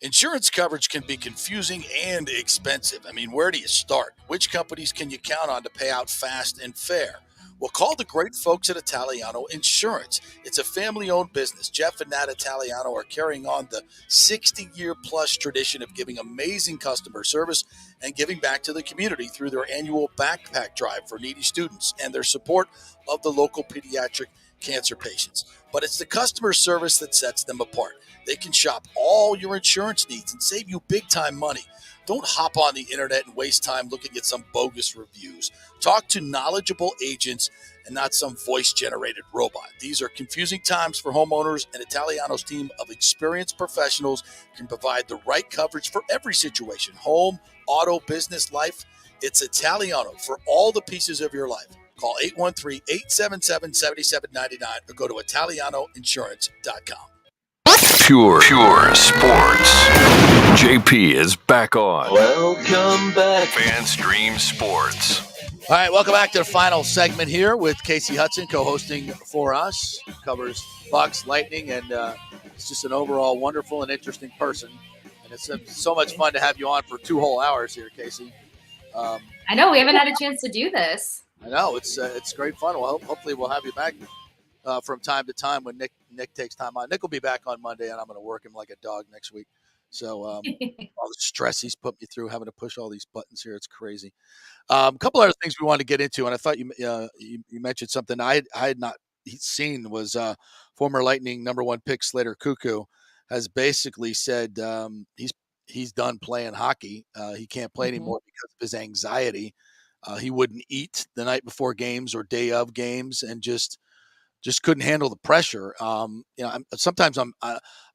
Insurance coverage can be confusing and expensive. I mean, where do you start? Which companies can you count on to pay out fast and fair? Well, call the great folks at Italiano Insurance. It's a family-owned business. Jeff and Nat Italiano are carrying on the 60-year-plus tradition of giving amazing customer service and giving back to the community through their annual backpack drive for needy students and their support of the local pediatric cancer patients. But it's the customer service that sets them apart. They can shop all your insurance needs and save you big-time money. Don't hop on the internet and waste time looking at some bogus reviews. Talk to knowledgeable agents and not some voice-generated robot. These are confusing times for homeowners, and Italiano's team of experienced professionals can provide the right coverage for every situation: home, auto, business, life. It's Italiano for all the pieces of your life. Call 813-877-7799 or go to ItalianoInsurance.com. Pure sports. JP is back on. Welcome back. FanStream Sports. All right, welcome back to the final segment here with Kasey Hudson co-hosting for us. Covers Bucks, Lightning, and it's just an overall wonderful and interesting person. And it's so much fun to have you on for 2 whole hours here, Kasey. I know we haven't had a chance to do this. I know it's great fun. Well, hopefully we'll have you back from time to time when Nick takes time on. Nick will be back on Monday, and I'm going to work him like a dog next week. So all the stress he's put me through having to push all these buttons here, it's crazy. A couple other things we wanted to get into, and I thought you mentioned something I had not seen was former Lightning #1 pick Slater Cuckoo has basically said he's done playing hockey. He can't play anymore because of his anxiety. He wouldn't eat the night before games or day of games, and just couldn't handle the pressure.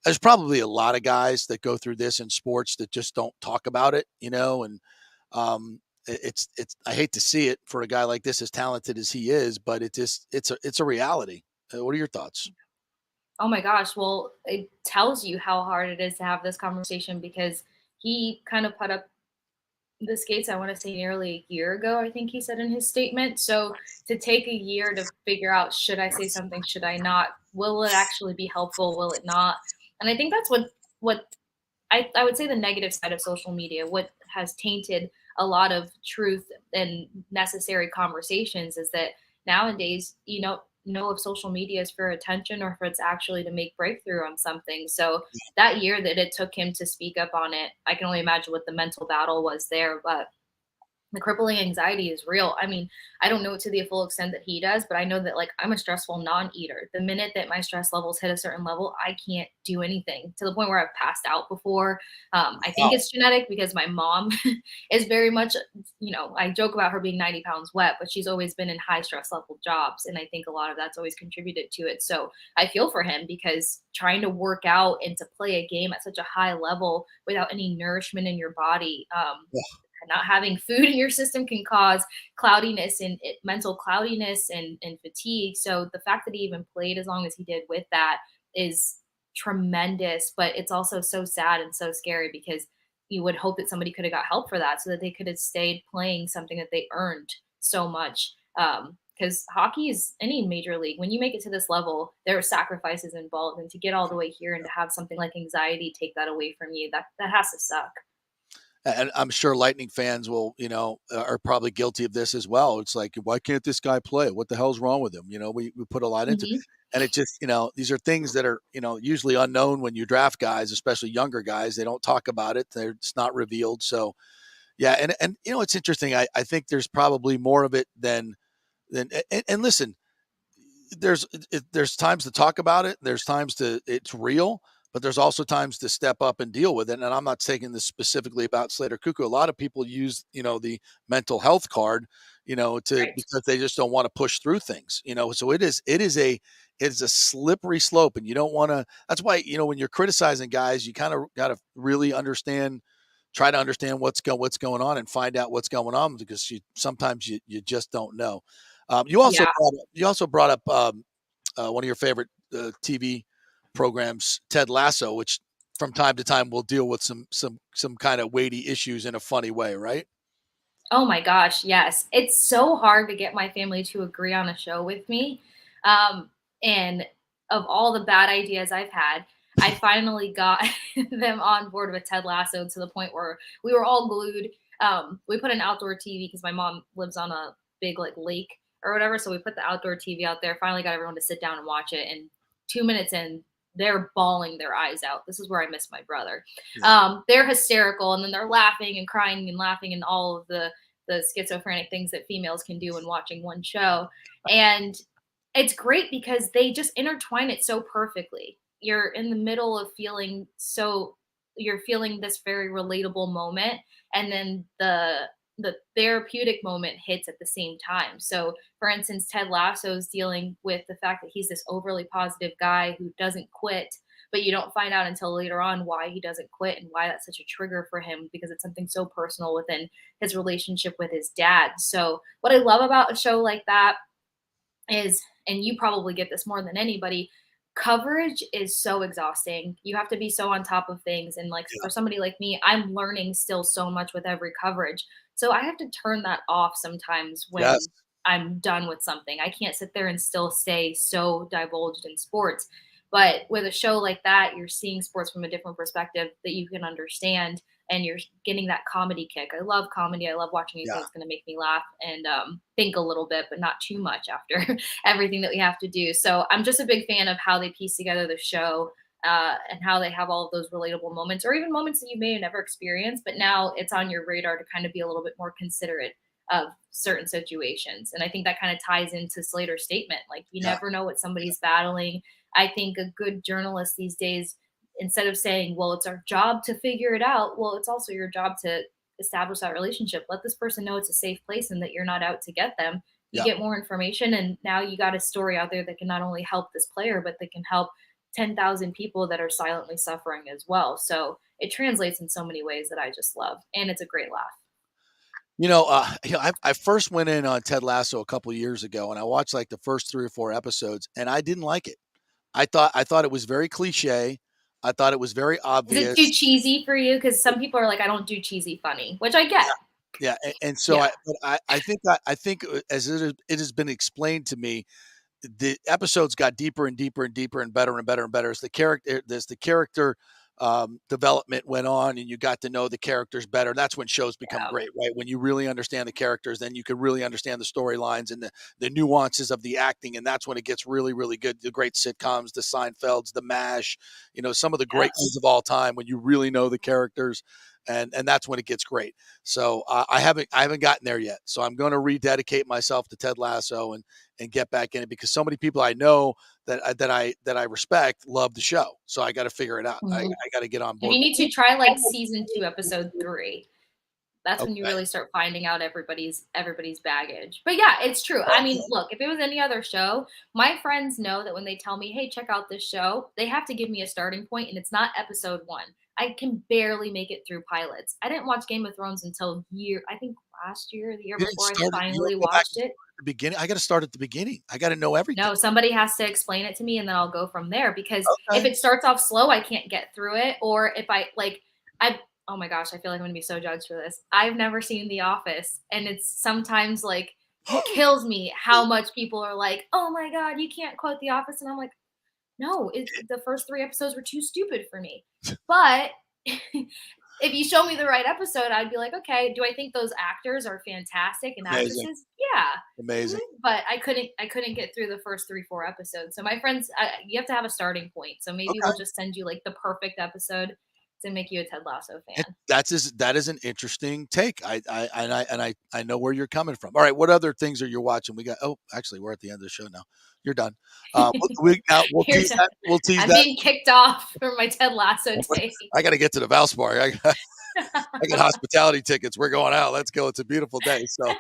There's probably a lot of guys that go through this in sports that just don't talk about it, and it's I hate to see it for a guy like this, as talented as he is, but it's a reality. What are your thoughts? Oh my gosh. Well, it tells you how hard it is to have this conversation because he kind of put up the skates, I want to say nearly a year ago, I think he said in his statement. So to take a year to figure out, should I say something, should I not? Will it actually be helpful? Will it not? And I think that's what I would say the negative side of social media, what has tainted a lot of truth and necessary conversations is that nowadays, know if social media is for attention or if it's actually to make breakthrough on something. So that year that it took him to speak up on it, I can only imagine what the mental battle was there. But the crippling anxiety is real. I mean, I don't know it to the full extent that he does, but I know that like I'm a stressful non-eater. The minute that my stress levels hit a certain level, I can't do anything to the point where I've passed out before. I think Wow. it's genetic because my mom is very much, I joke about her being 90 pounds wet, but she's always been in high stress level jobs. And I think a lot of that's always contributed to it. So I feel for him because trying to work out and to play a game at such a high level without any nourishment in your body, not having food in your system can cause cloudiness and mental cloudiness and fatigue. So the fact that he even played as long as he did with that is tremendous, but it's also so sad and so scary because you would hope that somebody could have got help for that so that they could have stayed playing something that they earned so much. Because hockey is any major league. When you make it to this level, there are sacrifices involved, and to get all the way here and to have something like anxiety take that away from you, that has to suck. And I'm sure Lightning fans will, are probably guilty of this as well. It's like, why can't this guy play? What the hell's wrong with him? We put a lot into, Mhm. and it just, these are things that are, usually unknown when you draft guys, especially younger guys. They don't talk about it. It's not revealed. So yeah. And, it's interesting. I think there's probably more of it and listen, there's times to talk about it. There's times it's real, but there's also times to step up and deal with it. And I'm not taking this specifically about Slater Cuckoo. A lot of people use, the mental health card, Right. because they just don't want to push through things, so it is a slippery slope, and you don't want to, that's why, when you're criticizing guys, you kind of got to really try to understand what's going on and find out what's going on, because sometimes you just don't know. Yeah. You also brought up one of your favorite TV programs, Ted Lasso, which from time to time will deal with some kind of weighty issues in a funny way, right? Oh my gosh, yes. It's so hard to get my family to agree on a show with me. And of all the bad ideas I've had, I finally got them on board with Ted Lasso to the point where we were all glued. We put an outdoor TV because my mom lives on a big like lake or whatever. So we put the outdoor TV out there, finally got everyone to sit down and watch it. And 2 minutes in, they're bawling their eyes out. This is where I miss my brother. Yeah, They're hysterical and then they're laughing and crying and laughing and all of the schizophrenic things that females can do when watching one show. And it's great because they just intertwine it so perfectly. You're in the middle of you're feeling this very relatable moment, and then the therapeutic moment hits at the same time. So, for instance, Ted Lasso is dealing with the fact that he's this overly positive guy who doesn't quit, but you don't find out until later on why he doesn't quit and why that's such a trigger for him because it's something so personal within his relationship with his dad. So, what I love about a show like that is, and you probably get this more than anybody, coverage is so exhausting. You have to be so on top of things. And like for somebody like me, I'm learning still so much with every coverage. So I have to turn that off sometimes yeah, when I'm done with something. I can't sit there and still stay so divulged in sports. But with a show like that, you're seeing sports from a different perspective that you can understand and you're getting that comedy kick. I love comedy. I love watching anything yeah, that's going to make me laugh and think a little bit, but not too much after everything that we have to do. So I'm just a big fan of how they piece together the show and how they have all of those relatable moments, or even moments that you may have never experienced, but now it's on your radar to kind of be a little bit more considerate of certain situations. And I think that kind of ties into Slater's statement. Like, you yeah, never know what somebody's battling. I think a good journalist these days, instead of saying, well, it's our job to figure it out, well, it's also your job to establish that relationship. Let this person know it's a safe place and that you're not out to get them. You yeah. get more information, and now you got a story out there that can not only help this player, but that can help 10,000 people that are silently suffering as well. So it translates in so many ways that I just love. And it's a great laugh. I first went in on Ted Lasso a couple years ago, and I watched like the first 3 or 4 episodes, and I didn't like it. I thought it was very cliche. I thought it was very Is it too obvious. cheesy for you? Because some people are like, I don't do cheesy funny, which I get. Yeah, and so Yeah. I think as it has been explained to me, the episodes got deeper and deeper and deeper and better and better and better as the character development went on, and you got to know the characters better. That's when shows become Yeah. great, right? When you really understand the characters, then you can really understand the storylines and the nuances of the acting, and that's when it gets really, really good. The great sitcoms, the Seinfelds, the MASH, some of the great ones of all time. When you really know the characters, and that's when it gets great. So I haven't gotten there yet. So I'm going to rededicate myself to Ted Lasso and get back in it, because so many people I know that I respect love the show. So I got to figure it out. I Mhm. got to get on And board. you need to try like season 2, episode 3. That's when you Okay. really start finding out everybody's baggage. But yeah, it's true. I mean, look, if it was any other show, my friends know that when they tell me, "Hey, check out this show," they have to give me a starting point, and it's not episode 1. I can barely make it through pilots. I didn't watch Game of Thrones until I think last year or the year You didn't before I start it. You finally go back watched to it. the beginning. I got to start at the beginning. I got to know everything. No, somebody has to explain it to me, and then I'll go from there, because if Okay. it starts off slow, I can't get through it, or if I oh my gosh, I feel like I'm gonna be so judged for this. I've never seen The Office, and it's sometimes, like, it kills me how much people are like, "Oh my god, you can't quote The Office," and I'm like, "No, the first 3 episodes were too stupid for me." But if you show me the right episode, I'd be like, "Okay, do I think those actors are fantastic and Amazing. actresses?" Yeah. Amazing. But I couldn't get through the first 3, 4 episodes. So my friends, you have to have a starting point. So maybe Okay. we'll just send you like the perfect episode to make you a Ted Lasso fan. That is an interesting take. I know where you're coming from. All right, what other things are you watching? We got. Oh, actually, we're at the end of the show now. You're done. We'll Here's tease that. We'll tease I'm that. being kicked off for my Ted Lasso take. I got to get to the Valspar. I got hospitality tickets. We're going out. Let's go. It's a beautiful day. So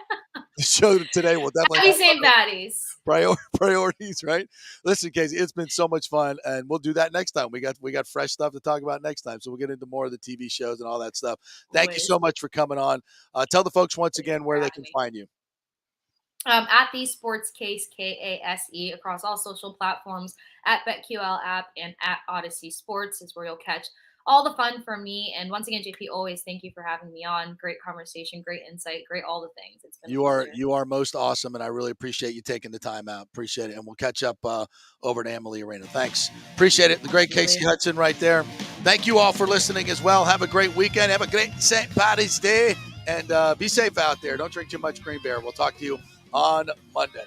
the show today will definitely Happy have St. Patty's. priorities, right? Listen, Kasey, it's been so much fun, and we'll do that next time. We got fresh stuff to talk about next time, so we'll get into more of the TV shows and all that stuff. Thank you Always. so much for coming on. Tell the folks once Thank you again for where they having can me. find you. At the Sports Case, Kase, across all social platforms, at BetQL app and at Odyssey Sports is where you'll catch all the fun from me. And once again, JP, always thank you for having me on. Great conversation, great insight, great all the things. It's been a pleasure. You are most awesome, and I really appreciate you taking the time out. Appreciate it, and we'll catch up over at Amalie Arena. Thanks, appreciate it. The great Kasey Hudson right there. Thank you all for listening as well. Have a great weekend. Have a great St. Patty's Day, and be safe out there. Don't drink too much green beer. We'll talk to you on Monday.